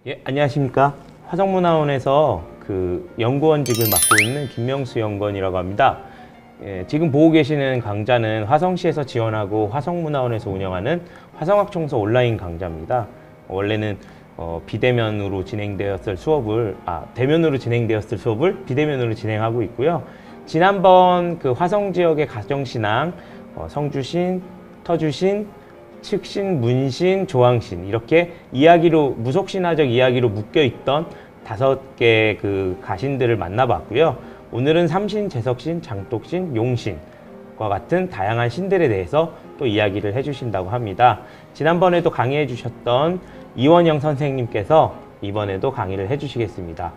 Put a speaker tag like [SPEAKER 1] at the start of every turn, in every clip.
[SPEAKER 1] 예, 안녕하십니까. 화성문화원에서 그 연구원직을 맡고 있는 김명수 연구원이라고 합니다. 예, 지금 보고 계시는 강좌는 화성시에서 지원하고 화성문화원에서 운영하는 화성학청소 온라인 강좌입니다. 원래는 비대면으로 진행되었을 수업을 대면으로 진행되었을 수업을 비대면으로 진행하고 있고요. 지난번 그 화성 지역의 가정신앙, 성주신, 터주신, 측신, 문신, 조항신 이렇게 이야기로 무속신화적 이야기로 묶여있던 5개 그 가신들을 만나봤고요. 오늘은 삼신, 재석신, 장독신, 용신과 같은 다양한 신들에 대해서 또 이야기를 해주신다고 합니다. 지난번에도 강의해 주셨던 이원영 선생님께서 이번에도 강의를 해주시겠습니다.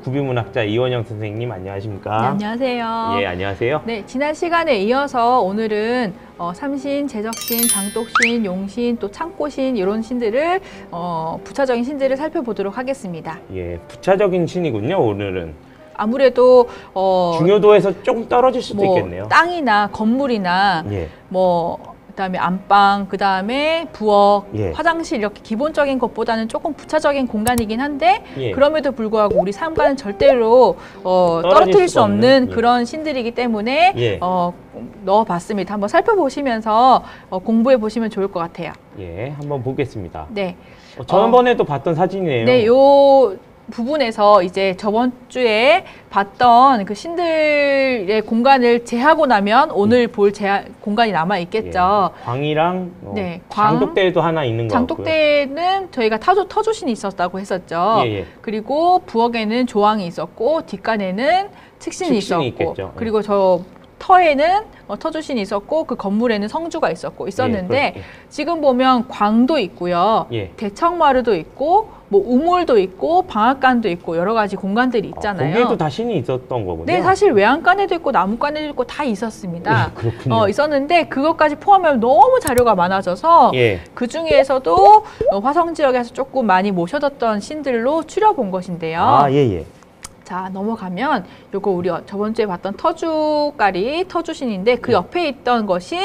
[SPEAKER 1] 구비문학자 이원영 선생님 안녕하십니까?
[SPEAKER 2] 네, 안녕하세요.
[SPEAKER 1] 예, 안녕하세요.
[SPEAKER 2] 네, 지난 시간에 이어서 오늘은 삼신, 재석신, 장독신, 용신, 또 창고신 이런 신들을 부차적인 신들을 살펴보도록 하겠습니다.
[SPEAKER 1] 예, 부차적인 신이군요. 오늘은
[SPEAKER 2] 아무래도
[SPEAKER 1] 중요도에서 조금 떨어질 수도 있겠네요.
[SPEAKER 2] 땅이나 건물이나
[SPEAKER 1] 예.
[SPEAKER 2] 그다음에 안방, 그다음에 부엌,
[SPEAKER 1] 예.
[SPEAKER 2] 화장실 이렇게 기본적인 것보다는 조금 부차적인 공간이긴 한데
[SPEAKER 1] 예.
[SPEAKER 2] 그럼에도 불구하고 우리 삶과는 절대로 떨어뜨릴 수 없는
[SPEAKER 1] 예.
[SPEAKER 2] 그런 신들이기 때문에
[SPEAKER 1] 예.
[SPEAKER 2] 넣어봤습니다. 한번 살펴보시면서 공부해 보시면 좋을 것 같아요.
[SPEAKER 1] 예, 한번 보겠습니다.
[SPEAKER 2] 네.
[SPEAKER 1] 지난번에도 봤던 사진이에요.
[SPEAKER 2] 네, 요 부분에서 이제 저번 주에 봤던 그 신들의 공간을 제하고 나면 오늘 볼 공간이 남아 있겠죠.
[SPEAKER 1] 예. 광이랑
[SPEAKER 2] 네,
[SPEAKER 1] 장독대에도 하나 있는 거 같고요.
[SPEAKER 2] 장독대는 저희가 터주신이 있었다고 했었죠.
[SPEAKER 1] 예, 예.
[SPEAKER 2] 그리고 부엌에는 조항이 있었고 뒷간에는 측신이 있었고
[SPEAKER 1] 있겠죠.
[SPEAKER 2] 그리고 저 터에는 터주신이 있었고 그 건물에는 성주가 있었는데
[SPEAKER 1] 예,
[SPEAKER 2] 지금 보면 광도 있고요.
[SPEAKER 1] 예.
[SPEAKER 2] 대청마루도 있고 뭐 우물도 있고 방앗간도 있고 여러 가지 공간들이 있잖아요.
[SPEAKER 1] 거기에도 다 신이 있었던 거군요.
[SPEAKER 2] 네, 사실 외양간에도 있고 나무간에도 있고 다 있었습니다.
[SPEAKER 1] 그렇군요.
[SPEAKER 2] 있었는데 그것까지 포함하면 너무 자료가 많아져서
[SPEAKER 1] 예.
[SPEAKER 2] 그 중에서도 화성 지역에서 조금 많이 모셔졌던 신들로 추려본 것인데요.
[SPEAKER 1] 예, 예.
[SPEAKER 2] 자, 넘어가면 요거 우리 저번 주에 봤던 터주신인데 그 옆에 있던 것이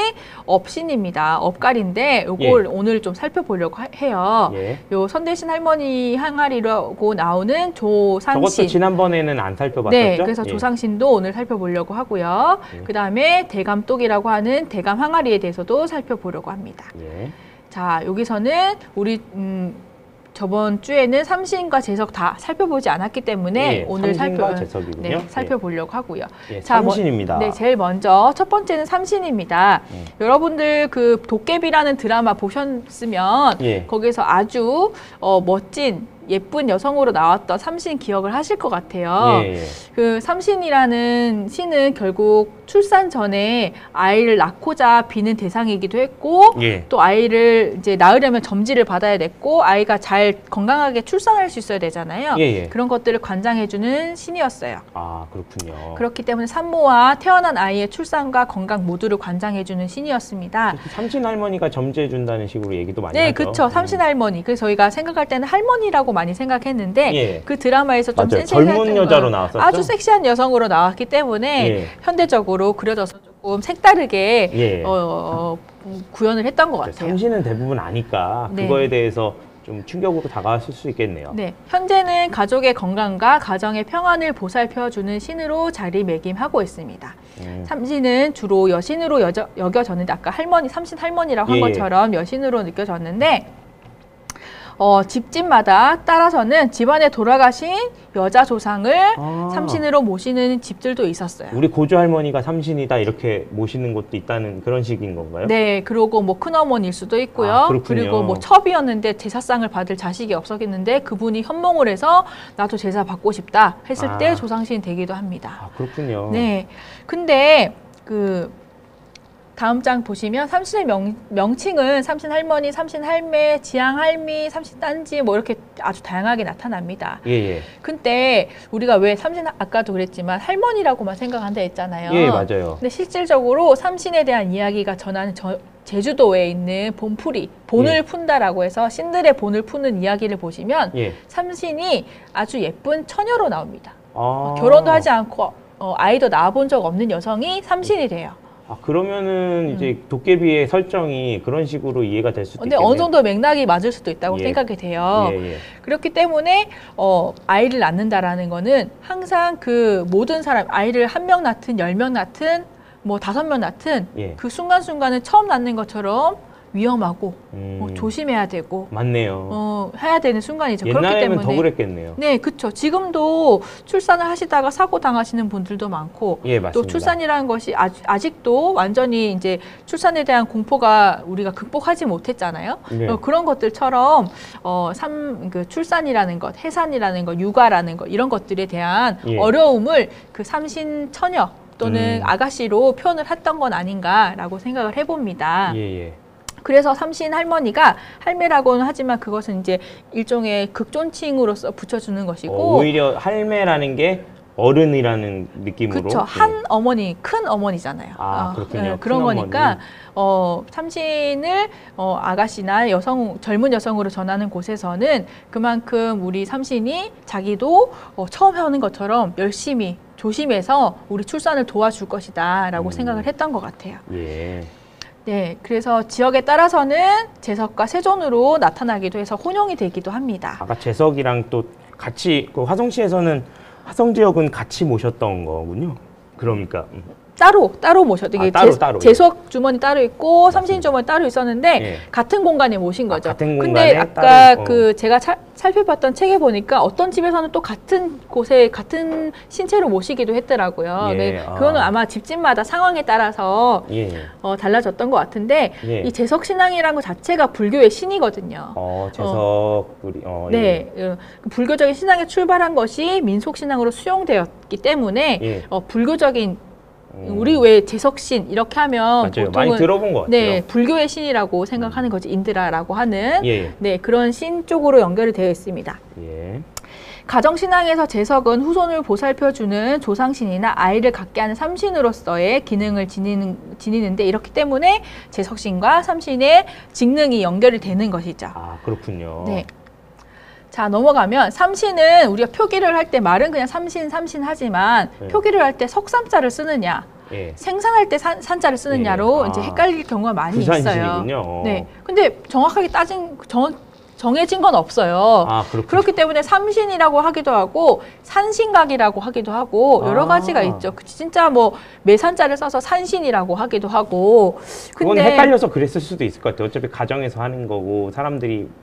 [SPEAKER 2] 업신입니다. 업갈인데 요걸 오늘 좀 살펴보려고 해요.
[SPEAKER 1] 예.
[SPEAKER 2] 요 선대신 할머니 항아리라고 나오는 조상신.
[SPEAKER 1] 저것도 지난번에는 안 살펴봤었죠?
[SPEAKER 2] 네, 그래서
[SPEAKER 1] 예.
[SPEAKER 2] 조상신도 오늘 살펴보려고 하고요. 그 다음에 대감독이라고 하는 대감 항아리에 대해서도 살펴보려고 합니다.
[SPEAKER 1] 예.
[SPEAKER 2] 자, 여기서는 우리 저번 주에는 삼신과 재석 다 살펴보지 않았기 때문에
[SPEAKER 1] 예,
[SPEAKER 2] 오늘
[SPEAKER 1] 재석이군요.
[SPEAKER 2] 살펴보려고 하고요.
[SPEAKER 1] 예,
[SPEAKER 2] 자,
[SPEAKER 1] 삼신입니다.
[SPEAKER 2] 네, 제일 먼저 첫 번째는 삼신입니다. 여러분들 그 도깨비라는 드라마 보셨으면 거기서 아주 멋진 예쁜 여성으로 나왔던 삼신 기억을 하실 것 같아요.
[SPEAKER 1] 예, 예.
[SPEAKER 2] 그 삼신이라는 신은 결국 출산 전에 아이를 낳고자 비는 대상이기도 했고 또 아이를 이제 낳으려면 점지를 받아야 됐고 아이가 잘 건강하게 출산할 수 있어야 되잖아요. 그런 것들을 관장해주는 신이었어요.
[SPEAKER 1] 아, 그렇군요.
[SPEAKER 2] 그렇기 때문에 산모와 태어난 아이의 출산과 건강 모두를 관장해주는 신이었습니다.
[SPEAKER 1] 삼신 할머니가 점지해준다는 식으로 얘기도 많이
[SPEAKER 2] 네,
[SPEAKER 1] 하죠.
[SPEAKER 2] 그렇죠. 삼신 할머니. 그래서 저희가 생각할 때는 할머니라고 많이 생각했는데 그 드라마에서 좀
[SPEAKER 1] 젊은 여자로 나왔었죠.
[SPEAKER 2] 아주 섹시한 여성으로 나왔기 때문에 현대적으로 그려져서 조금 색다르게 구현을 했던 것 같아요.
[SPEAKER 1] 삼신은 대부분 아니까 그거에 대해서 좀 충격으로 다가왔을 수 있겠네요.
[SPEAKER 2] 네, 현재는 가족의 건강과 가정의 평안을 보살펴주는 신으로 자리매김하고 있습니다. 삼신은 주로 여신으로 여겨졌는데 아까 삼신 할머니라고 한 것처럼 여신으로 느껴졌는데 집집마다 따라서는 집안에 돌아가신 여자 조상을 삼신으로 모시는 집들도 있었어요.
[SPEAKER 1] 우리 고조 할머니가 삼신이다 이렇게 모시는 곳도 있다는 그런 식인 건가요?
[SPEAKER 2] 네, 그리고 뭐 큰어머니일 수도 있고요. 그리고 뭐 첩이었는데 제사상을 받을 자식이 없었겠는데 그분이 현몽을 해서 나도 제사 받고 싶다 했을 때 조상신이 되기도 합니다.
[SPEAKER 1] 그렇군요.
[SPEAKER 2] 네, 근데 다음 장 보시면 삼신의 명칭은 삼신 할머니, 삼신 할매, 지향 할미, 삼신 딴지 뭐 이렇게 아주 다양하게 나타납니다. 근데 우리가 왜 삼신 아까도 그랬지만 할머니라고만 생각한다 했잖아요.
[SPEAKER 1] 예, 맞아요.
[SPEAKER 2] 근데 실질적으로 삼신에 대한 이야기가 전하는 제주도에 있는 본을 푼다라고 해서 신들의 본을 푸는 이야기를 보시면 삼신이 아주 예쁜 처녀로 나옵니다. 결혼도 하지 않고 아이도 낳아본 적 없는 여성이 삼신이 돼요.
[SPEAKER 1] 아, 그러면은 이제 도깨비의 설정이 그런 식으로 이해가 될 수도
[SPEAKER 2] 근데
[SPEAKER 1] 있겠네요.
[SPEAKER 2] 어느 정도 맥락이 맞을 수도 있다고
[SPEAKER 1] 예.
[SPEAKER 2] 생각이 돼요.
[SPEAKER 1] 예.
[SPEAKER 2] 그렇기 때문에 아이를 낳는다라는 거는 항상 그 모든 사람, 아이를 1명 낳든 10명 낳든 뭐 5명 낳든
[SPEAKER 1] 예.
[SPEAKER 2] 그 순간순간은 처음 낳는 것처럼 위험하고 조심해야 되고
[SPEAKER 1] 맞네요.
[SPEAKER 2] 해야 되는 순간이죠. 그렇기
[SPEAKER 1] 옛날에는
[SPEAKER 2] 때문에
[SPEAKER 1] 더 그랬겠네요.
[SPEAKER 2] 네, 그렇죠. 지금도 출산을 하시다가 사고 당하시는 분들도 많고,
[SPEAKER 1] 예, 맞습니다.
[SPEAKER 2] 또 출산이라는 것이 아직도 완전히 이제 출산에 대한 공포가 우리가 극복하지 못했잖아요.
[SPEAKER 1] 네.
[SPEAKER 2] 그런 것들처럼 그 출산이라는 것, 해산이라는 것, 육아라는 것 이런 것들에 대한
[SPEAKER 1] 예.
[SPEAKER 2] 어려움을 그 삼신 처녀 또는 아가씨로 표현을 했던 건 아닌가라고 생각을 해봅니다.
[SPEAKER 1] 예.
[SPEAKER 2] 그래서 삼신 할머니가 할매라고는 하지만 그것은 이제 일종의 극존칭으로서 붙여주는 것이고
[SPEAKER 1] 오히려 할매라는 게 어른이라는 느낌으로.
[SPEAKER 2] 그렇죠. 한 어머니, 큰 어머니잖아요.
[SPEAKER 1] 아, 그렇군요.
[SPEAKER 2] 그런
[SPEAKER 1] 큰
[SPEAKER 2] 거니까 삼신을 아가씨나 젊은 여성으로 전하는 곳에서는 그만큼 우리 삼신이 자기도 처음 하는 것처럼 열심히 조심해서 우리 출산을 도와줄 것이다라고 생각을 했던 것 같아요.
[SPEAKER 1] 예.
[SPEAKER 2] 네, 그래서 지역에 따라서는 제석과 세존으로 나타나기도 해서 혼용이 되기도 합니다.
[SPEAKER 1] 아까 제석이랑 또 같이 그 화성시에서는 화성 지역은 같이 모셨던 거군요. 그러니까
[SPEAKER 2] 따로 모셔도 이게
[SPEAKER 1] 따로,
[SPEAKER 2] 제석 주머니 따로 있고 삼신 주머니 따로 있었는데
[SPEAKER 1] 예.
[SPEAKER 2] 같은 공간에 모신 거죠.
[SPEAKER 1] 같은
[SPEAKER 2] 근데
[SPEAKER 1] 공간에
[SPEAKER 2] 아까
[SPEAKER 1] 따로,
[SPEAKER 2] 그 제가 살펴봤던 책에 보니까 어떤 집에서는 또 같은 곳에 같은 신체로 모시기도 했더라고요.
[SPEAKER 1] 예.
[SPEAKER 2] 네, 그거는 아마 집집마다 상황에 따라서
[SPEAKER 1] 예.
[SPEAKER 2] 달라졌던 것 같은데
[SPEAKER 1] 예.
[SPEAKER 2] 이 제석 신앙이라는 것 자체가 불교의 신이거든요.
[SPEAKER 1] 제석
[SPEAKER 2] 네, 불교적인 신앙에 출발한 것이 민속 신앙으로 수용되었기 때문에
[SPEAKER 1] 예.
[SPEAKER 2] 불교적인 우리 왜 제석신 이렇게 하면
[SPEAKER 1] 맞아요.
[SPEAKER 2] 보통은
[SPEAKER 1] 많이 들어본 것 같아요.
[SPEAKER 2] 네, 불교의 신이라고 생각하는 거지 인드라라고 하는
[SPEAKER 1] 예.
[SPEAKER 2] 네, 그런 신 쪽으로 연결이 되어 있습니다.
[SPEAKER 1] 예.
[SPEAKER 2] 가정신앙에서 제석은 후손을 보살펴주는 조상신이나 아이를 갖게 하는 삼신으로서의 기능을 지니는데 이렇기 때문에 제석신과 삼신의 직능이 연결이 되는 것이죠.
[SPEAKER 1] 아, 그렇군요.
[SPEAKER 2] 네. 자, 넘어가면 삼신은 우리가 표기를 할 때 말은 그냥 삼신 하지만
[SPEAKER 1] 네.
[SPEAKER 2] 표기를 할 때 석삼자를 쓰느냐
[SPEAKER 1] 예.
[SPEAKER 2] 생산할 때 산자를 쓰느냐로
[SPEAKER 1] 예.
[SPEAKER 2] 이제 헷갈릴 경우가 많이 있어요.
[SPEAKER 1] 부산신이군요.
[SPEAKER 2] 네. 근데 정확하게 정해진 건 없어요.
[SPEAKER 1] 아, 그렇군요.
[SPEAKER 2] 그렇기 때문에 삼신이라고 하기도 하고 산신각이라고 하기도 하고 여러 가지가 있죠. 진짜 뭐 매산자를 써서 산신이라고 하기도 하고.
[SPEAKER 1] 그건
[SPEAKER 2] 근데
[SPEAKER 1] 헷갈려서 그랬을 수도 있을 것 같아요. 어차피 가정에서 하는 거고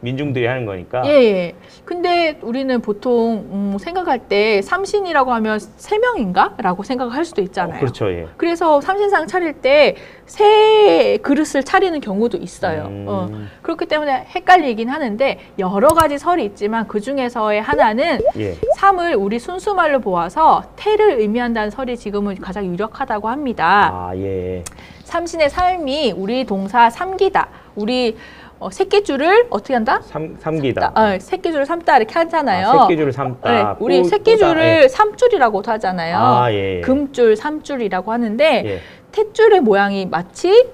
[SPEAKER 1] 민중들이 하는 거니까.
[SPEAKER 2] 예. 근데 우리는 보통 생각할 때 삼신이라고 하면 3명인가? 라고 생각할 수도 있잖아요.
[SPEAKER 1] 그렇죠. 예.
[SPEAKER 2] 그래서 삼신상 차릴 때 새 그릇을 차리는 경우도 있어요. 그렇기 때문에 헷갈리긴 하는데 여러 가지 설이 있지만 그 중에서의 하나는
[SPEAKER 1] 예.
[SPEAKER 2] 삼을 우리 순수말로 보아서 태를 의미한다는 설이 지금은 가장 유력하다고 합니다.
[SPEAKER 1] 아, 예.
[SPEAKER 2] 삼신의 삶이 우리 동사 삼기다. 우리 새끼줄을 어떻게 한다?
[SPEAKER 1] 삼기다.
[SPEAKER 2] 새끼줄을 삼다 이렇게 하잖아요.
[SPEAKER 1] 새끼줄을 삼다.
[SPEAKER 2] 네, 우리 새끼줄을 삼줄이라고도 하잖아요.
[SPEAKER 1] 아, 예.
[SPEAKER 2] 금줄, 삼줄이라고 하는데
[SPEAKER 1] 예.
[SPEAKER 2] 탯줄의 모양이 마치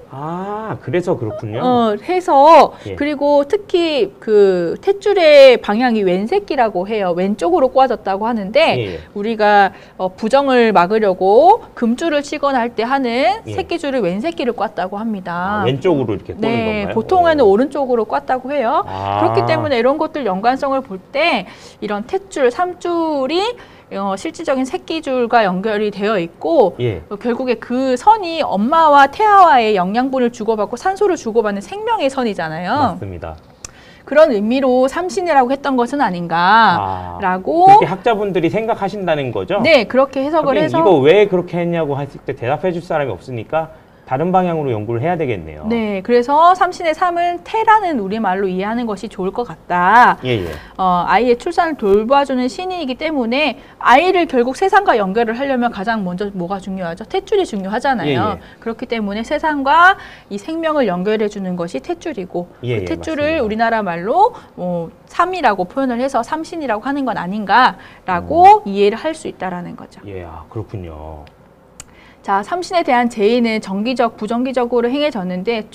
[SPEAKER 1] 그래서 그렇군요.
[SPEAKER 2] 해서
[SPEAKER 1] 예.
[SPEAKER 2] 그리고 특히 그 탯줄의 방향이 왼새끼라고 해요. 왼쪽으로 꼬아졌다고 하는데
[SPEAKER 1] 예.
[SPEAKER 2] 우리가 부정을 막으려고 금줄을 치거나 할 때 하는
[SPEAKER 1] 예.
[SPEAKER 2] 새끼줄을 왼새끼를 꽂다고 합니다.
[SPEAKER 1] 왼쪽으로 이렇게 꼬는
[SPEAKER 2] 네,
[SPEAKER 1] 건가요?
[SPEAKER 2] 보통에는 오른쪽으로 꽂다고 해요. 그렇기 때문에 이런 것들 연관성을 볼 때 이런 탯줄, 삼줄이 실질적인 새끼줄과 연결이 되어 있고
[SPEAKER 1] 예.
[SPEAKER 2] 결국에 그 선이 엄마와 태아와의 영양분을 주고받고 산소를 주고받는 생명의 선이잖아요.
[SPEAKER 1] 맞습니다.
[SPEAKER 2] 그런 의미로 삼신이라고 했던 것은 아닌가라고
[SPEAKER 1] 그렇게 학자분들이 생각하신다는 거죠?
[SPEAKER 2] 네, 그렇게 해석을 해서
[SPEAKER 1] 이거 왜 그렇게 했냐고 했을 때 대답해 줄 사람이 없으니까 다른 방향으로 연구를 해야 되겠네요.
[SPEAKER 2] 네, 그래서 삼신의 삼은 태라는 우리말로 이해하는 것이 좋을 것 같다.
[SPEAKER 1] 예.
[SPEAKER 2] 아이의 출산을 돌봐주는 신이기 때문에 아이를 결국 세상과 연결을 하려면 가장 먼저 뭐가 중요하죠? 탯줄이 중요하잖아요.
[SPEAKER 1] 예.
[SPEAKER 2] 그렇기 때문에 세상과 이 생명을 연결해 주는 것이 탯줄이고
[SPEAKER 1] 예,
[SPEAKER 2] 그 탯줄을
[SPEAKER 1] 맞습니다.
[SPEAKER 2] 우리나라 말로 삼이라고 표현을 해서 삼신이라고 하는 건 아닌가라고 이해를 할 수 있다라는 거죠.
[SPEAKER 1] 예, 그렇군요.
[SPEAKER 2] 자, 삼신에 대한 제의는 정기적, 부정기적으로 행해졌는데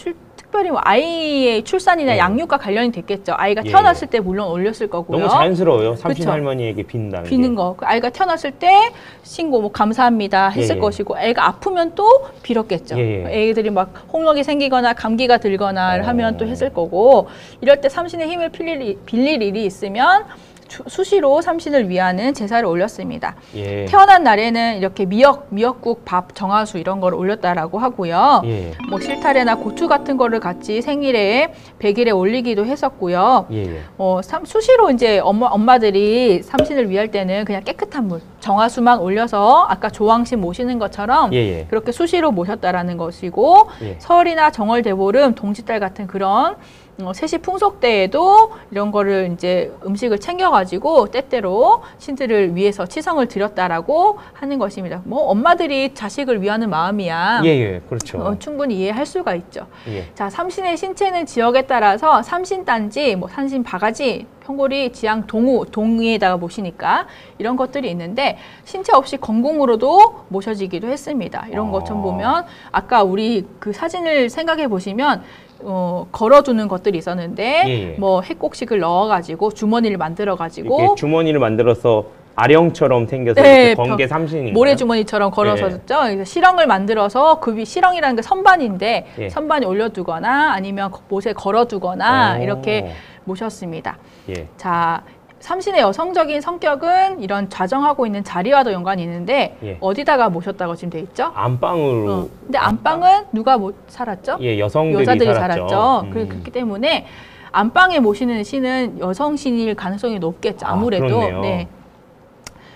[SPEAKER 2] 특별히 뭐 아이의 출산이나
[SPEAKER 1] 네.
[SPEAKER 2] 양육과 관련이 됐겠죠. 아이가
[SPEAKER 1] 예.
[SPEAKER 2] 태어났을 때 물론 올렸을 거고요.
[SPEAKER 1] 너무 자연스러워요. 삼신
[SPEAKER 2] 그쵸.
[SPEAKER 1] 할머니에게 빈다는
[SPEAKER 2] 비는
[SPEAKER 1] 게.
[SPEAKER 2] 거. 그 아이가 태어났을 때 신고 뭐 감사합니다 했을
[SPEAKER 1] 예, 예.
[SPEAKER 2] 것이고 애가 아프면 또 빌었겠죠.
[SPEAKER 1] 예, 예.
[SPEAKER 2] 애들이 막 홍역이 생기거나 감기가 들거나 하면 또 했을 거고 이럴 때 삼신의 힘을 빌릴 일이 있으면 수시로 삼신을 위하는 제사를 올렸습니다.
[SPEAKER 1] 예.
[SPEAKER 2] 태어난 날에는 이렇게 미역국, 밥, 정화수 이런 걸 올렸다라고 하고요.
[SPEAKER 1] 예.
[SPEAKER 2] 뭐 실타래나 고추 같은 거를 같이 생일에 100일에 올리기도 했었고요.
[SPEAKER 1] 예.
[SPEAKER 2] 수시로 이제 엄마들이 삼신을 위할 때는 그냥 깨끗한 물, 정화수만 올려서 아까 조왕신 모시는 것처럼
[SPEAKER 1] 예.
[SPEAKER 2] 그렇게 수시로 모셨다라는 것이고
[SPEAKER 1] 예.
[SPEAKER 2] 설이나 정월대보름, 동짓달 같은 그런 세시 풍속 때에도 이런 거를 이제 음식을 챙겨가지고 때때로 신들을 위해서 치성을 드렸다라고 하는 것입니다. 뭐 엄마들이 자식을 위하는 마음이야.
[SPEAKER 1] 예. 그렇죠.
[SPEAKER 2] 충분히 이해할 수가 있죠.
[SPEAKER 1] 예.
[SPEAKER 2] 자, 삼신의 신체는 지역에 따라서 삼신단지, 뭐 삼신 바가지, 평고리, 지향, 동의에다가 모시니까 이런 것들이 있는데 신체 없이 건공으로도 모셔지기도 했습니다. 이런 것처럼 보면 아까 우리 그 사진을 생각해 보시면 걸어두는 것들이 있었는데
[SPEAKER 1] 예.
[SPEAKER 2] 뭐 핵곡식을 넣어가지고 주머니를 만들어가지고
[SPEAKER 1] 이렇게 주머니를 만들어서 아령처럼 생겨서
[SPEAKER 2] 네,
[SPEAKER 1] 이렇게 번개 삼신인가요?
[SPEAKER 2] 모래주머니처럼 걸어서죠. 그래서 실렁을 만들어서 그 실렁이라는 게 선반인데
[SPEAKER 1] 예.
[SPEAKER 2] 선반에 올려두거나 아니면 못에 걸어두거나
[SPEAKER 1] 오.
[SPEAKER 2] 이렇게 모셨습니다.
[SPEAKER 1] 예.
[SPEAKER 2] 자, 삼신의 여성적인 성격은 이런 좌정하고 있는 자리와도 연관이 있는데
[SPEAKER 1] 예.
[SPEAKER 2] 어디다가 모셨다고 지금 돼 있죠?
[SPEAKER 1] 안방으로.
[SPEAKER 2] 근데 안방은 누가 살았죠?
[SPEAKER 1] 예, 여성들이
[SPEAKER 2] 여자들이
[SPEAKER 1] 살았죠.
[SPEAKER 2] 살았죠. 그렇기 때문에 안방에 모시는 신은 여성 신일 가능성이 높겠죠. 아무래도.
[SPEAKER 1] 그렇네요.
[SPEAKER 2] 네.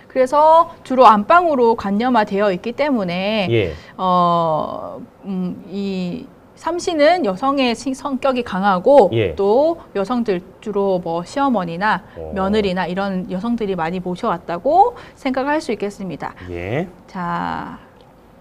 [SPEAKER 2] 그래서 주로 안방으로 관념화되어 있기 때문에
[SPEAKER 1] 예.
[SPEAKER 2] 이 삼신은 여성의 성격이 강하고
[SPEAKER 1] 예.
[SPEAKER 2] 또 여성들 주로 뭐 시어머니나 며느리나 이런 여성들이 많이 모셔왔다고 생각할 수 있겠습니다.
[SPEAKER 1] 예.
[SPEAKER 2] 자,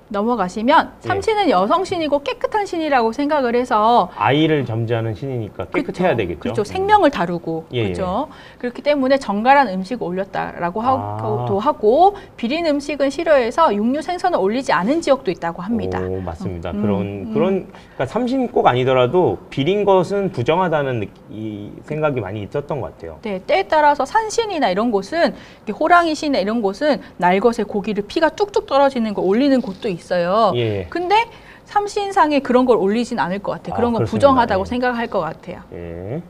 [SPEAKER 2] 넘어가시면 삼신은 여성 신이고 깨끗한 신이라고 생각을 해서
[SPEAKER 1] 아이를 점지하는 신이니까 깨끗해야 되겠죠.
[SPEAKER 2] 그렇죠. 생명을 다루고
[SPEAKER 1] 예,
[SPEAKER 2] 그렇죠. 그렇기 때문에 정갈한 음식을 올렸다라고 하고 비린 음식은 싫어해서 육류 생선을 올리지 않은 지역도 있다고 합니다.
[SPEAKER 1] 오, 맞습니다. 그런 그러니까 삼신 꼭 아니더라도 비린 것은 부정하다는 이 생각이 많이 있었던 것 같아요.
[SPEAKER 2] 네, 때에 따라서 산신이나 이런 곳은 호랑이 신이나 이런 곳은 날것의 고기를 피가 뚝뚝 떨어지는 걸 올리는 곳도 있어요.
[SPEAKER 1] 예.
[SPEAKER 2] 근데 삼신상에 그런 걸 올리진 않을 것 같아요. 그런 건
[SPEAKER 1] 그렇습니다.
[SPEAKER 2] 부정하다고
[SPEAKER 1] 예.
[SPEAKER 2] 생각할 것 같아요.
[SPEAKER 1] 예.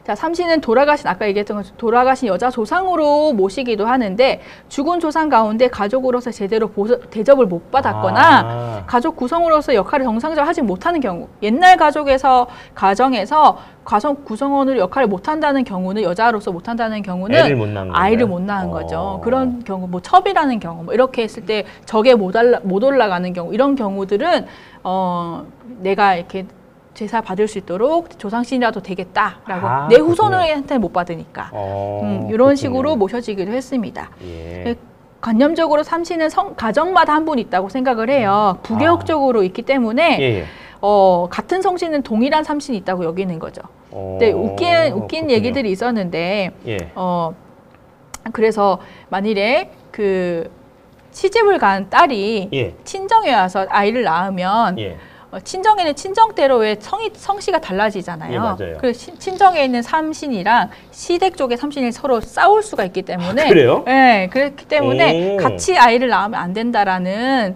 [SPEAKER 2] 자, 삼신은 아까 얘기했던 것처럼 돌아가신 여자 조상으로 모시기도 하는데 죽은 조상 가운데 가족으로서 제대로 대접을 못 받았거나 가족 구성으로서 역할을 정상적으로 하지 못하는 경우, 옛날 가정에서 가정 구성원으로 역할을 못한다는 경우는 여자로서 못한다는 경우는
[SPEAKER 1] 아이를
[SPEAKER 2] 못 낳은 거죠. 그런 경우, 뭐 첩이라는 경우, 뭐 이렇게 했을 때 적에 못 올라가는 경우, 이런 경우들은 내가 이렇게 제사 받을 수 있도록 조상신이라도 되겠다라고 내 후손한테 못 받으니까 이런
[SPEAKER 1] 그렇군요.
[SPEAKER 2] 식으로 모셔지기도 했습니다.
[SPEAKER 1] 예.
[SPEAKER 2] 관념적으로 삼신은 가정마다 한 분 있다고 생각을 해요. 부계역적으로 있기 때문에
[SPEAKER 1] 예.
[SPEAKER 2] 같은 성신은 동일한 삼신이 있다고 여기는 거죠. 근데 웃긴
[SPEAKER 1] 그렇군요.
[SPEAKER 2] 얘기들이 있었는데
[SPEAKER 1] 예.
[SPEAKER 2] 그래서 만일에 그 시집을 간 딸이
[SPEAKER 1] 예.
[SPEAKER 2] 친정에 와서 아이를 낳으면
[SPEAKER 1] 예.
[SPEAKER 2] 친정에는 친정대로 왜 성씨가 달라지잖아요.
[SPEAKER 1] 예, 맞아요.
[SPEAKER 2] 그래서 친정에 있는 삼신이랑 시댁 쪽의 삼신이 서로 싸울 수가 있기 때문에
[SPEAKER 1] 그래요?
[SPEAKER 2] 네, 그렇기 때문에
[SPEAKER 1] 오.
[SPEAKER 2] 같이 아이를 낳으면 안 된다라는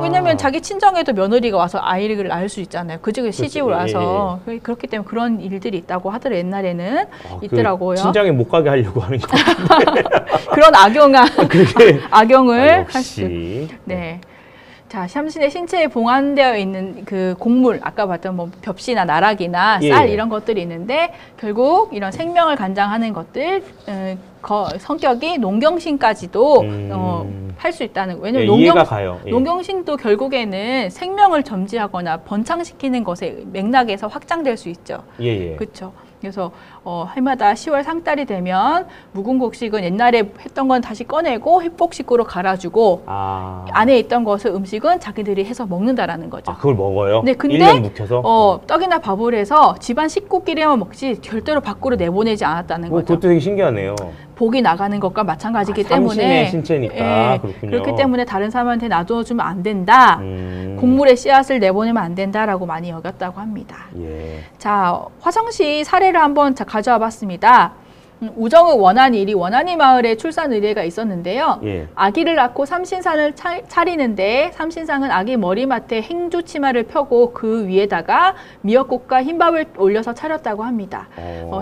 [SPEAKER 2] 왜냐면 자기 친정에도 며느리가 와서 아이를 낳을 수 있잖아요. 그중에 시집을 와서 그렇기 때문에 그런 일들이 있다고 하더라고요. 옛날에는 있더라고요.
[SPEAKER 1] 친정에 못 가게 하려고 하는 거.
[SPEAKER 2] 그런 악용을 할 수.
[SPEAKER 1] 역시.
[SPEAKER 2] 네. 자, 삼신의 신체에 봉안되어 있는 그 곡물, 아까 봤던 뭐 벽시나 나락이나 쌀 이런 것들이 있는데 결국 이런 생명을 간장하는 것들, 성격이 농경신까지도 할 수 있다는 거예요. 왜냐면
[SPEAKER 1] 이해가 가요.
[SPEAKER 2] 농경신도 결국에는 생명을 점지하거나 번창시키는 것의 맥락에서 확장될 수 있죠. 그렇죠. 그래서 해마다 10월 상달이 되면 묵은 곡식은 옛날에 했던 건 다시 꺼내고 햇복식으로 갈아주고 안에 있던 것을 음식은 자기들이 해서 먹는다라는 거죠.
[SPEAKER 1] 그걸 먹어요?
[SPEAKER 2] 네, 근데
[SPEAKER 1] 1년 묵혀서?
[SPEAKER 2] 떡이나 밥을 해서 집안 식구끼리만 먹지 절대로 밖으로 내보내지 않았다는 거죠.
[SPEAKER 1] 그것도 되게 신기하네요.
[SPEAKER 2] 복이 나가는 것과 마찬가지이기 때문에
[SPEAKER 1] 삼신의 신체니까
[SPEAKER 2] 예,
[SPEAKER 1] 그렇군요.
[SPEAKER 2] 그렇기 때문에 다른 사람한테 놔둬주면 안 된다. 곡물의 씨앗을 내보내면 안 된다라고 많이 여겼다고 합니다.
[SPEAKER 1] 예.
[SPEAKER 2] 자, 화성시 사례를 한번 가져와 봤습니다. 우정읍 원안일이 원안이 마을에 출산 의례가 있었는데요.
[SPEAKER 1] 예.
[SPEAKER 2] 아기를 낳고 삼신상을 차리는데 삼신상은 아기 머리맡에 행주 치마를 펴고 그 위에다가 미역국과 흰밥을 올려서 차렸다고 합니다.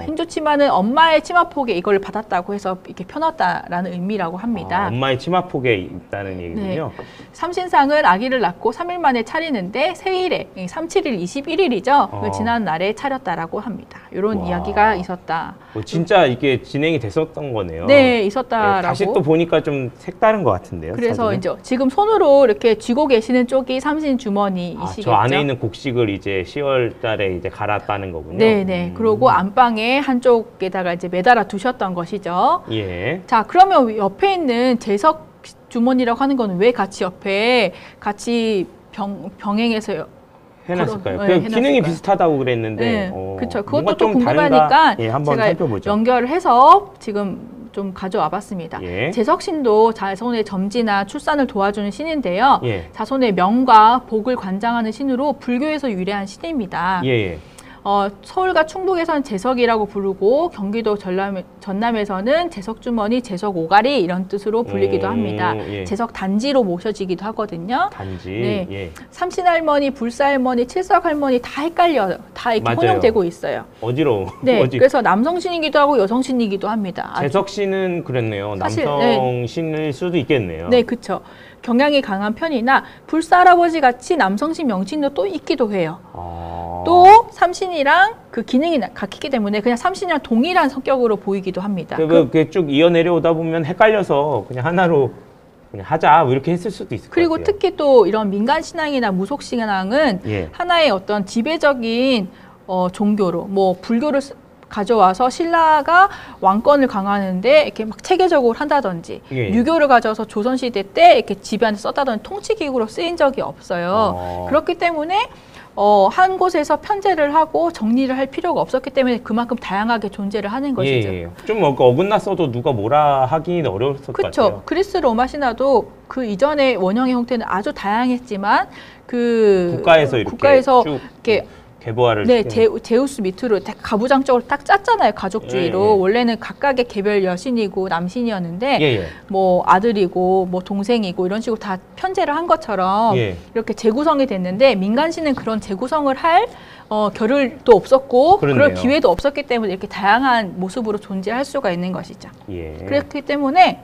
[SPEAKER 2] 행주 치마는 엄마의 치마폭에 이걸 받았다고 해서 이렇게 펴놨다라는 의미라고 합니다.
[SPEAKER 1] 엄마의 치마폭에 있다는 얘기군요.
[SPEAKER 2] 네. 삼신상은 아기를 낳고 3일 만에 차리는데 생일에 37일, 21일이죠. 그 지난 날에 차렸다라고 합니다. 이런
[SPEAKER 1] 와.
[SPEAKER 2] 이야기가 있었다.
[SPEAKER 1] 진짜 이게 진행이 됐었던 거네요.
[SPEAKER 2] 네, 있었다라고.
[SPEAKER 1] 다시 또 보니까 좀 색다른 것 같은데요.
[SPEAKER 2] 그래서
[SPEAKER 1] 사진은?
[SPEAKER 2] 이제 지금 손으로 이렇게 쥐고 계시는 쪽이 삼신 주머니이시겠죠.
[SPEAKER 1] 저 안에 있는 곡식을 이제 10월 달에 이제 갈았다는 거군요.
[SPEAKER 2] 네네. 그리고 안방에 한쪽에다가 이제 매달아 두셨던 것이죠.
[SPEAKER 1] 예.
[SPEAKER 2] 자, 그러면 옆에 있는 제석 주머니라고 하는 거는 왜 같이 옆에 같이 병행해서
[SPEAKER 1] 해놨을까요?
[SPEAKER 2] 네,
[SPEAKER 1] 그
[SPEAKER 2] 해놨을까요?
[SPEAKER 1] 기능이 비슷하다고 그랬는데.
[SPEAKER 2] 네, 그렇죠.
[SPEAKER 1] 뭔가
[SPEAKER 2] 그것도 또
[SPEAKER 1] 좀
[SPEAKER 2] 궁금하니까
[SPEAKER 1] 다른가? 예, 한번
[SPEAKER 2] 제가
[SPEAKER 1] 살펴보죠.
[SPEAKER 2] 연결을 해서 지금 좀 가져와 봤습니다.
[SPEAKER 1] 예.
[SPEAKER 2] 제석신도 자손의 점지나 출산을 도와주는 신인데요.
[SPEAKER 1] 예.
[SPEAKER 2] 자손의 명과 복을 관장하는 신으로 불교에서 유래한 신입니다.
[SPEAKER 1] 예.
[SPEAKER 2] 서울과 충북에서는 제석이라고 부르고 경기도 전남에서는 제석주머니, 제석오가리 이런 뜻으로 불리기도 합니다.
[SPEAKER 1] 예.
[SPEAKER 2] 제석단지로 모셔지기도 하거든요.
[SPEAKER 1] 단지.
[SPEAKER 2] 네.
[SPEAKER 1] 예.
[SPEAKER 2] 삼신할머니, 불사할머니, 칠석할머니 다 헷갈려요. 다 이렇게
[SPEAKER 1] 맞아요.
[SPEAKER 2] 혼용되고 있어요.
[SPEAKER 1] 어지러워.
[SPEAKER 2] 네, 그래서 남성신이기도 하고 여성신이기도 합니다.
[SPEAKER 1] 재석 씨는 그랬네요.
[SPEAKER 2] 사실,
[SPEAKER 1] 남성 신일 수도 있겠네요.
[SPEAKER 2] 네, 그렇죠. 경향이 강한 편이나 불사할아버지 같이 남성신 명칭도 또 있기도 해요. 또 삼신이랑 그 기능이 같기 때문에 그냥 삼신이랑 동일한 성격으로 보이기도 합니다.
[SPEAKER 1] 그게 쭉 이어 내려오다 보면 헷갈려서 그냥 하나로 그냥 하자 뭐 이렇게 했을 수도 있을 것
[SPEAKER 2] 그리고
[SPEAKER 1] 같아요.
[SPEAKER 2] 특히 또 이런 민간신앙이나 무속신앙은
[SPEAKER 1] 예.
[SPEAKER 2] 하나의 어떤 지배적인 종교로 뭐 불교를 가져와서 신라가 왕권을 강화하는데 이렇게 막 체계적으로 한다든지
[SPEAKER 1] 예.
[SPEAKER 2] 유교를 가져와서 조선시대 때 이렇게 지배하는 썼다든지 통치기구로 쓰인 적이 없어요. 그렇기 때문에 한 곳에서 편제를 하고 정리를 할 필요가 없었기 때문에 그만큼 다양하게 존재를 하는 것이죠.
[SPEAKER 1] 예. 좀 어긋났어도 누가 뭐라 하기는 어려웠을 것 같아요.
[SPEAKER 2] 그렇죠. 그리스 로마 신화도 그 이전의 원형의 형태는 아주 다양했지만 그
[SPEAKER 1] 국가에서 쭉
[SPEAKER 2] 이렇게
[SPEAKER 1] 개보화를
[SPEAKER 2] 네, 제우스 밑으로 딱 가부장적으로 딱 짰잖아요. 가족주의로.
[SPEAKER 1] 예.
[SPEAKER 2] 원래는 각각의 개별 여신이고 남신이었는데
[SPEAKER 1] 예.
[SPEAKER 2] 뭐 아들이고 뭐 동생이고 이런 식으로 다 편제를 한 것처럼
[SPEAKER 1] 예.
[SPEAKER 2] 이렇게 재구성이 됐는데 민간신은 그런 재구성을 할 겨를도 없었고
[SPEAKER 1] 그렇네요.
[SPEAKER 2] 그럴 기회도 없었기 때문에 이렇게 다양한 모습으로 존재할 수가 있는 것이죠.
[SPEAKER 1] 예.
[SPEAKER 2] 그렇기 때문에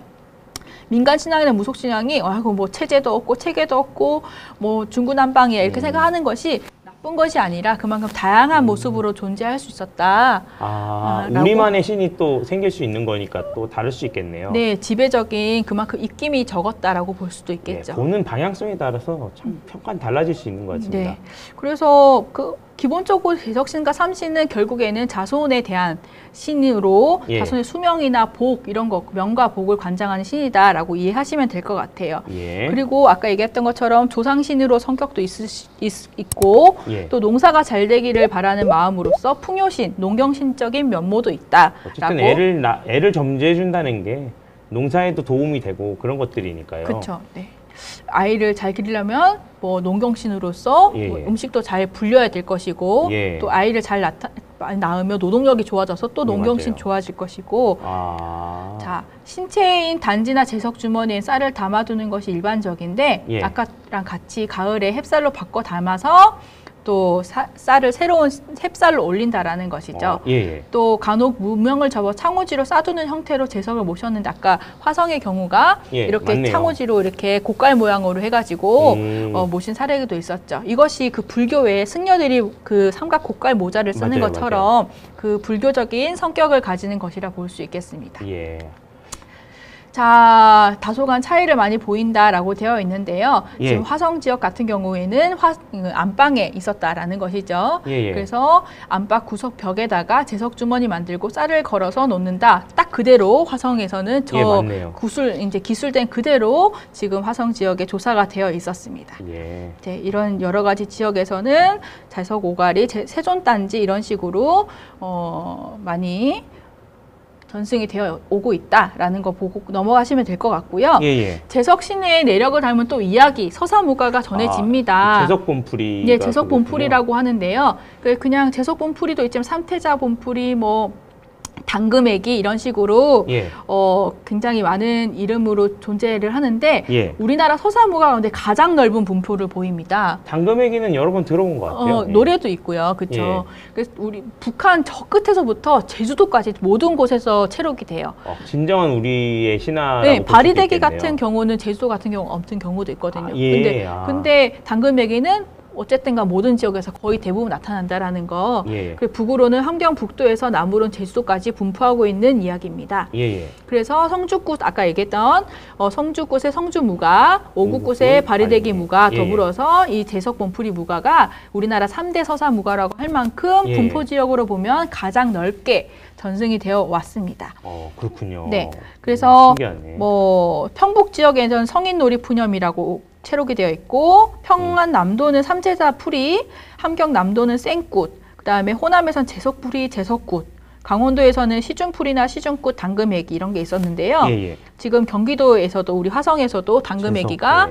[SPEAKER 2] 민간신앙이나 무속신앙이 아이고 뭐 체제도 없고 체계도 없고 뭐 중구난방이야 이렇게 생각하는 것이 나쁜 것이 아니라 그만큼 다양한 모습으로 존재할 수 있었다.
[SPEAKER 1] 우리만의 신이 또 생길 수 있는 거니까 또 다를 수 있겠네요.
[SPEAKER 2] 네, 지배적인 그만큼 입김이 적었다라고 볼 수도 있겠죠.
[SPEAKER 1] 네, 보는 방향성에 따라서 참 평가는 달라질 수 있는 것 같습니다.
[SPEAKER 2] 네, 그래서 기본적으로 제석신과 삼신은 결국에는 자손에 대한 신으로
[SPEAKER 1] 예.
[SPEAKER 2] 자손의 수명이나 복 이런 거 명과 복을 관장하는 신이다라고 이해하시면 될 것 같아요.
[SPEAKER 1] 예.
[SPEAKER 2] 그리고 아까 얘기했던 것처럼 조상신으로 성격도 있고
[SPEAKER 1] 예.
[SPEAKER 2] 또 농사가 잘 되기를 바라는 마음으로서 풍요신, 농경신적인 면모도 있다라고.
[SPEAKER 1] 어쨌든 애를 점지해 준다는 게 농사에도 도움이 되고 그런 것들이니까요.
[SPEAKER 2] 그렇죠. 네. 아이를 잘 기르려면 뭐 농경신으로서
[SPEAKER 1] 예.
[SPEAKER 2] 뭐 음식도 잘 불려야 될 것이고
[SPEAKER 1] 예.
[SPEAKER 2] 또 아이를 잘 낳으면 노동력이 좋아져서 또 농경신
[SPEAKER 1] 맞아요.
[SPEAKER 2] 좋아질 것이고 자 신체인 단지나 제석 주머니에 쌀을 담아두는 것이 일반적인데
[SPEAKER 1] 예.
[SPEAKER 2] 아까랑 같이 가을에 햅쌀로 바꿔 담아서 또 쌀을 새로운 햅쌀로 올린다라는 것이죠.
[SPEAKER 1] 예.
[SPEAKER 2] 또 간혹 무명을 접어 창호지로 싸두는 형태로 제석을 모셨는데 아까 화성의 경우가
[SPEAKER 1] 예,
[SPEAKER 2] 이렇게
[SPEAKER 1] 맞네요.
[SPEAKER 2] 창호지로 이렇게 고깔 모양으로 해가지고 모신 사례도 있었죠. 이것이 그 불교의 승려들이 그 삼각 고깔 모자를 쓰는
[SPEAKER 1] 맞아요,
[SPEAKER 2] 것처럼 그 불교적인 성격을 가지는 것이라 볼 수 있겠습니다.
[SPEAKER 1] 예.
[SPEAKER 2] 자, 다소간 차이를 많이 보인다라고 되어 있는데요.
[SPEAKER 1] 예.
[SPEAKER 2] 지금 화성 지역 같은 경우에는 안방에 있었다라는 것이죠.
[SPEAKER 1] 예.
[SPEAKER 2] 그래서 안방 구석 벽에다가 제석 주머니 만들고 쌀을 걸어서 놓는다. 딱 그대로 화성에서는
[SPEAKER 1] 맞네요.
[SPEAKER 2] 이제 기술된 그대로 지금 화성 지역에 조사가 되어 있었습니다.
[SPEAKER 1] 예.
[SPEAKER 2] 네, 이런 여러 가지 지역에서는 제석 오가리, 세존단지 이런 식으로 많이 전승이 되어 오고 있다라는 거 보고 넘어가시면 될 것 같고요.
[SPEAKER 1] 예, 예.
[SPEAKER 2] 재석신의 내력을 닮은 또 이야기, 서사무가가 전해집니다.
[SPEAKER 1] 재석본풀이.
[SPEAKER 2] 네, 재석본풀이라고 하는데요. 그냥 재석본풀이도 있지만 삼태자본풀이, 뭐 당금애기 이런 식으로
[SPEAKER 1] 예.
[SPEAKER 2] 굉장히 많은 이름으로 존재를 하는데
[SPEAKER 1] 예.
[SPEAKER 2] 우리나라 서사무가 가운데 가장 넓은 분포를 보입니다.
[SPEAKER 1] 당금애기는 여러 번 들어본 것 같아요. 예.
[SPEAKER 2] 노래도 있고요, 그렇죠. 그래서 우리 북한 저 끝에서부터 제주도까지 모든 곳에서 채록이 돼요.
[SPEAKER 1] 진정한 우리의 신화라고
[SPEAKER 2] 네,
[SPEAKER 1] 볼
[SPEAKER 2] 바리대기
[SPEAKER 1] 수 있겠네요.
[SPEAKER 2] 같은 경우는 제주도 같은 경우 없는 경우도 있거든요.
[SPEAKER 1] 예.
[SPEAKER 2] 근데 당금애기는 어쨌든가 모든 지역에서 거의 대부분 나타난다라는 거.
[SPEAKER 1] 예.
[SPEAKER 2] 그리고 북으로는 함경북도에서 남으로는 제주도까지 분포하고 있는 이야기입니다.
[SPEAKER 1] 예.
[SPEAKER 2] 그래서 성주굿 아까 얘기했던 성주굿의 성주무가, 오구굿의 바리대기 무가 더불어서 이 재석본풀이 무가가 우리나라 3대 서사무가라고 할 만큼 분포 지역으로 보면 가장 넓게 전승이 되어 왔습니다.
[SPEAKER 1] 그렇군요.
[SPEAKER 2] 네, 그래서
[SPEAKER 1] 신기하네.
[SPEAKER 2] 뭐 평북 지역에는 성인놀이 푸념이라고 채록이 되어 있고, 평안 남도는 삼재자풀이, 함경 남도는 생굿, 그다음에 호남에선 재석풀이, 재석굿, 강원도에서는 시중풀이나 시중굿, 당금애기 이런 게 있었는데요. 지금 경기도에서도 우리 화성에서도 당금애기가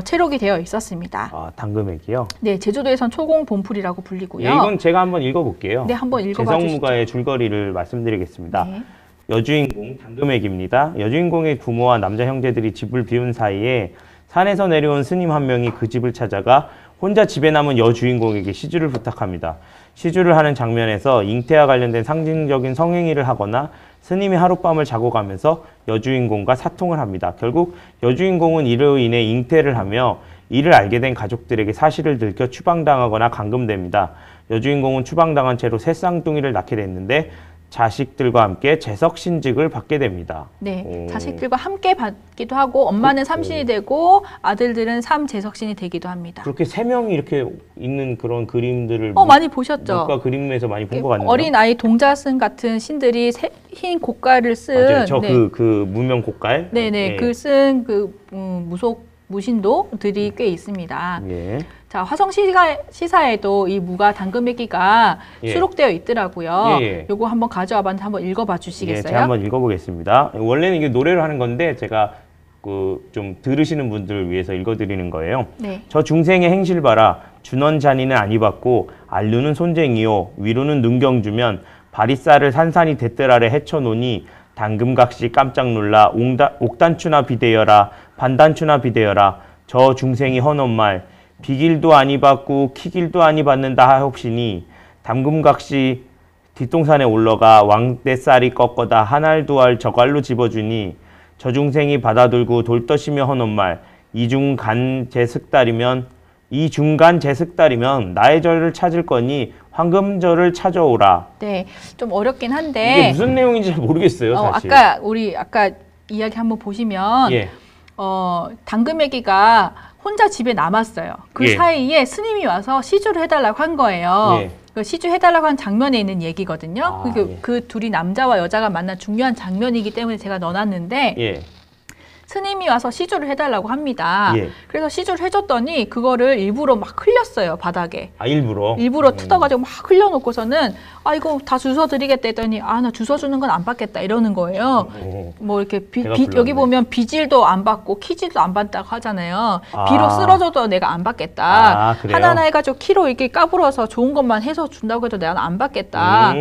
[SPEAKER 2] 채록이 되어 있었습니다.
[SPEAKER 1] 당금애기요?
[SPEAKER 2] 네, 제주도에선 초공본풀이라고 불리고요.
[SPEAKER 1] 이건 제가 한번 읽어볼게요.
[SPEAKER 2] 네, 한번 읽어봐 주시죠.
[SPEAKER 1] 재석무가의 줄거리를 말씀드리겠습니다.
[SPEAKER 2] 네.
[SPEAKER 1] 여주인공 당금애기입니다. 여주인공의 부모와 남자 형제들이 집을 비운 사이에 산에서 내려온 스님 한 명이 그 집을 찾아가 혼자 집에 남은 여주인공에게 시주를 부탁합니다. 시주를 하는 장면에서 잉태와 관련된 상징적인 성행위를 하거나 스님이 하룻밤을 자고 가면서 여주인공과 사통을 합니다. 결국 여주인공은 이로 인해 잉태를 하며 이를 알게 된 가족들에게 사실을 들켜 추방당하거나 감금됩니다. 여주인공은 추방당한 채로 새 쌍둥이를 낳게 됐는데 자식들과 함께 재석신직을 받게 됩니다.
[SPEAKER 2] 네, 자식들과 함께 받기도 하고 엄마는 삼신이 되고 아들들은 삼재석신이 되기도 합니다.
[SPEAKER 1] 그렇게 세 명이 이렇게 있는 그런 그림들을
[SPEAKER 2] 많이 보셨죠?
[SPEAKER 1] 문과 그림에서 많이 본 것 같네요.
[SPEAKER 2] 어린 아이 동자승 같은 신들이 흰 고깔을 쓴
[SPEAKER 1] 맞아요. 저 그 무명 고깔.
[SPEAKER 2] 네네, 그 쓴 무신도들이 꽤 있습니다.
[SPEAKER 1] 예.
[SPEAKER 2] 자, 화성 시사에도 이 무가 당금애기가 수록되어 있더라고요. 요거 한번 가져와 봤는데 한번 읽어봐 주시겠어요?
[SPEAKER 1] 제가 한번 읽어보겠습니다. 원래는 이게 노래로 하는 건데 제가 좀 들으시는 분들을 위해서 읽어드리는 거예요.
[SPEAKER 2] 네.
[SPEAKER 1] 저 중생의 행실 봐라. 준원 잔이는 아니 받고 안루는 손쟁이요 위로는 눈경주면 바리쌀을 산산이 대뜰 아래 헤쳐놓으니 당금각시 깜짝 놀라 옥단추나 비대여라 반단추나 비대여라 저 중생이 헌엄 말 비길도 아니 받고 키길도 아니 받는다 하옵시니 당금각시 뒷동산에 올라가 왕대쌀이 꺾어다 한 알 두 알 저갈로 집어주니 저 중생이 받아들고 돌떠시며 헌엄 말 이중간 제석달이면 나의 절을 찾을 거니 황금절을 찾아오라.
[SPEAKER 2] 네, 좀 어렵긴 한데
[SPEAKER 1] 이게 무슨 내용인지 잘 모르겠어요, 사실.
[SPEAKER 2] 아까 이야기 한번 보시면 당금애기가 혼자 집에 남았어요. 그 사이에 스님이 와서 시주를 해달라고 한 거예요. 그 시주해달라고 한 장면에 있는 얘기거든요. 그 둘이 남자와 여자가 만난 중요한 장면이기 때문에 제가 넣어놨는데 스님이 와서 시주를 해달라고 합니다. 그래서 시주를 해줬더니 그거를 일부러 막 흘렸어요, 바닥에. 일부러 뜯어가지고 막 흘려놓고서는 이거 다 주워드리겠다 했더니 나 주워주는 건 안 받겠다 이러는 거예요. 뭐 이렇게 여기 보면 비질도 안 받고 키질도 안 받다고 하잖아요. 비로 쓸어줘도 내가 안 받겠다. 하나하나 해가지고 키로 이렇게 까불어서 좋은 것만 해서 준다고 해도 내가 안 받겠다.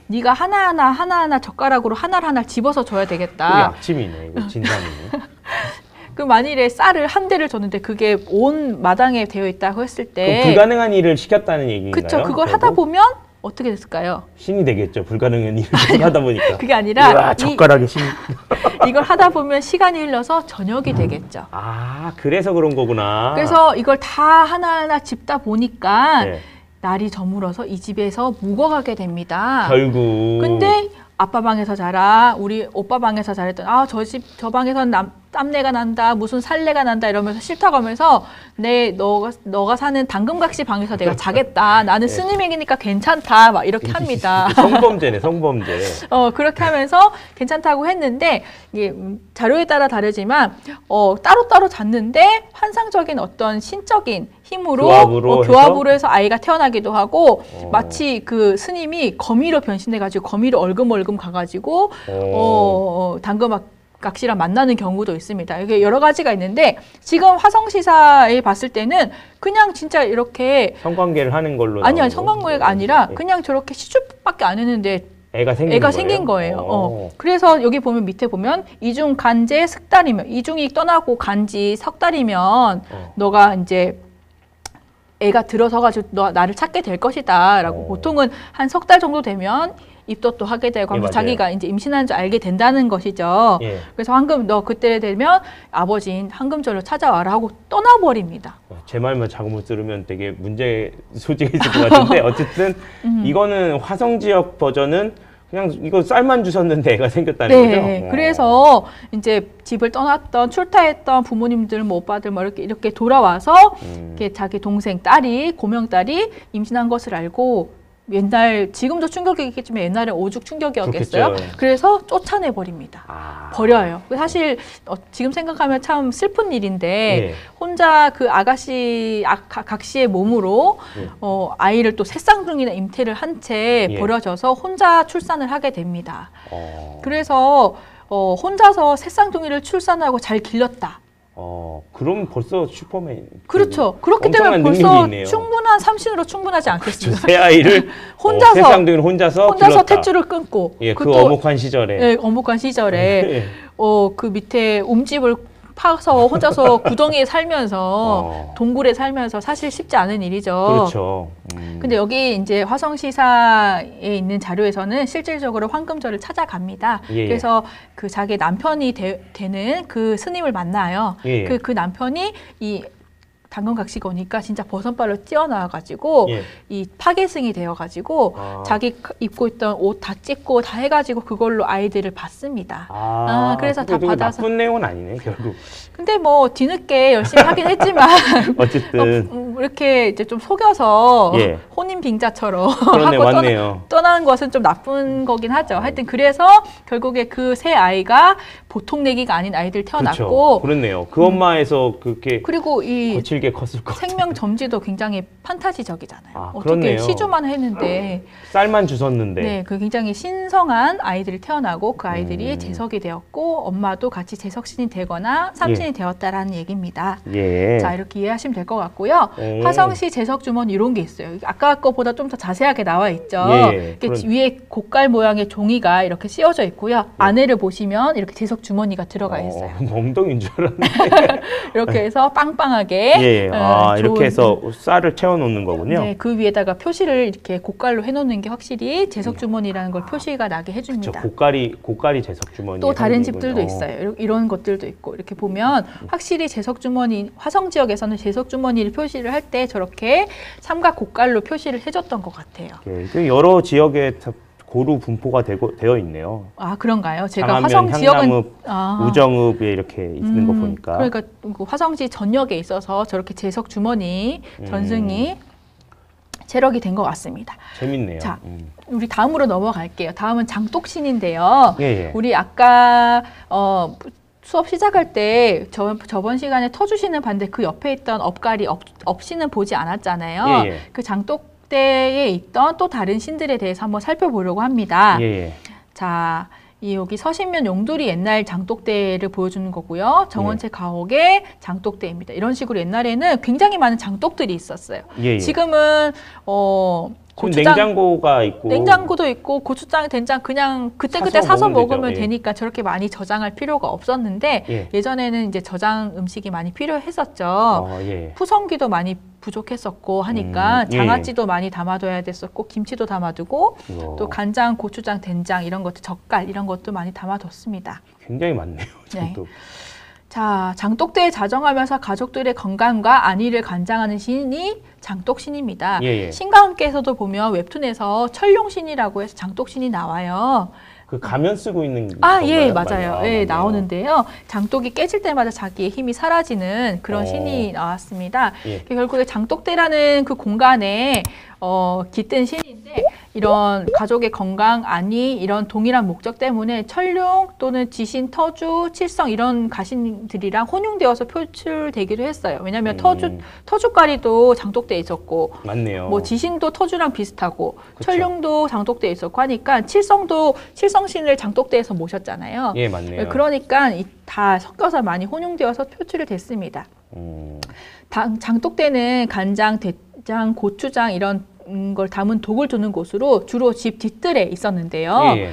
[SPEAKER 2] 네가 하나하나 젓가락으로 하나를 집어서 줘야 되겠다.
[SPEAKER 1] 그게 악침이네, 이거 진상이네.
[SPEAKER 2] 그 만일에 쌀을 한 대를 줬는데 그게 온 마당에 되어 있다고 했을 때
[SPEAKER 1] 불가능한 일을 시켰다는 얘기인가요?
[SPEAKER 2] 그렇죠. 그걸 하다 보면 어떻게 됐을까요?
[SPEAKER 1] 신이 되겠죠. 불가능한 일을 하다 보니까.
[SPEAKER 2] 그게 아니라
[SPEAKER 1] 젓가락에 신.
[SPEAKER 2] 이걸 하다 보면 시간이 흘러서 저녁이 되겠죠.
[SPEAKER 1] 그래서 그런 거구나.
[SPEAKER 2] 그래서 이걸 다 하나하나 짚다 보니까 날이 저물어서 이 집에서 묵어가게 됩니다.
[SPEAKER 1] 결국.
[SPEAKER 2] 근데 아빠 방에서 자라, 우리 오빠 방에서 자랬던 저 방에선 땀내가 난다, 무슨 살내가 난다 이러면서 싫다고 하면서 너가 사는 당금각시 방에서 내가 자겠다. 나는
[SPEAKER 1] 네.
[SPEAKER 2] 스님이니까 괜찮다. 막 이렇게 합니다.
[SPEAKER 1] 성범죄네, 성범죄.
[SPEAKER 2] 그렇게 하면서 괜찮다고 했는데 이게 자료에 따라 다르지만 따로따로 잤는데 환상적인 어떤 신적인 힘으로 교합으로 해서 아이가 태어나기도 하고 마치 그 스님이 거미로 변신해가지고 거미로 얼금얼금 가가지고 당금각시랑 만나는 경우도 있습니다. 이게 여러 가지가 있는데 지금 화성시사에 봤을 때는 그냥 진짜 이렇게
[SPEAKER 1] 성관계를 하는 걸로
[SPEAKER 2] 아니요, 성관계가 아니라 그냥 저렇게 시주밖에 안 했는데
[SPEAKER 1] 애가 생긴
[SPEAKER 2] 거예요. 그래서 여기 보면 밑에 보면 이중 간제 석 달이면 이중이 떠나고 간지 석 달이면 너가 이제 애가 들어서가지고 나를 찾게 될 것이다라고 보통은 한 석 달 정도 되면 입덧도 하게 되고 하면서 자기가 이제 임신하는 줄 알게 된다는 것이죠.
[SPEAKER 1] 예.
[SPEAKER 2] 그래서 너 그때 되면 아버지인 황금절로 찾아와라 하고 떠나버립니다.
[SPEAKER 1] 제 말만 잘못 들으면 되게 문제 소지가 있을 것 같은데 어쨌든 이거는 화성 지역 버전은 그냥 이거 쌀만 주셨는데 애가 생겼다는 거죠?
[SPEAKER 2] 네. 그래서 이제 집을 떠났던 출타했던 부모님들, 오빠들 이렇게 돌아와서 이렇게 자기 동생 딸이 고명딸이 임신한 것을 알고 지금도 충격이겠지만 옛날에 오죽 충격이었겠어요.
[SPEAKER 1] 그렇겠죠.
[SPEAKER 2] 그래서 쫓아내 버립니다. 버려요. 사실 지금 생각하면 참 슬픈 일인데 혼자 그 각시의 몸으로 아이를 또 새쌍둥이나 임태를 한 채 버려져서 혼자 출산을 하게 됩니다. 그래서 혼자서 새쌍둥이를 출산하고 잘 길렀다.
[SPEAKER 1] 그럼 벌써 슈퍼맨.
[SPEAKER 2] 그렇죠. 그렇기 때문에 벌써 충분한 삼신으로 충분하지 않겠습니까?
[SPEAKER 1] 새 아이를 새쌍둥이를 혼자서
[SPEAKER 2] 탯줄을 끊고.
[SPEAKER 1] 그 어목한 시절에.
[SPEAKER 2] 네, 어목한 시절에 그 밑에 움집을 파서 혼자서 구덩이에 살면서 동굴에 살면서 사실 쉽지 않은 일이죠.
[SPEAKER 1] 그렇죠.
[SPEAKER 2] 근데 여기 이제 화성시사에 있는 자료에서는 실질적으로 황금절을 찾아갑니다. 그래서 그 자기 남편이 되는 그 스님을 만나요. 그 남편이 이 당근각시가 오니까 진짜 버선발로 뛰어나와가지고 이 파괴승이 되어가지고 자기 입고 있던 옷 다 찢고 다 해가지고 그걸로 아이들을 받습니다. 그래서 다 받아서
[SPEAKER 1] 나쁜 내용은 아니네 결국.
[SPEAKER 2] 근데 뭐 뒤늦게 열심히 하긴 했지만
[SPEAKER 1] 어쨌든
[SPEAKER 2] 이렇게 이제 좀 속여서 혼인 빙자처럼 하고 떠나는 것은 좀 나쁜 거긴 하죠. 하여튼 그래서 결국에 그 새 아이가 보통 내기가 아닌 아이들 태어났고.
[SPEAKER 1] 그렇네요. 그 엄마에서 그렇게
[SPEAKER 2] 그리고 이
[SPEAKER 1] 거칠게 컸을 것
[SPEAKER 2] 생명 점지도 굉장히 판타지적이잖아요. 어떻게
[SPEAKER 1] 그렇네요.
[SPEAKER 2] 시주만 했는데
[SPEAKER 1] 쌀만 주셨는데.
[SPEAKER 2] 네, 그 굉장히 신성한 아이들이 태어나고 그 아이들이 재석이 되었고 엄마도 같이 재석신이 되거나 삼신이 되었다라는 얘기입니다. 자, 이렇게 이해하시면 될 것 같고요. 화성시 재석 주머니 이런 게 있어요. 아까 거보다 좀 더 자세하게 나와 있죠. 위에 곡갈 모양의 종이가 이렇게 씌워져 있고요. 안에를 보시면 이렇게 재석 주머니가 들어가 있어요.
[SPEAKER 1] 엉덩이인 줄 알았는데.
[SPEAKER 2] 이렇게 해서 빵빵하게
[SPEAKER 1] 이렇게 해서 쌀을 채워놓는 거군요.
[SPEAKER 2] 네, 그 위에다가 표시를 이렇게 곡갈로 해놓는 게 확실히 재석 주머니라는 걸 표시가 나게 해줍니다.
[SPEAKER 1] 곡갈이 재석 주머니.
[SPEAKER 2] 또 다른 집들도 있어요. 이런 것들도 있고 이렇게 보면 확실히 재석 주머니 화성 지역에서는 재석 주머니를 표시를 할 때 저렇게 삼각 곡갈로 표시를 해줬던 것 같아요.
[SPEAKER 1] 여러 지역에 고루 분포가 되어 있네요.
[SPEAKER 2] 그런가요? 제가
[SPEAKER 1] 장안면,
[SPEAKER 2] 화성 지역은
[SPEAKER 1] 우정읍에 이렇게 있는 거 보니까.
[SPEAKER 2] 그러니까 그 화성시 전역에 있어서 저렇게 재석 주머니 전승이 체력이 된 것 같습니다.
[SPEAKER 1] 재밌네요.
[SPEAKER 2] 자, 우리 다음으로 넘어갈게요. 다음은 장독신인데요. 우리 아까 수업 시작할 때 저번 시간에 터주신은 봤는데 그 옆에 있던 업갈이 업신은 보지 않았잖아요. 그 장독대에 있던 또 다른 신들에 대해서 한번 살펴보려고 합니다. 자, 여기 서신면 용두리 옛날 장독대를 보여주는 거고요. 정원채 가옥의 장독대입니다. 이런 식으로 옛날에는 굉장히 많은 장독들이 있었어요. 지금은 고추장, 냉장고도 있고 고추장, 된장 그냥 그때그때 사서 먹으면 되니까 저렇게 많이 저장할 필요가 없었는데 예전에는 이제 저장 음식이 많이 필요했었죠. 푸성기도 많이 부족했었고 하니까 장아찌도 많이 담아둬야 됐었고 김치도 담아두고 또 간장, 고추장, 된장 이런 것도 젓갈 이런 것도 많이 담아뒀습니다.
[SPEAKER 1] 굉장히 많네요. 장독.
[SPEAKER 2] 자, 장독대에 자정하면서 가족들의 건강과 안위를 간장하는 신이 장독신입니다. 신과 함께에서도 보면 웹툰에서 철룡신이라고 해서 장독신이 나와요.
[SPEAKER 1] 그 가면 쓰고 있는
[SPEAKER 2] 예,
[SPEAKER 1] 건가요?
[SPEAKER 2] 맞아요. 예, 나오는데요. 장독이 깨질 때마다 자기의 힘이 사라지는 그런 신이 나왔습니다.
[SPEAKER 1] 예.
[SPEAKER 2] 결국에 장독대라는 그 공간에 깃든 신인데 이런 가족의 건강, 안위 이런 동일한 목적 때문에 천룡 또는 지신, 터주, 칠성 이런 가신들이랑 혼용되어서 표출되기도 했어요. 왜냐하면 터주까리도 장독대에 있었고,
[SPEAKER 1] 맞네요.
[SPEAKER 2] 뭐 지신도 터주랑 비슷하고,
[SPEAKER 1] 그쵸.
[SPEAKER 2] 천룡도 장독대에 있었고 하니까 칠성도 칠성신을 장독대에서 모셨잖아요.
[SPEAKER 1] 예, 맞네요.
[SPEAKER 2] 그러니까 다 섞여서 많이 혼용되어서 표출이 됐습니다. 장독대는 간장, 대장, 고추장 이런 걸 담은 독을 두는 곳으로 주로 집 뒤뜰에 있었는데요.
[SPEAKER 1] 예.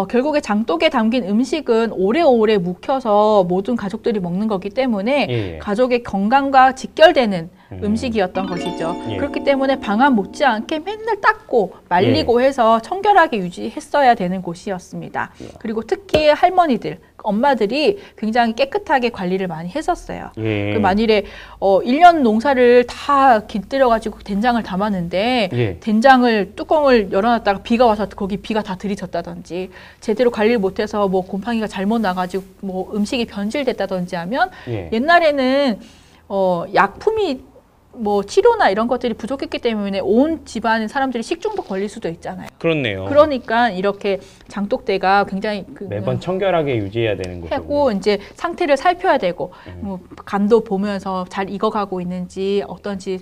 [SPEAKER 2] 결국에 장독에 담긴 음식은 오래오래 묵혀서 모든 가족들이 먹는 거기 때문에
[SPEAKER 1] 예.
[SPEAKER 2] 가족의 건강과 직결되는 음식이었던 것이죠.
[SPEAKER 1] 예.
[SPEAKER 2] 그렇기 때문에 방안 못지않게 맨날 닦고 말리고 해서 청결하게 유지했어야 되는 곳이었습니다. 그리고 특히 할머니들, 엄마들이 굉장히 깨끗하게 관리를 많이 했었어요.
[SPEAKER 1] 예.
[SPEAKER 2] 만일에 1년 농사를 다 깃들여가지고 된장을 담았는데
[SPEAKER 1] 예.
[SPEAKER 2] 된장을 뚜껑을 열어놨다가 비가 와서 거기 비가 다 들이쳤다든지 제대로 관리를 못해서 뭐 곰팡이가 잘못 나가지고 뭐 음식이 변질됐다든지 하면
[SPEAKER 1] 예.
[SPEAKER 2] 옛날에는 약품이 뭐 치료나 이런 것들이 부족했기 때문에 온 집안 사람들이 식중독 걸릴 수도 있잖아요.
[SPEAKER 1] 그렇네요.
[SPEAKER 2] 그러니까 이렇게 장독대가 굉장히
[SPEAKER 1] 매번 청결하게 유지해야 되는 거죠.
[SPEAKER 2] 하고 이제 상태를 살펴야 되고 뭐 간도 보면서 잘 익어가고 있는지 어떤지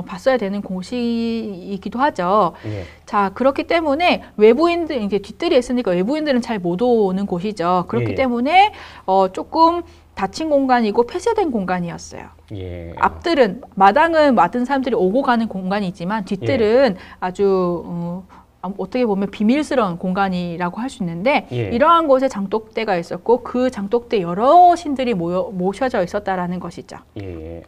[SPEAKER 2] 봤어야 되는 곳이기도 하죠.
[SPEAKER 1] 예.
[SPEAKER 2] 자, 그렇기 때문에 외부인들 이제 뒤뜰에 있으니까 외부인들은 잘 못 오는 곳이죠. 그렇기
[SPEAKER 1] 예.
[SPEAKER 2] 때문에 조금 닫힌 공간이고 폐쇄된 공간이었어요.
[SPEAKER 1] 예.
[SPEAKER 2] 앞뜰은 마당은 많은 사람들이 오고 가는 공간이지만 뒤뜰은 아주 어떻게 보면 비밀스러운 공간이라고 할 수 있는데
[SPEAKER 1] 예.
[SPEAKER 2] 이러한 곳에 장독대가 있었고 그 장독대 여러 신들이 모셔져 있었다라는 것이죠.
[SPEAKER 1] 예.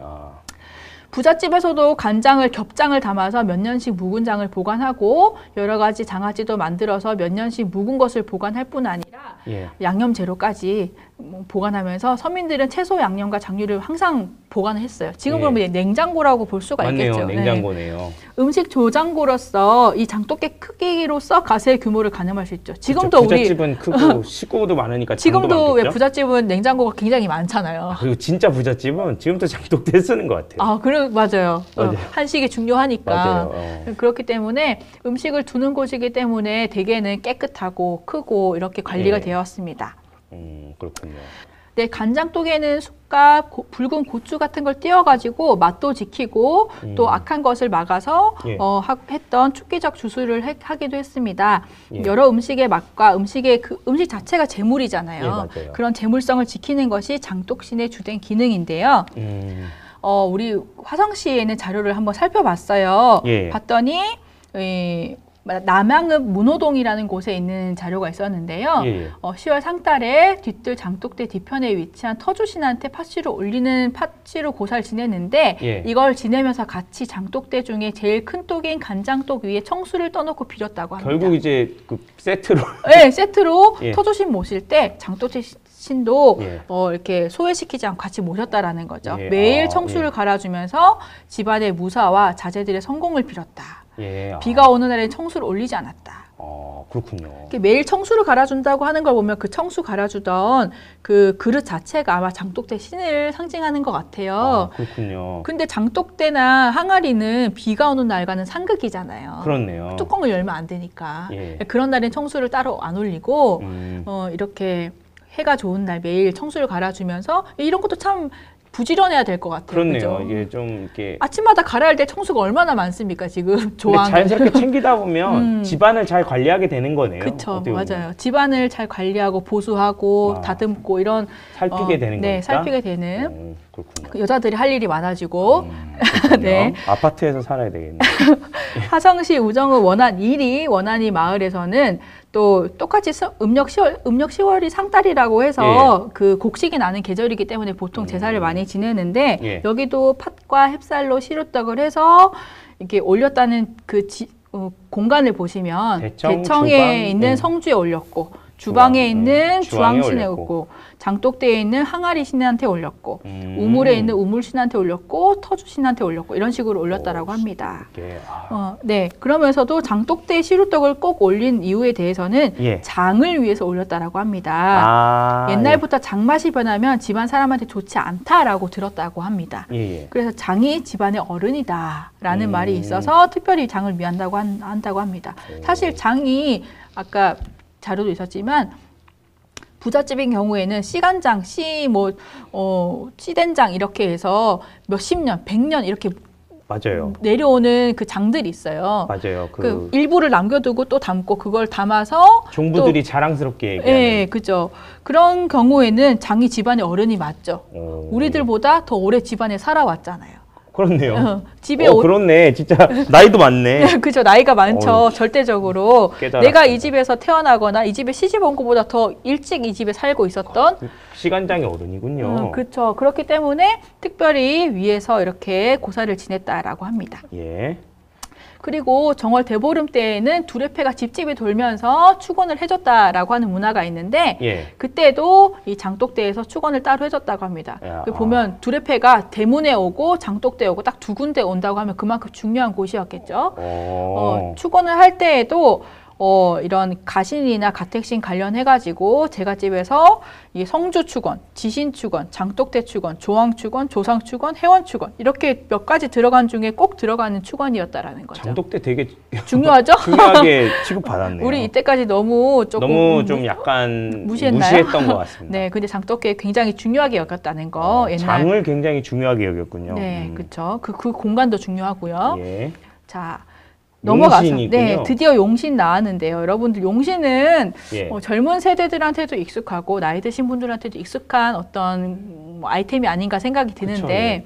[SPEAKER 2] 부잣집에서도 간장을 겹장을 담아서 몇 년씩 묵은 장을 보관하고 여러 가지 장아찌도 만들어서 몇 년씩 묵은 것을 보관할 뿐 아니라
[SPEAKER 1] 예.
[SPEAKER 2] 양념 재료까지 보관하면서 서민들은 채소, 양념과 장류를 항상 보관을 했어요. 지금 보면 냉장고라고 볼 수가
[SPEAKER 1] 맞네요.
[SPEAKER 2] 있겠죠.
[SPEAKER 1] 냉장고네요.
[SPEAKER 2] 네. 음식 조장고로서 이 장독대 크기로서 가세의 규모를 가늠할 수 있죠. 지금도
[SPEAKER 1] 그쵸, 부잣집은 크고 식구도 많으니까
[SPEAKER 2] 지금도 왜
[SPEAKER 1] 많겠죠?
[SPEAKER 2] 부잣집은 냉장고가 굉장히 많잖아요.
[SPEAKER 1] 그리고 진짜 부잣집은 지금도 장독대 쓰는 것 같아요.
[SPEAKER 2] 맞아요.
[SPEAKER 1] 맞아요.
[SPEAKER 2] 한식이 중요하니까.
[SPEAKER 1] 맞아요.
[SPEAKER 2] 그렇기 때문에 음식을 두는 곳이기 때문에 대개는 깨끗하고 크고 이렇게 관리가 되었습니다.
[SPEAKER 1] 그렇군요.
[SPEAKER 2] 네, 간장독에는 쑥과 붉은 고추 같은 걸 띄워가지고 맛도 지키고 또 악한 것을 막아서 했던 축기적 주술을 하기도 했습니다. 여러 음식의 맛과 음식의 음식 자체가 재물이잖아요.
[SPEAKER 1] 맞아요.
[SPEAKER 2] 그런 재물성을 지키는 것이 장독신의 주된 기능인데요. 우리 화성시에는 자료를 한번 살펴봤어요. 봤더니 남양읍 문호동이라는 곳에 있는 자료가 있었는데요. 10월 상달에 뒤뜰 장독대 뒤편에 위치한 터주신한테 팥씨를 올리는 팥씨로 고사를 지냈는데 이걸 지내면서 같이 장독대 중에 제일 큰 똑인 간장독 위에 청수를 떠놓고 빌었다고 합니다.
[SPEAKER 1] 결국 이제 그 세트로
[SPEAKER 2] 네, 세트로 터주신 모실 때 장독대 신도 이렇게 소외시키지 않고 같이 모셨다라는 거죠. 매일 청수를 갈아주면서 집안의 무사와 자제들의 성공을 빌었다. 비가 오는 날에 청수를 올리지 않았다.
[SPEAKER 1] 그렇군요.
[SPEAKER 2] 매일 청수를 갈아준다고 하는 걸 보면 그 청수 갈아주던 그 그릇 자체가 아마 장독대 신을 상징하는 것 같아요.
[SPEAKER 1] 그렇군요.
[SPEAKER 2] 근데 장독대나 항아리는 비가 오는 날과는 상극이잖아요.
[SPEAKER 1] 그렇네요.
[SPEAKER 2] 뚜껑을 열면 안 되니까. 그런 날엔 청수를 따로 안 올리고 이렇게 해가 좋은 날 매일 청수를 갈아주면서 이런 것도 참 부지런해야 될 것 같아요.
[SPEAKER 1] 그렇네요.
[SPEAKER 2] 그죠?
[SPEAKER 1] 이게 좀 이렇게
[SPEAKER 2] 아침마다 갈아야 할 때 청수가 얼마나 많습니까? 지금 조항.
[SPEAKER 1] 자연스럽게 챙기다 보면 집안을 잘 관리하게 되는 거네요.
[SPEAKER 2] 그렇죠, 맞아요. 집안을 잘 관리하고 보수하고 다듬고 이런
[SPEAKER 1] 살피게 되는 거니까.
[SPEAKER 2] 네, 살피게 되는.
[SPEAKER 1] 그렇군요.
[SPEAKER 2] 여자들이 할 일이 많아지고.
[SPEAKER 1] 네. 아파트에서 살아야 되겠네요.
[SPEAKER 2] 화성시 우정읍 원안 1위 원안이 마을에서는 또 똑같이 음력 10월이 상달이라고 해서 그 곡식이 나는 계절이기 때문에 보통 제사를 많이 지내는데 여기도 팥과 햅쌀로 시루떡을 해서 이렇게 올렸다는 그 공간을 보시면 대청에 있는 성주에 올렸고 주방에 있는
[SPEAKER 1] 주왕에
[SPEAKER 2] 주왕신에
[SPEAKER 1] 올렸고.
[SPEAKER 2] 올렸고, 장독대에 있는 항아리 신한테 올렸고, 우물에 있는 우물 신한테 올렸고, 터주 신한테 올렸고, 이런 식으로 올렸다라고 합니다.
[SPEAKER 1] 이게,
[SPEAKER 2] 네. 그러면서도 장독대 시루떡을 꼭 올린 이유에 대해서는
[SPEAKER 1] 예.
[SPEAKER 2] 장을 위해서 올렸다라고 합니다. 옛날부터 장맛이 변하면 집안 사람한테 좋지 않다라고 들었다고 합니다.
[SPEAKER 1] 예.
[SPEAKER 2] 그래서 장이 집안의 어른이다라는 말이 있어서 특별히 장을 위한다고 한다고 합니다. 사실 장이 아까 자료도 있었지만 부잣집인 경우에는 씨간장, 씨된장 이렇게 해서 몇십 년, 100년 이렇게
[SPEAKER 1] 맞아요.
[SPEAKER 2] 내려오는 그 장들이 있어요.
[SPEAKER 1] 맞아요.
[SPEAKER 2] 그 일부를 남겨두고 또 담고 그걸 담아서
[SPEAKER 1] 종부들이 자랑스럽게 얘기하는.
[SPEAKER 2] 예, 그죠. 그런 경우에는 장이 집안의 어른이 맞죠. 우리들보다 더 오래 집안에 살아왔잖아요.
[SPEAKER 1] 그렇네요.
[SPEAKER 2] 집에
[SPEAKER 1] 그렇네. 진짜 나이도 많네.
[SPEAKER 2] 그죠. 나이가 많죠. 절대적으로.
[SPEAKER 1] 깨달았습니다.
[SPEAKER 2] 내가 이 집에서 태어나거나 이 집에 시집 온 것보다 더 일찍 이 집에 살고 있었던.
[SPEAKER 1] 시간장의 어른이군요.
[SPEAKER 2] 그렇죠. 그렇기 때문에 특별히 위에서 이렇게 고사를 지냈다라고 합니다.
[SPEAKER 1] 예.
[SPEAKER 2] 그리고 정월 대보름 때에는 두레패가 집집이 돌면서 축원을 해줬다라고 하는 문화가 있는데
[SPEAKER 1] 예.
[SPEAKER 2] 그때도 이 장독대에서 축원을 따로 해줬다고 합니다. 보면 두레패가 대문에 오고 장독대에 오고 딱 두 군데 온다고 하면 그만큼 중요한 곳이었겠죠. 축원을 할 때에도 이런 가신이나 가택신 관련해가지고 제갓집에서 이 성주축원, 지신축원, 장독대축원, 조왕축원, 조상축원, 해원축원 이렇게 몇 가지 들어간 중에 꼭 들어가는 축원이었다라는 거죠.
[SPEAKER 1] 장독대 되게
[SPEAKER 2] 중요하죠?
[SPEAKER 1] 중요하게 취급받았네요.
[SPEAKER 2] 우리 이때까지 너무
[SPEAKER 1] 좀 약간
[SPEAKER 2] 무시했나요?
[SPEAKER 1] 무시했던 것 같습니다.
[SPEAKER 2] 네, 근데 장독대 굉장히 중요하게 여겼다는 거. 옛날.
[SPEAKER 1] 장을 굉장히 중요하게 여겼군요.
[SPEAKER 2] 네, 그렇죠. 그 공간도 중요하고요.
[SPEAKER 1] 예.
[SPEAKER 2] 자. 넘어가서
[SPEAKER 1] 용신이군요.
[SPEAKER 2] 네, 드디어 용신 나왔는데요. 여러분들 용신은
[SPEAKER 1] 예.
[SPEAKER 2] 젊은 세대들한테도 익숙하고 나이 드신 분들한테도 익숙한 어떤 아이템이 아닌가 생각이 드는데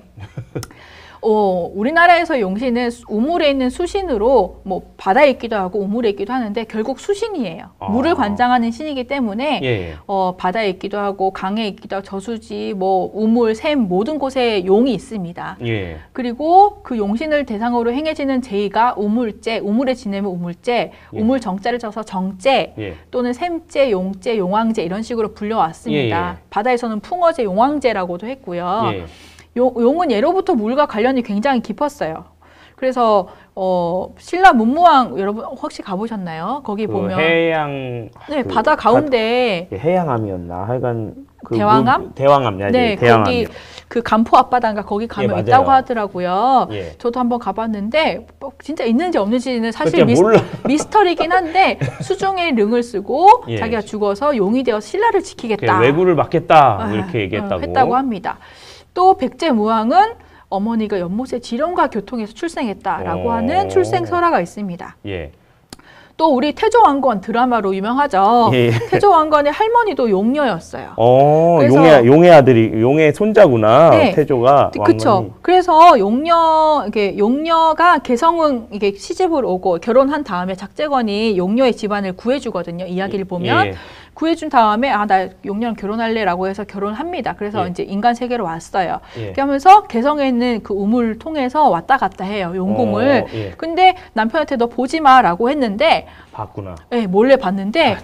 [SPEAKER 2] 우리나라에서 용신은 우물에 있는 수신으로 바다에 있기도 하고 우물에 있기도 하는데 결국 수신이에요. 물을 관장하는 신이기 때문에
[SPEAKER 1] 예.
[SPEAKER 2] 바다에 있기도 하고 강에 있기도 하고 저수지, 우물, 샘 모든 곳에 용이 있습니다.
[SPEAKER 1] 예.
[SPEAKER 2] 그리고 그 용신을 대상으로 행해지는 제의가 우물제, 우물에 지내면 우물제, 우물 정자를 쳐서 정제 또는 샘제, 용제, 용왕제 이런 식으로 불려왔습니다. 바다에서는 풍어제, 용왕제라고도 했고요. 용은 예로부터 물과 관련이 굉장히 깊었어요. 그래서 신라 문무왕 여러분 혹시 가보셨나요? 거기 보면
[SPEAKER 1] 해양
[SPEAKER 2] 바다 가운데
[SPEAKER 1] 해양암이었나 하여간
[SPEAKER 2] 대왕암?
[SPEAKER 1] 대왕암.
[SPEAKER 2] 네, 거기 그 간포 앞바다인가 거기 가면 있다고 하더라고요. 저도 한번 가봤는데 진짜 있는지 없는지는 사실 미스터리긴 한데 수중에 릉을 쓰고 자기가 죽어서 용이 되어 신라를 지키겠다.
[SPEAKER 1] 왜구를 막겠다 이렇게 얘기했다고
[SPEAKER 2] 했다고 합니다. 또 백제무왕은 어머니가 연못의 지령과 교통에서 출생했다라고 하는 출생설화가 있습니다. 또 우리 태조왕건 드라마로 유명하죠. 태조왕건의 할머니도 용녀였어요.
[SPEAKER 1] 그래서 용의 아들이 용의 손자구나. 태조가.
[SPEAKER 2] 그렇죠. 그래서 용녀가 개성은 이게 시집을 오고 결혼한 다음에 작재건이 용녀의 집안을 구해주거든요. 이야기를 보면. 구해준 다음에 나 용녀랑 결혼할래라고 해서 결혼합니다. 그래서 이제 인간 세계로 왔어요. 그렇게 하면서 개성에 있는 그 우물을 통해서 왔다 갔다 해요. 용궁을. 근데 남편한테 너 보지 마라고 했는데
[SPEAKER 1] 봤구나.
[SPEAKER 2] 네, 몰래 봤는데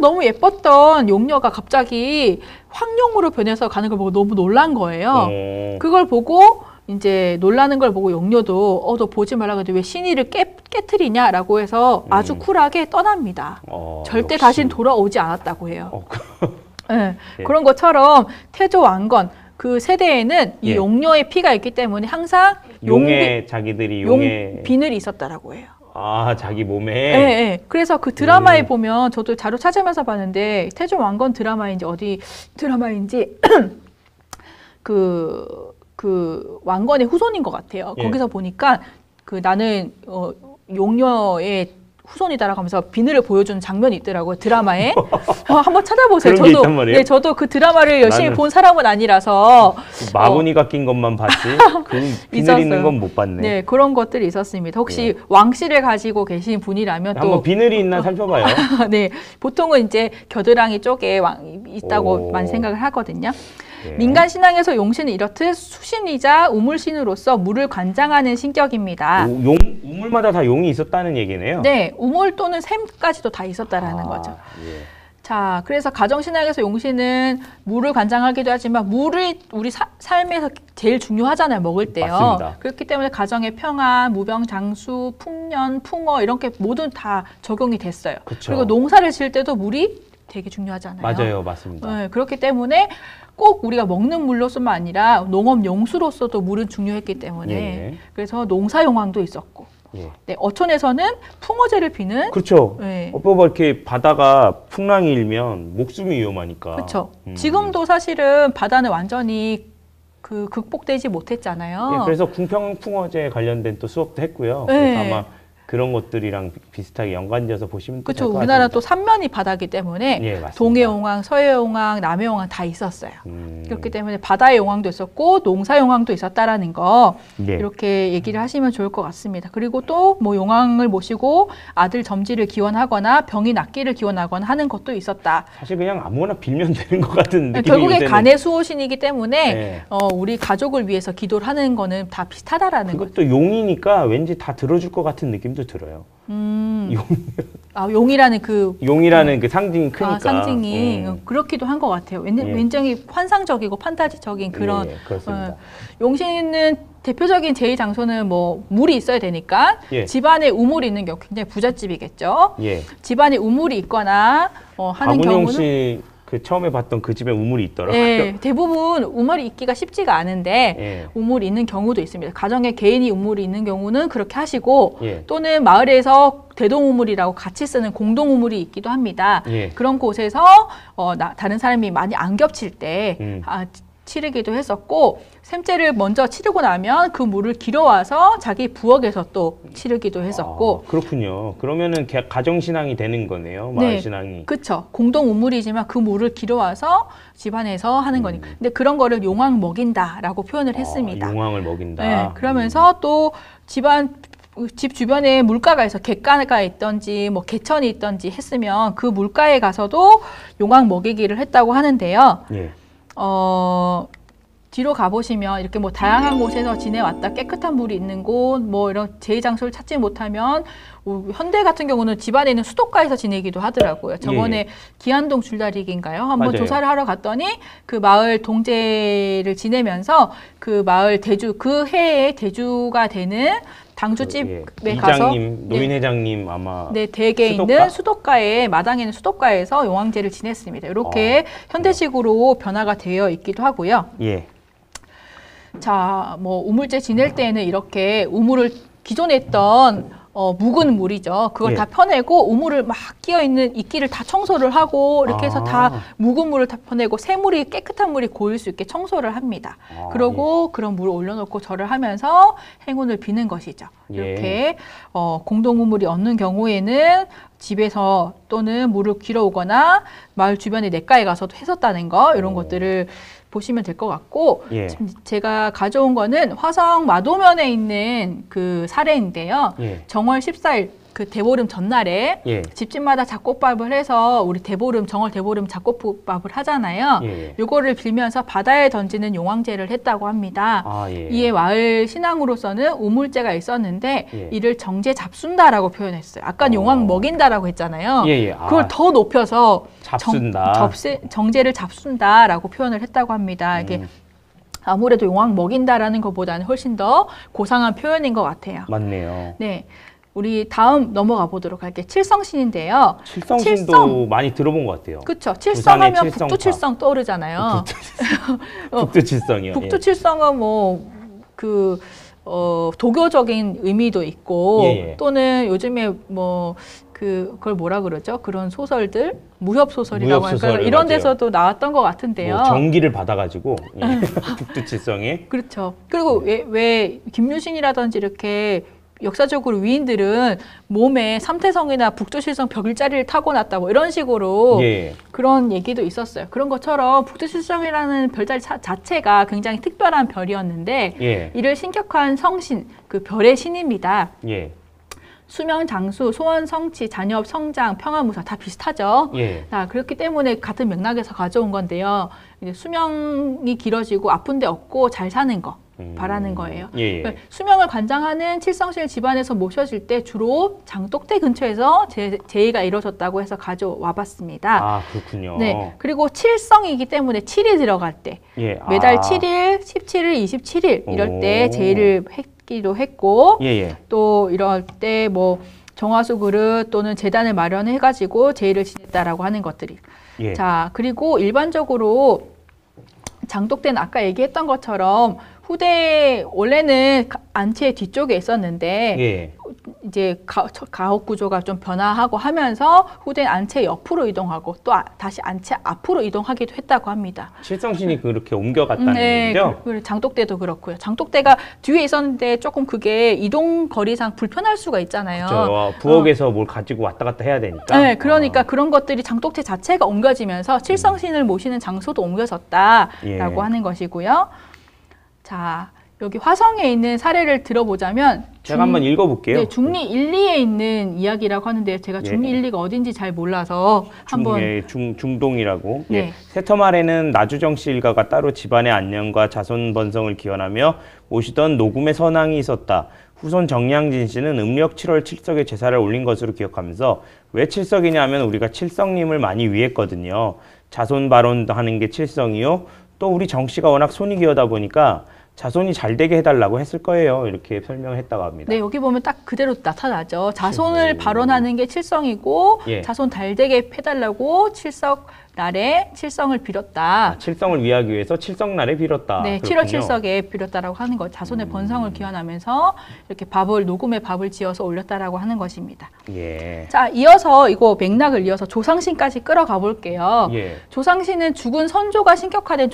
[SPEAKER 2] 너무 예뻤던 용녀가 갑자기 황룡으로 변해서 가는 걸 보고 너무 놀란 거예요. 그걸 보고 이제 놀라는 걸 보고 용녀도 너 보지 말라고 했는데 왜 신의를 깨트리냐라고 해서 아주 쿨하게 떠납니다. 절대 다신 돌아오지 않았다고 해요. 그런 것처럼 태조왕건 그 세대에는 이 용녀의 피가 있기 때문에 항상
[SPEAKER 1] 자기들이
[SPEAKER 2] 용 비늘이 있었다라고 해요.
[SPEAKER 1] 자기 몸에.
[SPEAKER 2] 네. 그래서 그 드라마에 보면 저도 자료 찾으면서 봤는데 태조왕건 드라마인지 어디 드라마인지 그 왕건의 후손인 것 같아요. 거기서 보니까 나는 용녀의 후손이다라고 하면서 비늘을 보여주는 장면이 있더라고요. 드라마에. 한번 찾아보세요. 저도 그 드라마를 열심히 본 사람은 아니라서
[SPEAKER 1] 마구니가 낀 것만 봤지. 그 비늘 있는 건 못 봤네.
[SPEAKER 2] 네, 그런 것들이 있었습니다. 혹시 왕실을 가지고 계신 분이라면 또
[SPEAKER 1] 한번 비늘이 있나 살펴봐요.
[SPEAKER 2] 네, 보통은 이제 겨드랑이 쪽에 있다고 많이 생각을 하거든요. 민간 신앙에서 용신은 이렇듯 수신이자 우물신으로서 물을 관장하는 신격입니다. 우물마다
[SPEAKER 1] 다 용이 있었다는 얘기네요.
[SPEAKER 2] 네, 우물 또는 샘까지도 다 있었다라는 거죠. 자, 그래서 가정신학에서 용신은 물을 관장하기도 하지만 물이 우리 삶에서 제일 중요하잖아요. 먹을 때요.
[SPEAKER 1] 맞습니다.
[SPEAKER 2] 그렇기 때문에 가정의 평안, 무병장수, 풍년, 풍어 이런 게 모두 다 적용이 됐어요.
[SPEAKER 1] 그쵸.
[SPEAKER 2] 그리고 농사를 지을 때도 물이 되게 중요하잖아요.
[SPEAKER 1] 맞아요. 맞습니다.
[SPEAKER 2] 네, 그렇기 때문에 꼭 우리가 먹는 물로서만 아니라 농업 용수로서도 물은 중요했기 때문에
[SPEAKER 1] 예.
[SPEAKER 2] 그래서 농사용왕도 있었고
[SPEAKER 1] 예.
[SPEAKER 2] 네, 어촌에서는 풍어제를 피는
[SPEAKER 1] 그렇죠.
[SPEAKER 2] 네.
[SPEAKER 1] 뭐 이렇게 바다가 풍랑이 일면 목숨이 위험하니까.
[SPEAKER 2] 그렇죠. 지금도 사실은 바다는 완전히 극복되지 못했잖아요.
[SPEAKER 1] 예, 그래서 궁평풍어제 관련된 또 수업도 했고요.
[SPEAKER 2] 네.
[SPEAKER 1] 그래서 아마 그런 것들이랑 비슷하게 연관지어서 보시면
[SPEAKER 2] 그렇죠.
[SPEAKER 1] 될것
[SPEAKER 2] 우리나라
[SPEAKER 1] 같습니다.
[SPEAKER 2] 또 삼면이 바다기 때문에
[SPEAKER 1] 예, 맞습니다.
[SPEAKER 2] 동해 용왕, 서해 용왕, 남해 용왕 다 있었어요.
[SPEAKER 1] 음.
[SPEAKER 2] 그렇기 때문에 바다의 용왕도 있었고 농사 용왕도 있었다라는 거
[SPEAKER 1] 예.
[SPEAKER 2] 이렇게 얘기를 하시면 좋을 것 같습니다. 그리고 또 뭐 용왕을 모시고 아들 점지를 기원하거나 병이 낫기를 기원하거나 하는 것도 있었다.
[SPEAKER 1] 사실 그냥 아무거나 빌면 되는 것 같은 느낌이
[SPEAKER 2] 결국에
[SPEAKER 1] 요새는.
[SPEAKER 2] 간의 수호신이기 때문에
[SPEAKER 1] 네.
[SPEAKER 2] 우리 가족을 위해서 기도를 하는 거는 다 비슷하다라는 거죠.
[SPEAKER 1] 그것도 용이니까 왠지 다 들어줄 것 같은 느낌도 들어요.
[SPEAKER 2] 용이라는 그
[SPEAKER 1] 용이라는 그 상징이 크니까.
[SPEAKER 2] 상징이 그렇기도 한 것 같아요.
[SPEAKER 1] 예.
[SPEAKER 2] 굉장히 환상적이고 판타지적인 그런
[SPEAKER 1] 예, 그렇습니다.
[SPEAKER 2] 용신은 대표적인 제의 장소는 뭐 물이 있어야 되니까
[SPEAKER 1] 예.
[SPEAKER 2] 집안에 우물이 있는 경우 굉장히 부잣집이겠죠.
[SPEAKER 1] 예.
[SPEAKER 2] 집안에 우물이 있거나 하는
[SPEAKER 1] 박은영
[SPEAKER 2] 경우는
[SPEAKER 1] 씨 그 처음에 봤던 그 집에 우물이 있더라고요.
[SPEAKER 2] 예, 대부분 우물이 있기가 쉽지가 않은데
[SPEAKER 1] 예.
[SPEAKER 2] 우물이 있는 경우도 있습니다. 가정에 개인이 우물이 있는 경우는 그렇게 하시고
[SPEAKER 1] 예.
[SPEAKER 2] 또는 마을에서 대동우물이라고 같이 쓰는 공동우물이 있기도 합니다.
[SPEAKER 1] 예.
[SPEAKER 2] 그런 곳에서 다른 사람이 많이 안 겹칠 때 치르기도 했었고 샘째를 먼저 치르고 나면 그 물을 길어와서 자기 부엌에서 또 치르기도 했었고
[SPEAKER 1] 그렇군요. 그러면은 가정신앙이 되는 거네요. 마을신앙이.
[SPEAKER 2] 그렇죠. 공동 우물이지만 그 물을 길어와서 집안에서 하는 거니까. 근데 그런 거를 용왕 먹인다라고 표현을 했습니다.
[SPEAKER 1] 용왕을 먹인다.
[SPEAKER 2] 네, 그러면서 또 집 주변에 물가가 있어 갯가가 있던지 뭐 개천이 있던지 했으면 그 물가에 가서도 용왕 먹이기를 했다고 하는데요.
[SPEAKER 1] 예.
[SPEAKER 2] 뒤로 가보시면 이렇게 뭐 다양한 곳에서 지내왔다 깨끗한 물이 있는 곳 뭐 이런 제의 장소를 찾지 못하면 현대 같은 경우는 집안에 있는 수도가에서 지내기도 하더라고요. 저번에 기안동 줄다리기인가요? 한번
[SPEAKER 1] 맞아요.
[SPEAKER 2] 조사를 하러 갔더니 그 마을 동제를 지내면서 그 마을 대주 그 해에 대주가 되는 당주집에 가서
[SPEAKER 1] 노인회장님 아마
[SPEAKER 2] 댁에 있는 수도가에 마당에 있는 수도가에서 용왕제를 지냈습니다. 이렇게 현대식으로 변화가 되어 있기도 하고요.
[SPEAKER 1] 예.
[SPEAKER 2] 자, 뭐 우물제 지낼 때에는 이렇게 우물을 기존에 있던 묵은 물이죠. 그걸 다 퍼내고 우물을 막 끼어 있는 이끼를 다 청소를 하고 이렇게 해서 다 묵은 물을 다 퍼내고 새물이 깨끗한 물이 고일 수 있게 청소를 합니다. 그러고 그런 물을 올려놓고 절을 하면서 행운을 비는 것이죠. 이렇게 공동 우물이 없는 경우에는 집에서 또는 물을 길어오거나 마을 주변의 냇가에 가서도 했었다는 거 이런 것들을 보시면 될 것 같고 지금 제가 가져온 거는 화성 마도면에 있는 그 사례인데요. 정월 14일 그 대보름 전날에 집집마다 잡곡밥을 해서 우리 정월 대보름 잡곡밥을 하잖아요. 요거를 빌면서 바다에 던지는 용왕제를 했다고 합니다. 이에 마을 신앙으로서는 우물제가 있었는데 이를 정제 잡순다라고 표현했어요. 아까 용왕 먹인다라고 했잖아요. 그걸 더 높여서 정제를 잡순다라고 표현을 했다고 합니다. 이게 아무래도 용왕 먹인다라는 것보다는 훨씬 더 고상한 표현인 것 같아요.
[SPEAKER 1] 맞네요.
[SPEAKER 2] 네. 우리 다음 넘어가 보도록 할게요. 칠성신인데요.
[SPEAKER 1] 칠성신도 많이 들어본 것 같아요.
[SPEAKER 2] 그렇죠. 칠성하면 북두칠성 떠오르잖아요.
[SPEAKER 1] 북두칠성이요.
[SPEAKER 2] 북두칠성은 도교적인 의미도 있고 또는 요즘에 그걸 뭐라 그러죠? 그런 소설들 무협 소설이라고 할까요? 이런 데서도 나왔던 것 같은데요.
[SPEAKER 1] 전기를 받아가지고 북두칠성에.
[SPEAKER 2] 그렇죠. 그리고 왜 김유신이라든지 이렇게 역사적으로 위인들은 몸에 삼태성이나 북두칠성 벽일자리를 타고났다 뭐 이런 식으로 그런 얘기도 있었어요. 그런 것처럼 북두칠성이라는 별자리 자체가 굉장히 특별한 별이었는데 이를 신격한 성신, 그 별의 신입니다. 수명, 장수, 소원, 성취, 자녀업, 성장, 평화무사 다 비슷하죠. 자, 그렇기 때문에 같은 맥락에서 가져온 건데요. 이제 수명이 길어지고 아픈 데 없고 잘 사는 거. 바라는 거예요.
[SPEAKER 1] 예.
[SPEAKER 2] 그러니까 수명을 관장하는 칠성신을 집안에서 모셔질 때 주로 장독대 근처에서 제의가 이루어졌다고 해서 가져와 봤습니다.
[SPEAKER 1] 아, 그렇군요.
[SPEAKER 2] 네. 그리고 칠성이기 때문에 7이 들어갈 때
[SPEAKER 1] 예.
[SPEAKER 2] 매달 7일, 17일, 27일 이럴 때 제의를 했기도 했고
[SPEAKER 1] 예.
[SPEAKER 2] 또 이럴 때 뭐 정화수 그릇 또는 제단을 마련해 가지고 제의를 지냈다라고 하는 것들이.
[SPEAKER 1] 예.
[SPEAKER 2] 자, 그리고 일반적으로 장독대는 아까 얘기했던 것처럼 후대 원래는 안채 뒤쪽에 있었는데
[SPEAKER 1] 예.
[SPEAKER 2] 이제 가옥 구조가 좀 변화하고 하면서 후대는 안채 옆으로 이동하고 또 다시 안채 앞으로 이동하기도 했다고 합니다.
[SPEAKER 1] 칠성신이 그렇게 옮겨갔다는
[SPEAKER 2] 네,
[SPEAKER 1] 얘기죠?
[SPEAKER 2] 장독대도 그렇고요. 장독대가 뒤에 있었는데 조금 그게 이동 거리상 불편할 수가 있잖아요.
[SPEAKER 1] 그렇죠. 부엌에서 뭘 가지고 왔다 갔다 해야 되니까.
[SPEAKER 2] 네, 그러니까 그런 것들이 장독대 자체가 옮겨지면서 칠성신을 모시는 장소도 옮겨졌다라고 하는 것이고요. 자, 여기 화성에 있는 사례를 들어보자면
[SPEAKER 1] 제가 한번 읽어볼게요.
[SPEAKER 2] 네, 중리 1, 2에 있는 이야기라고 하는데 제가 중리 1, 2가 어딘지 잘 몰라서 한번
[SPEAKER 1] 중동이라고.
[SPEAKER 2] 네.
[SPEAKER 1] 예. 세터말에는 나주정씨 일가가 따로 집안의 안녕과 자손 번성을 기원하며 모시던 녹음의 선왕이 있었다. 후손 정량진 씨는 음력 7월 칠석에 제사를 올린 것으로 기억하면서 왜 칠석이냐 하면 우리가 칠성님을 많이 위했거든요. 자손 발언하는 게 칠성이요. 또 우리 정 씨가 워낙 손이 기어다 보니까 자손이 잘 되게 해달라고 했을 거예요. 이렇게 설명했다고 합니다.
[SPEAKER 2] 네, 여기 보면 딱 그대로 나타나죠. 자손을 발언하는 게 칠성이고
[SPEAKER 1] 예.
[SPEAKER 2] 자손 잘 되게 해달라고 칠석 날에 칠성을 빌었다.
[SPEAKER 1] 칠성을 위하기 위해서 칠성날에 빌었다.
[SPEAKER 2] 네,
[SPEAKER 1] 그렇군요.
[SPEAKER 2] 7월 칠석에 빌었다라고 하는 것. 자손의 번성을 기원하면서 이렇게 녹음의 밥을 지어서 올렸다라고 하는 것입니다.
[SPEAKER 1] 예.
[SPEAKER 2] 자, 이어서 이거 맥락을 이어서 조상신까지 끌어가 볼게요.
[SPEAKER 1] 예.
[SPEAKER 2] 조상신은 죽은 선조가 신격화된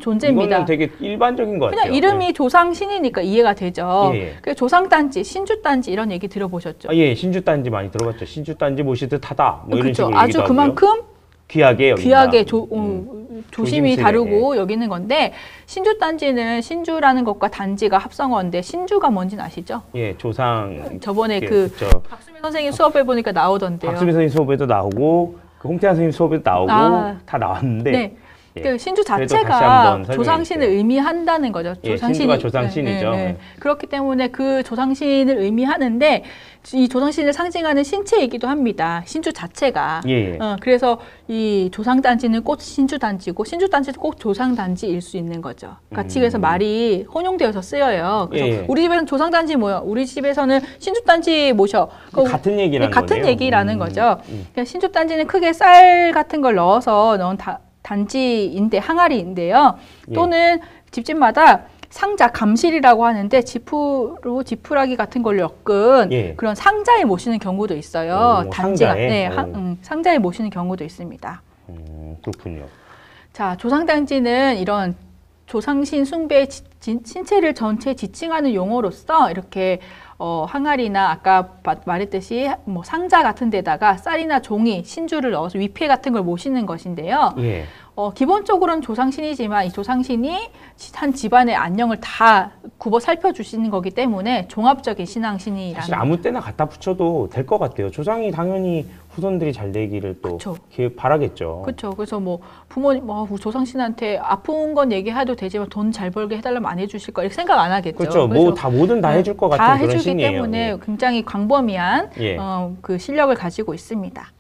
[SPEAKER 2] 존재입니다.
[SPEAKER 1] 이거는 되게 일반적인 것 같아요.
[SPEAKER 2] 그냥 이름이 조상신이니까 이해가 되죠.
[SPEAKER 1] 예.
[SPEAKER 2] 그래서 조상단지, 신주단지 이런 얘기 들어보셨죠?
[SPEAKER 1] 예, 신주단지 많이 들어봤죠. 신주단지 모시듯 하다. 뭐 이런
[SPEAKER 2] 그렇죠.
[SPEAKER 1] 식으로
[SPEAKER 2] 아주
[SPEAKER 1] 얘기도
[SPEAKER 2] 그만큼
[SPEAKER 1] 귀하게
[SPEAKER 2] 귀하게
[SPEAKER 1] 조심스레.
[SPEAKER 2] 조심히 다루고 여기는 건데 신주단지는 신주라는 것과 단지가 합성어인데 신주가 뭔지는 아시죠?
[SPEAKER 1] 예, 조상.
[SPEAKER 2] 저번에
[SPEAKER 1] 예,
[SPEAKER 2] 그
[SPEAKER 1] 그쵸.
[SPEAKER 2] 박수민 선생님 수업해 보니까 나오던데요.
[SPEAKER 1] 박수민 선생님 수업에도 나오고 그 홍태환 선생님 수업에도 나오고 다 나왔는데
[SPEAKER 2] 네.
[SPEAKER 1] 예.
[SPEAKER 2] 그 신주
[SPEAKER 1] 그래도 다시
[SPEAKER 2] 자체가
[SPEAKER 1] 한번
[SPEAKER 2] 조상신을
[SPEAKER 1] 설명해
[SPEAKER 2] 의미한다는 거죠.
[SPEAKER 1] 예, 신주가 조상신이죠. 네.
[SPEAKER 2] 그렇기 때문에 그 조상신을 의미하는데 이 조상신을 상징하는 신체이기도 합니다. 신주 자체가.
[SPEAKER 1] 예.
[SPEAKER 2] 그래서 이 조상단지는 꼭 신주단지고 신주단지는 꼭 조상단지일 수 있는 거죠. 같이 그래서 말이 혼용되어서 쓰여요. 그래서
[SPEAKER 1] 예.
[SPEAKER 2] 우리 집에는 조상단지 모여. 우리 집에서는 신주단지 모셔.
[SPEAKER 1] 같은 얘기라는
[SPEAKER 2] 같은
[SPEAKER 1] 거네요.
[SPEAKER 2] 얘기라는 거죠. 그러니까 신주단지는 크게 쌀 같은 걸 넣어서 넣은 단지인데 항아리인데요. 또는 집집마다 상자, 감실이라고 하는데 지푸라기 같은 걸 엮은 그런 상자에 모시는 경우도 있어요. 단지가
[SPEAKER 1] 상자에?
[SPEAKER 2] 상자에 모시는 경우도 있습니다.
[SPEAKER 1] 그렇군요.
[SPEAKER 2] 자, 조상단지는 이런 조상신 숭배의 신체를 전체 지칭하는 용어로서 이렇게 항아리나 아까 말했듯이 뭐 상자 같은 데다가 쌀이나 종이, 신주를 넣어서 위패 같은 걸 모시는 것인데요.
[SPEAKER 1] 예.
[SPEAKER 2] 기본적으로는 조상신이지만 이 조상신이 한 집안의 안녕을 다 굽어 살펴주시는 거기 때문에 종합적인 신앙신이라는.
[SPEAKER 1] 사실 아무 때나 갖다 붙여도 될 것 같아요. 조상이 당연히 후손들이 잘 되기를 또 바라겠죠.
[SPEAKER 2] 그렇죠. 그래서 뭐 부모님, 조상신한테 아픈 건 얘기해도 되지만 돈 잘 벌게 해달라면 안 해주실 거 이렇게 생각 안 하겠죠.
[SPEAKER 1] 그렇죠. 뭐든 다 해줄 것 같은 그런 신이에요.
[SPEAKER 2] 다 해주기 때문에 굉장히 광범위한 그 실력을 가지고 있습니다.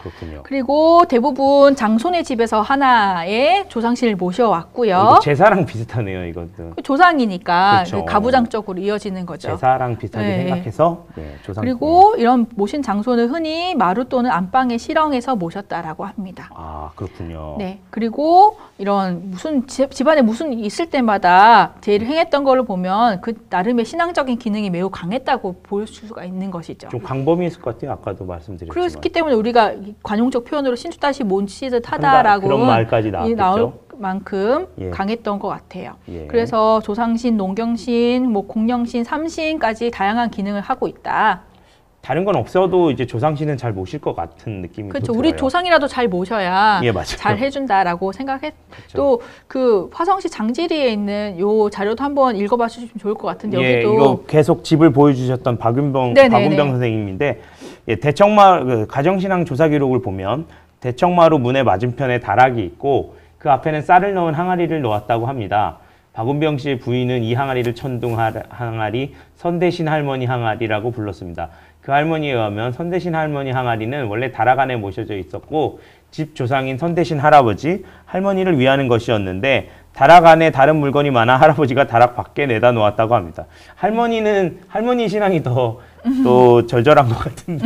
[SPEAKER 1] 그렇군요.
[SPEAKER 2] 그리고 대부분 장손의 집에서 하나의 조상신을 모셔왔고요.
[SPEAKER 1] 제사랑 비슷하네요, 이것도.
[SPEAKER 2] 조상이니까
[SPEAKER 1] 그렇죠.
[SPEAKER 2] 가부장적으로 이어지는 거죠.
[SPEAKER 1] 제사랑 비슷하게 생각해서 조상.
[SPEAKER 2] 그리고 이런 모신 장소는 흔히 마루 또는 안방의 실렁에서 모셨다라고 합니다.
[SPEAKER 1] 아, 그렇군요.
[SPEAKER 2] 네. 그리고 이런 무슨 집안에 무슨 있을 때마다 제의를 행했던 거를 보면 그 나름의 신앙적인 기능이 매우 강했다고 볼 수가 있는 것이죠.
[SPEAKER 1] 좀 광범위했을 것 같아요. 아까도 말씀드렸지만.
[SPEAKER 2] 그렇기 때문에 우리가 관용적 표현으로 신주다시 모시듯 하다라고
[SPEAKER 1] 그런 말까지 나왔겠죠.
[SPEAKER 2] 나올 만큼 강했던 것 같아요. 그래서 조상신, 농경신, 공령신, 삼신까지 다양한 기능을 하고 있다.
[SPEAKER 1] 다른 건 없어도 이제 조상신은 잘 모실 것 같은 느낌이
[SPEAKER 2] 그렇죠.
[SPEAKER 1] 들어요.
[SPEAKER 2] 우리 조상이라도 잘 모셔야 잘 해준다라고 생각했. 또 그 화성시 장지리에 있는 요 자료도 한번 읽어봐 주시면 좋을 것 같은데 여기도
[SPEAKER 1] 이거 계속 집을 보여주셨던 박은병 선생님인데 대청마을 가정신앙 조사 기록을 보면 대청마루 문의 맞은편에 다락이 있고 그 앞에는 쌀을 넣은 항아리를 놓았다고 합니다. 박운병 씨의 부인은 이 항아리를 천둥 항아리, 선대신 할머니 항아리라고 불렀습니다. 그 할머니에 의하면 선대신 할머니 항아리는 원래 다락 안에 모셔져 있었고 집 조상인 선대신 할아버지, 할머니를 위하는 것이었는데 다락 안에 다른 물건이 많아 할아버지가 다락 밖에 내다 놓았다고 합니다. 할머니 신앙이 더 또 절절한 것 같은데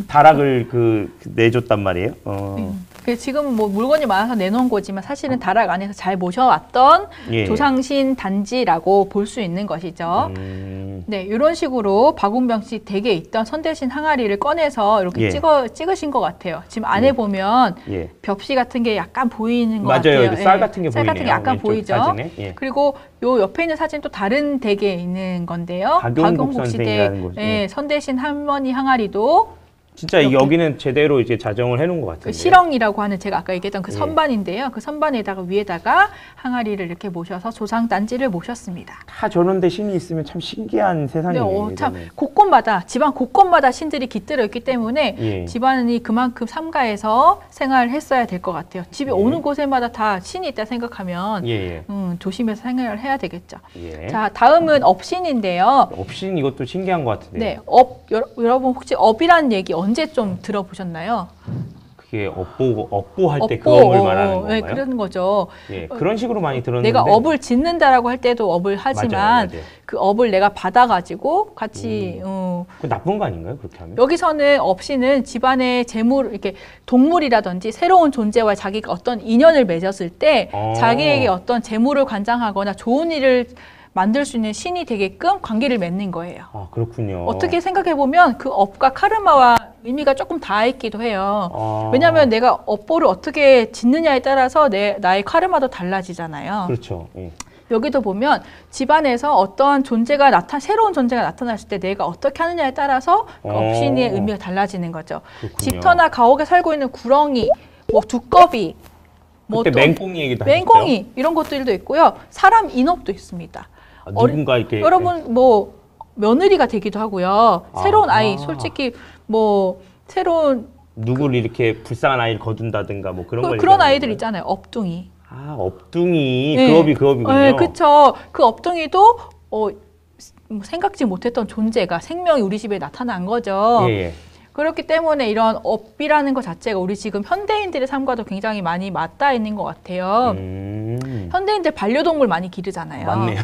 [SPEAKER 1] 다락을 내줬단 말이에요.
[SPEAKER 2] 지금 뭐 물건이 많아서 내놓은 거지만 사실은 다락 안에서 잘 모셔왔던
[SPEAKER 1] 예.
[SPEAKER 2] 조상신 단지라고 볼 수 있는 것이죠. 네, 이런 식으로 박운병 씨 댁에 있던 선대신 항아리를 꺼내서 이렇게
[SPEAKER 1] 예.
[SPEAKER 2] 찍으신 것 같아요. 지금 안에 보면
[SPEAKER 1] 예.
[SPEAKER 2] 벽시 같은 게 약간 보이는 것
[SPEAKER 1] 맞아요.
[SPEAKER 2] 같아요.
[SPEAKER 1] 쌀 같은 게
[SPEAKER 2] 쌀
[SPEAKER 1] 보이네요.
[SPEAKER 2] 같은 게 약간
[SPEAKER 1] 왼쪽
[SPEAKER 2] 보이죠.
[SPEAKER 1] 사진에. 예.
[SPEAKER 2] 그리고 요 옆에 있는 사진 또 다른 댁에 있는 건데요.
[SPEAKER 1] 박용복 선생이라는 곳.
[SPEAKER 2] 네, 선대신 할머니 항아리도
[SPEAKER 1] 진짜 여기는 제대로 이제 자정을 해놓은 것 같은데.
[SPEAKER 2] 실엉이라고 하는 제가 아까 얘기했던 그
[SPEAKER 1] 예.
[SPEAKER 2] 선반인데요. 그 선반에다가 위에다가 항아리를 이렇게 모셔서 조상 단지를 모셨습니다.
[SPEAKER 1] 다 저런 데 신이 있으면 참 신기한 세상이네요.
[SPEAKER 2] 네, 참 곳곳마다 집안 곳곳마다 신들이 깃들어 있기 때문에
[SPEAKER 1] 예.
[SPEAKER 2] 집안이 그만큼 삼가해서 생활을 했어야 될 것 같아요. 집에
[SPEAKER 1] 예.
[SPEAKER 2] 오는 곳에마다 다 신이 있다 생각하면
[SPEAKER 1] 예.
[SPEAKER 2] 조심해서 생활을 해야 되겠죠.
[SPEAKER 1] 예.
[SPEAKER 2] 자, 다음은 업신인데요.
[SPEAKER 1] 업신 이것도 신기한 것 같은데.
[SPEAKER 2] 네, 여러분 혹시 업이라는 얘기 언제 좀 들어보셨나요?
[SPEAKER 1] 그게 업보 할 때 그 업을 말하는 건가요?
[SPEAKER 2] 네, 그런 거죠.
[SPEAKER 1] 예, 그런 식으로 많이 들었는데.
[SPEAKER 2] 내가 업을 짓는다라고 할 때도 업을 하지만
[SPEAKER 1] 맞아요.
[SPEAKER 2] 그 업을 내가 받아가지고 같이
[SPEAKER 1] 그 나쁜 거 아닌가요? 그렇게 하면?
[SPEAKER 2] 여기서는 업신은 집안의 재물 이렇게 동물이라든지 새로운 존재와 자기가 어떤 인연을 맺었을 때 자기에게 어떤 재물을 관장하거나 좋은 일을 만들 수 있는 신이 되게끔 관계를 맺는 거예요.
[SPEAKER 1] 아, 그렇군요.
[SPEAKER 2] 어떻게 생각해 보면 그 업과 카르마와 의미가 조금 다 있기도 해요. 왜냐하면 내가 업보를 어떻게 짓느냐에 따라서 나의 카르마도 달라지잖아요.
[SPEAKER 1] 그렇죠. 예.
[SPEAKER 2] 여기도 보면 집안에서 어떤 새로운 존재가 나타났을 때 내가 어떻게 하느냐에 따라서 그 업신의 의미가 달라지는 거죠.
[SPEAKER 1] 그렇군요.
[SPEAKER 2] 집터나 가옥에 살고 있는 구렁이, 뭐 두꺼비,
[SPEAKER 1] 그때 맹꽁이 얘기도
[SPEAKER 2] 맹꽁이 이런 것들도 있고요. 사람 인업도 있습니다.
[SPEAKER 1] 누군가 이렇게
[SPEAKER 2] 여러분 뭐 며느리가 되기도 하고요. 새로운 아이, 솔직히 뭐 새로운
[SPEAKER 1] 누구를 이렇게 불쌍한 아이를 거둔다든가 뭐 그런 걸
[SPEAKER 2] 그런 아이들 있잖아요. 업둥이.
[SPEAKER 1] 아, 업둥이.
[SPEAKER 2] 네.
[SPEAKER 1] 그 업이군요.
[SPEAKER 2] 네, 그렇죠. 그 업둥이도 생각지 못했던 존재가 생명이 우리 집에 나타난 거죠.
[SPEAKER 1] 예.
[SPEAKER 2] 그렇기 때문에 이런 업이라는 것 자체가 우리 지금 현대인들의 삶과도 굉장히 많이 맞닿아 있는 것 같아요. 현대인들 반려동물 많이 기르잖아요.
[SPEAKER 1] 맞네요.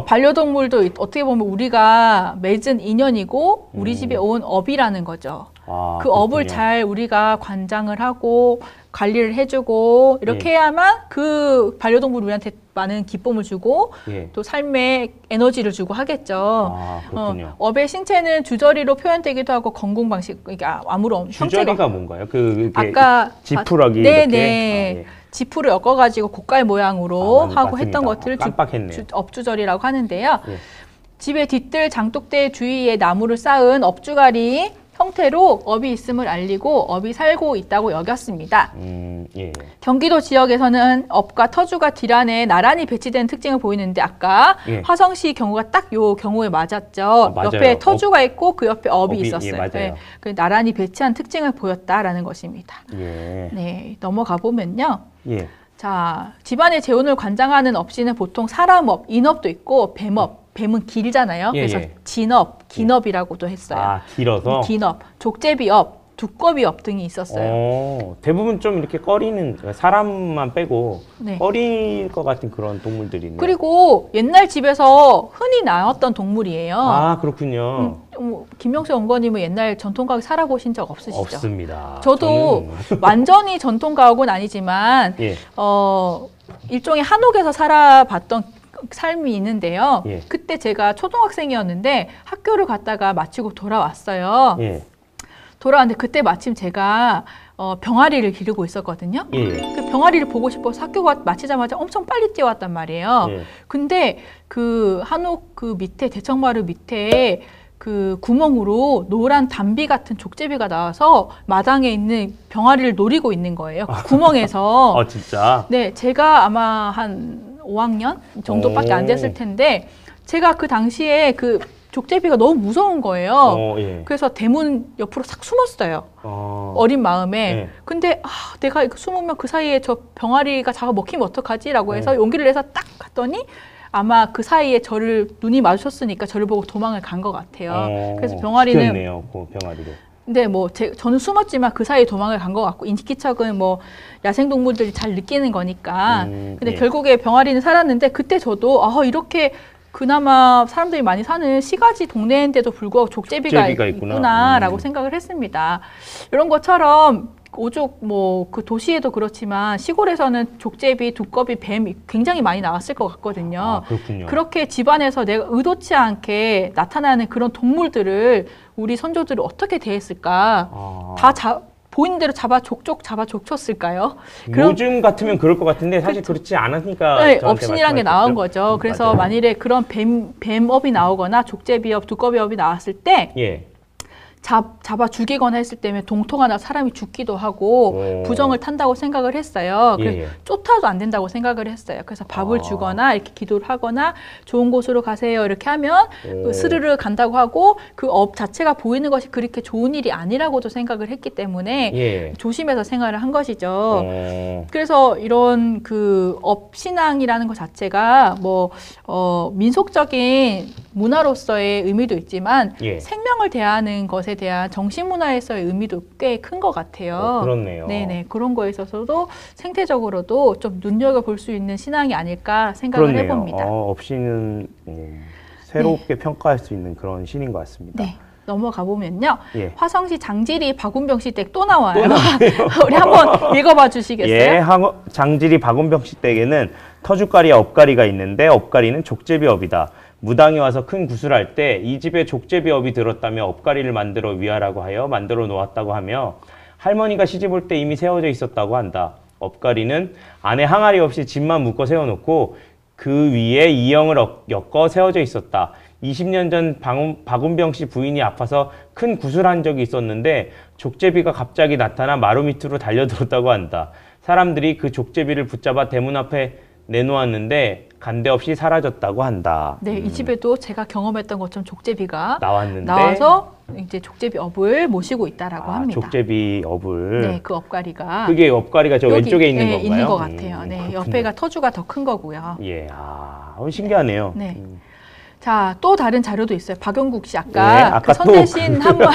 [SPEAKER 2] 반려동물도 어떻게 보면 우리가 맺은 인연이고 우리 집에 온 업이라는 거죠.
[SPEAKER 1] 아,
[SPEAKER 2] 그 업을
[SPEAKER 1] 그렇군요.
[SPEAKER 2] 잘 우리가 관장을 하고 관리를 해주고 이렇게 해야만 그 반려동물이 우리한테 많은 기쁨을 주고 또 삶에 에너지를 주고 하겠죠.
[SPEAKER 1] 아, 그렇군요.
[SPEAKER 2] 업의 신체는 주저리로 표현되기도 하고 건공 방식, 그러니까 아무런
[SPEAKER 1] 주저리가 뭔가요?
[SPEAKER 2] 아까
[SPEAKER 1] 지푸러기
[SPEAKER 2] 네네.
[SPEAKER 1] 이렇게?
[SPEAKER 2] 지푸를 엮어가지고 고깔 모양으로 하고
[SPEAKER 1] 맞습니다.
[SPEAKER 2] 했던 것들을
[SPEAKER 1] 깜빡했네요.
[SPEAKER 2] 업주저리라고 하는데요.
[SPEAKER 1] 예.
[SPEAKER 2] 집의 뒤뜰 장독대 주위에 나무를 쌓은 업주가리 형태로 업이 있음을 알리고 업이 살고 있다고 여겼습니다.
[SPEAKER 1] 예.
[SPEAKER 2] 경기도 지역에서는 업과 터주가 길 안에 나란히 배치된 특징을 보이는데 아까
[SPEAKER 1] 예.
[SPEAKER 2] 화성시 경우가 딱 요 경우에 맞았죠.
[SPEAKER 1] 맞아요.
[SPEAKER 2] 옆에 터주가 있고 그 옆에 업이
[SPEAKER 1] 업이,
[SPEAKER 2] 있었어요.
[SPEAKER 1] 예, 맞아요.
[SPEAKER 2] 그 나란히 배치한 특징을 보였다라는 것입니다.
[SPEAKER 1] 예.
[SPEAKER 2] 네, 넘어가 보면요.
[SPEAKER 1] 예.
[SPEAKER 2] 자, 집안의 재운을 관장하는 업신은 보통 사람업, 인업도 있고 뱀업, 뱀은 길잖아요.
[SPEAKER 1] 예,
[SPEAKER 2] 그래서
[SPEAKER 1] 예.
[SPEAKER 2] 진업, 긴업이라고도 했어요.
[SPEAKER 1] 아, 길어서?
[SPEAKER 2] 긴업, 족제비업, 두꺼비업 등이 있었어요.
[SPEAKER 1] 대부분 좀 이렇게 꺼리는, 사람만 빼고
[SPEAKER 2] 네.
[SPEAKER 1] 꺼릴 것 같은 그런 동물들이 있네요.
[SPEAKER 2] 그리고 옛날 집에서 흔히 나왔던 동물이에요.
[SPEAKER 1] 아, 그렇군요.
[SPEAKER 2] 김명수 연구원님은 옛날 전통가옥 살아보신 적 없으시죠?
[SPEAKER 1] 없습니다.
[SPEAKER 2] 저도 완전히 전통가옥은 아니지만
[SPEAKER 1] 예.
[SPEAKER 2] 일종의 한옥에서 살아봤던 삶이 있는데요.
[SPEAKER 1] 예.
[SPEAKER 2] 그때 제가 초등학생이었는데 학교를 갔다가 마치고 돌아왔어요.
[SPEAKER 1] 예.
[SPEAKER 2] 돌아왔는데 그때 마침 제가 병아리를 기르고 있었거든요.
[SPEAKER 1] 예.
[SPEAKER 2] 그 병아리를 보고 싶어서 학교가 마치자마자 엄청 빨리 뛰어왔단 말이에요.
[SPEAKER 1] 예.
[SPEAKER 2] 근데 그 한옥 그 밑에 대청마루 밑에 그 구멍으로 노란 담비 같은 족제비가 나와서 마당에 있는 병아리를 노리고 있는 거예요. 그 구멍에서.
[SPEAKER 1] 진짜?
[SPEAKER 2] 네, 제가 아마 한 5학년 정도밖에 안 됐을 텐데 제가 그 당시에 그 족제비가 너무 무서운 거예요.
[SPEAKER 1] 예.
[SPEAKER 2] 그래서 대문 옆으로 싹 숨었어요. 어린 마음에.
[SPEAKER 1] 예.
[SPEAKER 2] 근데 내가 숨으면 그 사이에 저 병아리가 잡아먹히면 어떡하지? 라고 해서 용기를 내서 딱 갔더니 아마 그 사이에 저를 눈이 마주쳤으니까 저를 보고 도망을 간 것 같아요. 그래서 병아리는
[SPEAKER 1] 시켰네요, 그 병아리로.
[SPEAKER 2] 근데 뭐 저는 숨었지만 그 사이에 도망을 간 것 같고 인기척은 뭐 야생동물들이 잘 느끼는 거니까. 근데
[SPEAKER 1] 예.
[SPEAKER 2] 결국에 병아리는 살았는데 그때 저도 이렇게 그나마 사람들이 많이 사는 시가지 동네인데도 불구하고 족제비가 있구나라고 생각을 했습니다. 이런 것처럼 오죽 뭐 그 도시에도 그렇지만 시골에서는 족제비, 두꺼비, 뱀 굉장히 많이 나왔을 것 같거든요.
[SPEAKER 1] 아, 그렇군요.
[SPEAKER 2] 그렇게 집안에서 내가 의도치 않게 나타나는 그런 동물들을 우리 선조들이 어떻게 대했을까? 보이는 대로 족족 잡아 족쳤을까요?
[SPEAKER 1] 요즘 같으면 그럴 것 같은데 사실 그렇지 않으니까
[SPEAKER 2] 네, 업신이란 게 나온 거죠. 그래서
[SPEAKER 1] 맞아요.
[SPEAKER 2] 만일에 그런 뱀업이 나오거나 족제비업, 두꺼비업이 나왔을 때
[SPEAKER 1] 예.
[SPEAKER 2] 잡아 죽이거나 했을 때면 동통하다 사람이 죽기도 하고 부정을 탄다고 생각을 했어요. 그래서
[SPEAKER 1] 예.
[SPEAKER 2] 쫓아도 안 된다고 생각을 했어요. 그래서 밥을 주거나 이렇게 기도를 하거나 좋은 곳으로 가세요 이렇게 하면 스르르 간다고 하고 그 업 자체가 보이는 것이 그렇게 좋은 일이 아니라고도 생각을 했기 때문에
[SPEAKER 1] 예.
[SPEAKER 2] 조심해서 생활을 한 것이죠. 그래서 이런 그 업신앙이라는 것 자체가 뭐 민속적인 문화로서의 의미도 있지만
[SPEAKER 1] 예.
[SPEAKER 2] 생명을 대하는 것에 대한 정신문화에서의 의미도 꽤 큰 것 같아요.
[SPEAKER 1] 그렇네요.
[SPEAKER 2] 네네. 그런 거에 있어서도 생태적으로도 좀 눈여겨볼 수 있는 신앙이 아닐까 생각을
[SPEAKER 1] 그렇네요.
[SPEAKER 2] 해봅니다.
[SPEAKER 1] 없이는 새롭게 평가할 수 있는 그런 신인 것 같습니다.
[SPEAKER 2] 네. 넘어가 보면요.
[SPEAKER 1] 예.
[SPEAKER 2] 화성시 장지리 박운병 씨 댁 또 나와요. 우리 한번 읽어봐 주시겠어요?
[SPEAKER 1] 예, 장지리 박운병씨 댁에는 터줏가리와 업가리가 있는데 업가리는 족제비업이다. 무당이 와서 큰 구슬할 때 이 집에 족제비업이 들었다며 업가리를 만들어 위하라고 하여 만들어 놓았다고 하며 할머니가 시집 올 때 이미 세워져 있었다고 한다. 업가리는 안에 항아리 없이 집만 묶어 세워놓고 그 위에 이형을 엮어 세워져 있었다. 20년 전 박운병 씨 부인이 아파서 큰 구슬한 적이 있었는데 족제비가 갑자기 나타나 마루 밑으로 달려들었다고 한다. 사람들이 그 족제비를 붙잡아 대문 앞에 내놓았는데 간데 없이 사라졌다고 한다.
[SPEAKER 2] 네, 이 집에도 제가 경험했던 것처럼 족제비가
[SPEAKER 1] 나왔는데
[SPEAKER 2] 나와서 이제 족제비 업을 모시고 있다라고 합니다.
[SPEAKER 1] 족제비 업을.
[SPEAKER 2] 네, 그 업가리가
[SPEAKER 1] 그게 업가리가 저 왼쪽에 있는 건가요?
[SPEAKER 2] 있는 것 같아요. 네,
[SPEAKER 1] 그렇군요.
[SPEAKER 2] 옆에가 터주가 더 큰 거고요.
[SPEAKER 1] 예, 신기하네요.
[SPEAKER 2] 네. 자, 또 다른 자료도 있어요. 박용국 씨
[SPEAKER 1] 네,
[SPEAKER 2] 아까
[SPEAKER 1] 아까
[SPEAKER 2] 그 선대신 한번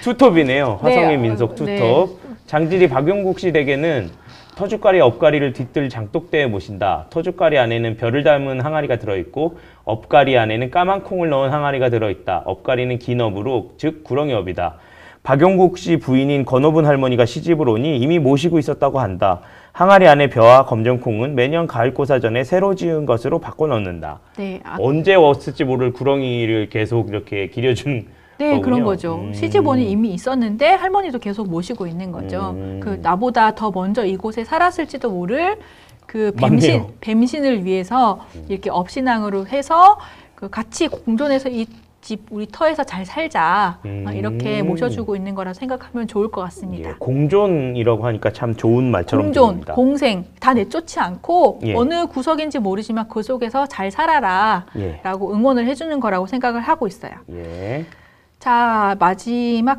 [SPEAKER 1] 투톱이네요. 화성의
[SPEAKER 2] 네,
[SPEAKER 1] 민속 투톱.
[SPEAKER 2] 네.
[SPEAKER 1] 장지리 박용국 씨 댁에는 터줏가리 업가리를 뒤뜰 장독대에 모신다. 터줏가리 안에는 별을 닮은 항아리가 들어있고 업가리 안에는 까만 콩을 넣은 항아리가 들어있다. 업가리는 긴 업으로 즉 구렁이 업이다. 박용국 씨 부인인 건호분 할머니가 시집을 오니 이미 모시고 있었다고 한다. 항아리 안에 벼와 검정콩은 매년 가을고사 전에 새로 지은 것으로 바꿔 넣는다.
[SPEAKER 2] 네,
[SPEAKER 1] 언제 왔을지 모를 구렁이를 계속 이렇게 기려준
[SPEAKER 2] 네,
[SPEAKER 1] 거군요.
[SPEAKER 2] 그런 거죠. 시집원이 이미 있었는데 할머니도 계속 모시고 있는 거죠. 그 나보다 더 먼저 이곳에 살았을지도 모를 그
[SPEAKER 1] 맞네요.
[SPEAKER 2] 뱀신을 위해서 이렇게 업신앙으로 해서 그 같이 공존해서 이 집 우리 터에서 잘 살자 이렇게 모셔주고 있는 거라 생각하면 좋을 것 같습니다.
[SPEAKER 1] 예, 공존이라고 하니까 참 좋은 말처럼
[SPEAKER 2] 공존,
[SPEAKER 1] 들립니다.
[SPEAKER 2] 공생 다 내쫓지 않고
[SPEAKER 1] 예.
[SPEAKER 2] 어느 구석인지 모르지만 그 속에서 잘 살아라
[SPEAKER 1] 예.
[SPEAKER 2] 라고 응원을 해주는 거라고 생각을 하고 있어요.
[SPEAKER 1] 예.
[SPEAKER 2] 자,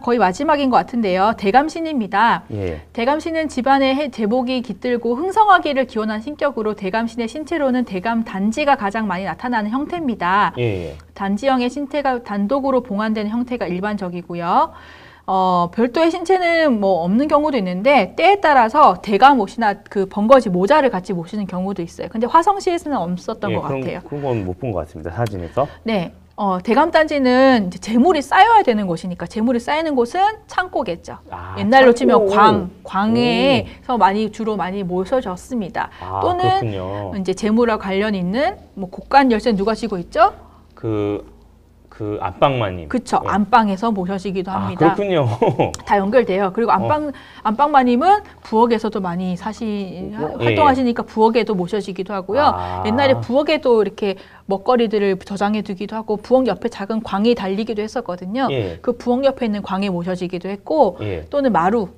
[SPEAKER 2] 거의 마지막인 것 같은데요. 대감신입니다.
[SPEAKER 1] 예.
[SPEAKER 2] 대감신은 집안의 제복이 깃들고 흥성하기를 기원한 신격으로 대감신의 신체로는 대감 단지가 가장 많이 나타나는 형태입니다.
[SPEAKER 1] 예.
[SPEAKER 2] 단지형의 신체가 단독으로 봉안되는 형태가 일반적이고요. 별도의 신체는 뭐 없는 경우도 있는데 때에 따라서 대감 옷이나 그 번거지 모자를 같이 모시는 경우도 있어요. 근데 화성시에서는 없었던 것 같아요.
[SPEAKER 1] 그건 못 본 것 같습니다. 사진에서.
[SPEAKER 2] 네. 대감단지는 이제 재물이 쌓여야 되는 곳이니까 재물이 쌓이는 곳은 창고겠죠. 옛날로 치면 광에서 주로 많이 모셔졌습니다. 또는
[SPEAKER 1] 그렇군요.
[SPEAKER 2] 이제 재물과 관련 있는 뭐 곡간 열쇠는 누가 쥐고 있죠?
[SPEAKER 1] 그 안방마님.
[SPEAKER 2] 그쵸.
[SPEAKER 1] 예.
[SPEAKER 2] 안방에서 모셔지기도 합니다.
[SPEAKER 1] 그렇군요.
[SPEAKER 2] 다 연결돼요. 그리고 안방마님은 부엌에서도 많이 활동하시니까 부엌에도 모셔지기도 하고요. 옛날에 부엌에도 이렇게 먹거리들을 저장해 두기도 하고 부엌 옆에 작은 광이 달리기도 했었거든요.
[SPEAKER 1] 예.
[SPEAKER 2] 그 부엌 옆에 있는 광에 모셔지기도 했고
[SPEAKER 1] 예.
[SPEAKER 2] 또는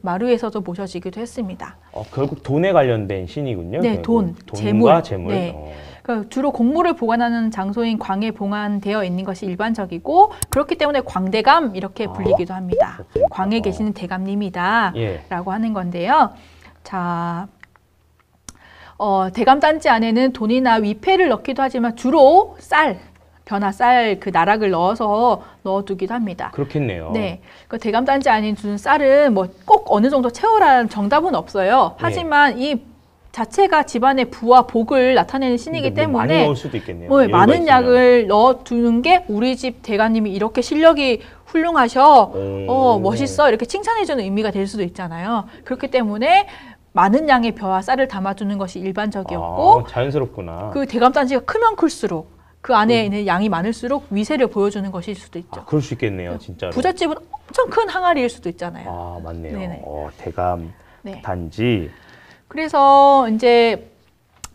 [SPEAKER 2] 마루에서도 모셔지기도 했습니다.
[SPEAKER 1] 결국 돈에 관련된 신이군요.
[SPEAKER 2] 네,
[SPEAKER 1] 돈과 재물.
[SPEAKER 2] 네. 그러니까 주로 곡물을 보관하는 장소인 광에 봉안되어 있는 것이 일반적이고 그렇기 때문에 광대감 이렇게 불리기도 합니다. 광에 계시는 대감님이다
[SPEAKER 1] 예.
[SPEAKER 2] 라고 하는 건데요. 자, 대감단지 안에는 돈이나 위패를 넣기도 하지만 주로 변화 쌀 그 나락을 넣어두기도 합니다.
[SPEAKER 1] 그렇겠네요.
[SPEAKER 2] 네, 그 대감단지 안에 두는 쌀은 뭐 꼭 어느 정도 채워라는 정답은 없어요. 하지만 이 자체가 집안의 부와 복을 나타내는 신이기 때문에
[SPEAKER 1] 많이 넣을 수도 있겠네요.
[SPEAKER 2] 많은
[SPEAKER 1] 있으면.
[SPEAKER 2] 약을 넣어두는 게 우리 집 대가님이 이렇게 실력이 훌륭하셔, 멋있어 이렇게 칭찬해주는 의미가 될 수도 있잖아요. 그렇기 때문에 많은 양의 벼와 쌀을 담아두는 것이 일반적이었고
[SPEAKER 1] 자연스럽구나.
[SPEAKER 2] 그 대감단지가 크면 클수록 그 안에 있는 양이 많을수록 위세를 보여주는 것일 수도 있죠.
[SPEAKER 1] 그럴 수 있겠네요, 진짜로.
[SPEAKER 2] 부잣집은 엄청 큰 항아리일 수도 있잖아요.
[SPEAKER 1] 맞네요.
[SPEAKER 2] 네네.
[SPEAKER 1] 대감
[SPEAKER 2] 네.
[SPEAKER 1] 단지.
[SPEAKER 2] 그래서 이제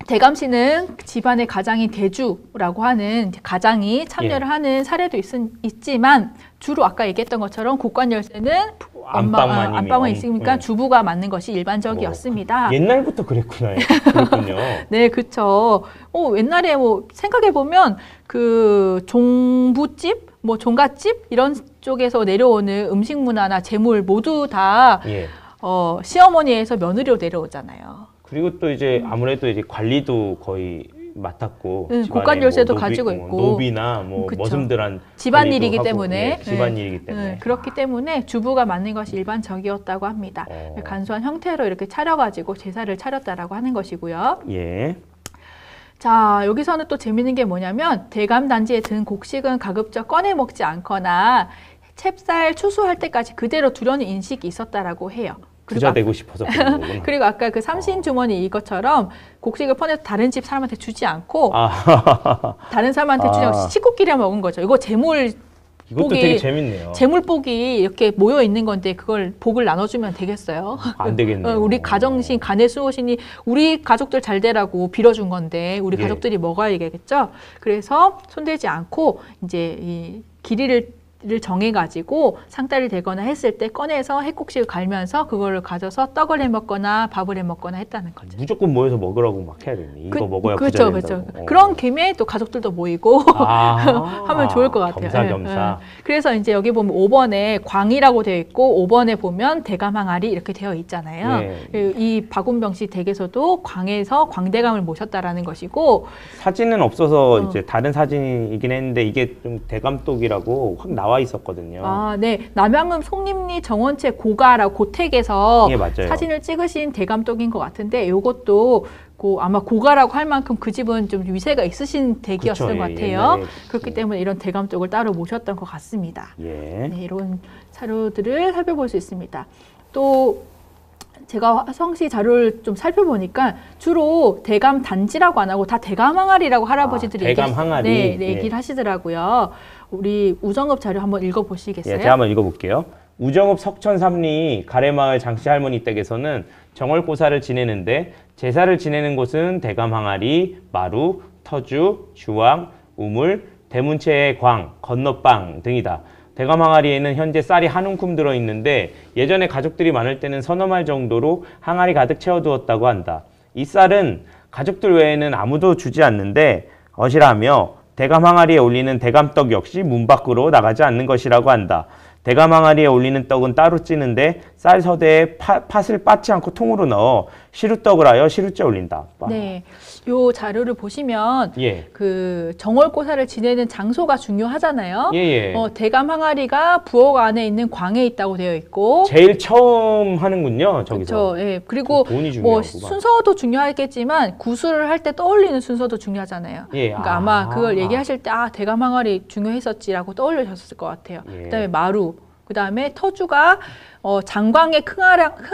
[SPEAKER 2] 대감씨는 집안의 가장인 대주라고 하는 가장이 참여를 하는 사례도 있지만 주로 아까 얘기했던 것처럼 곡관 열쇠는 안방만 있으니까 주부가 맡는 것이 일반적이었습니다.
[SPEAKER 1] 옛날부터 그랬구나. 그렇군요.
[SPEAKER 2] 네, 그렇죠. 옛날에 생각해 보면 그 종부집, 종갓집 이런 쪽에서 내려오는 음식 문화나 재물 모두 다 시어머니에서 며느리로 내려오잖아요.
[SPEAKER 1] 그리고 또 이제 아무래도 이제 관리도 거의 맡았고
[SPEAKER 2] 곡간 열쇠도 가지고 있고
[SPEAKER 1] 노비나 머슴들한
[SPEAKER 2] 집안일이기 때문에
[SPEAKER 1] 집안일이기 때문에
[SPEAKER 2] 그렇기 때문에 주부가 맡는 것이 일반적이었다고 합니다. 간소한 형태로 이렇게 차려가지고 제사를 차렸다라고 하는 것이고요.
[SPEAKER 1] 예.
[SPEAKER 2] 자, 여기서는 또 재밌는 게 뭐냐면 대감 단지에 든 곡식은 가급적 꺼내 먹지 않거나 챕쌀 추수할 때까지 그대로 두려는 인식이 있었다라고 해요.
[SPEAKER 1] 부자 되고 싶어서 그런 거구나.
[SPEAKER 2] 그리고 아까 그 삼신 주머니 이것처럼 곡식을 퍼내서 다른 집 사람한테 주지 않고 다른 사람한테 주지 않고 식구끼리 먹은 거죠. 이거
[SPEAKER 1] 이것도 되게 재밌네요.
[SPEAKER 2] 재물복이 이렇게 모여 있는 건데 그걸 복을 나눠주면 되겠어요?
[SPEAKER 1] 안 되겠네요.
[SPEAKER 2] 우리 가정신, 간의 수호신이 우리 가족들 잘 되라고 빌어준 건데 우리 가족들이 먹어야겠죠? 그래서 손대지 않고 이제 이 길이를 정해가지고 상다리 되거나 했을 때 꺼내서 핵곡식을 갈면서 그거를 가져서 떡을 해 먹거나 밥을 해 먹거나 했다는 거죠.
[SPEAKER 1] 무조건 모여서 먹으라고 막 해야 되네. 이거 먹어야 부자 된다고.
[SPEAKER 2] 그렇죠. 그런 김에 또 가족들도 모이고 하면 좋을 것 같아요.
[SPEAKER 1] 겸사겸사.
[SPEAKER 2] 그래서 이제 여기 보면 5번에 광이라고 되어 있고 5번에 보면 대감항아리 이렇게 되어 있잖아요. 이 박운병씨 댁에서도 광에서 광대감을 모셨다라는 것이고
[SPEAKER 1] 사진은 없어서 이제 다른 사진이긴 했는데 이게 좀 대감독이라고 확 나와 있었거든요.
[SPEAKER 2] 네. 남양금 송림리 정원채 고가라고 고택에서
[SPEAKER 1] 맞아요.
[SPEAKER 2] 사진을 찍으신 대감독인 것 같은데 이것도 아마 고가라고 할 만큼 그 집은 좀 위세가 있으신 댁이었을 것 같아요. 그렇기 때문에 이런 대감독을 따로 모셨던 것 같습니다. 네, 이런 자료들을 살펴볼 수 있습니다. 또 제가 화성시 자료를 좀 살펴보니까 주로 대감 단지라고 안 하고 다 대감 항아리라고 할아버지들이 얘기를 하시더라고요. 우리 우정읍 자료 한번 읽어보시겠어요?
[SPEAKER 1] 제가 한번 읽어볼게요. 우정읍 석천 삼리 가래마을 장씨 할머니 댁에서는 정월고사를 지내는데 제사를 지내는 곳은 대감 항아리, 마루, 터주, 주왕, 우물, 대문채의 광, 건너빵 등이다. 대감 항아리에는 현재 쌀이 한 움큼 들어있는데 예전에 가족들이 많을 때는 서너 말 정도로 항아리 가득 채워두었다고 한다. 이 쌀은 가족들 외에는 아무도 주지 않는데 것이라며 대감 항아리에 올리는 대감떡 역시 문 밖으로 나가지 않는 것이라고 한다. 대감 항아리에 올리는 떡은 따로 찌는데 쌀 서대에 팥을 빻지 않고 통으로 넣어 시루떡을 하여 시루째 올린다.
[SPEAKER 2] 네, 요 자료를 보시면 그 정월고사를 지내는 장소가 중요하잖아요. 대감 항아리가 부엌 안에 있는 광에 있다고 되어 있고
[SPEAKER 1] 제일 처음 하는군요, 저기서.
[SPEAKER 2] 그렇죠. 그리고 순서도 중요하겠지만 구술을 할 때 떠올리는 순서도 중요하잖아요. 그러니까 아마 그걸 얘기하실 때 대감 항아리 중요했었지라고 떠올리셨을 것 같아요. 그다음에 마루, 그다음에 터주가 장광의 큰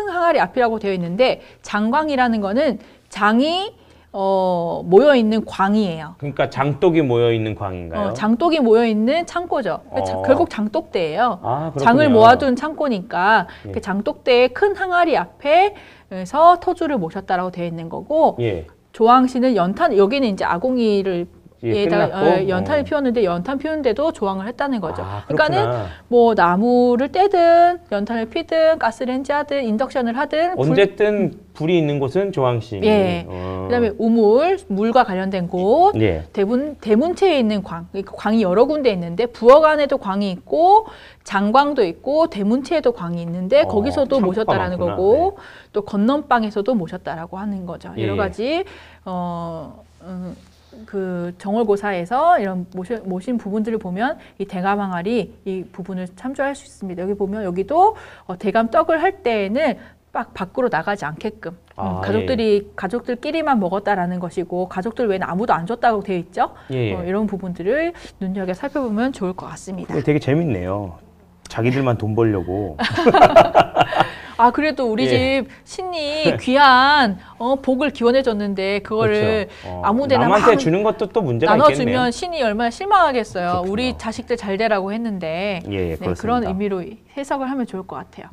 [SPEAKER 2] 항아리 앞이라고 되어 있는데 장광이라는 거는 장이 모여있는 광이에요.
[SPEAKER 1] 그러니까 장독이 모여있는 광인가요?
[SPEAKER 2] 장독이 모여있는 창고죠. 결국 장독대예요. 장을 모아둔 창고니까 그 장독대의 큰 항아리 앞에서 터주를 모셨다라고 되어 있는 거고 조항씨는 연탄, 여기는 이제 아궁이를 연탄을 피웠는데 연탄 피우는데도 조항을 했다는 거죠. 그러니까는 뭐 나무를 떼든 연탄을 피든 가스레인지 하든 인덕션을 하든
[SPEAKER 1] 언제든 불이 있는 곳은 조항씨.
[SPEAKER 2] 그다음에 우물, 물과 관련된 곳,
[SPEAKER 1] 예.
[SPEAKER 2] 대문체에 있는 광, 그러니까 광이 여러 군데 있는데 부엌안에도 광이 있고 장광도 있고 대문체에도 광이 있는데 거기서도
[SPEAKER 1] 창고가
[SPEAKER 2] 모셨다라는
[SPEAKER 1] 많구나.
[SPEAKER 2] 거고 또 건넌방에서도 모셨다라고 하는 거죠.
[SPEAKER 1] 예.
[SPEAKER 2] 여러 가지 그 정월고사에서 이런 모신 부분들을 보면 이 대감 항아리 이 부분을 참조할 수 있습니다. 여기 보면 여기도 대감 떡을 할 때에는 막 밖으로 나가지 않게끔 가족들끼리만 먹었다라는 것이고 가족들 외에는 아무도 안 줬다고 되어 있죠.
[SPEAKER 1] 예.
[SPEAKER 2] 이런 부분들을 눈여겨 살펴보면 좋을 것 같습니다.
[SPEAKER 1] 되게 재밌네요. 자기들만 돈 벌려고.
[SPEAKER 2] 아 그래도 우리 집 신이 귀한 복을 기원해 줬는데 그거를
[SPEAKER 1] 그렇죠.
[SPEAKER 2] 아무데나
[SPEAKER 1] 남한테
[SPEAKER 2] 막
[SPEAKER 1] 주는 것도 또 문제가
[SPEAKER 2] 나눠주면
[SPEAKER 1] 있겠네요.
[SPEAKER 2] 신이 얼마나 실망하겠어요.
[SPEAKER 1] 그렇구나.
[SPEAKER 2] 우리 자식들 잘 되라고 했는데
[SPEAKER 1] 예,
[SPEAKER 2] 네, 그런 의미로 해석을 하면 좋을 것 같아요.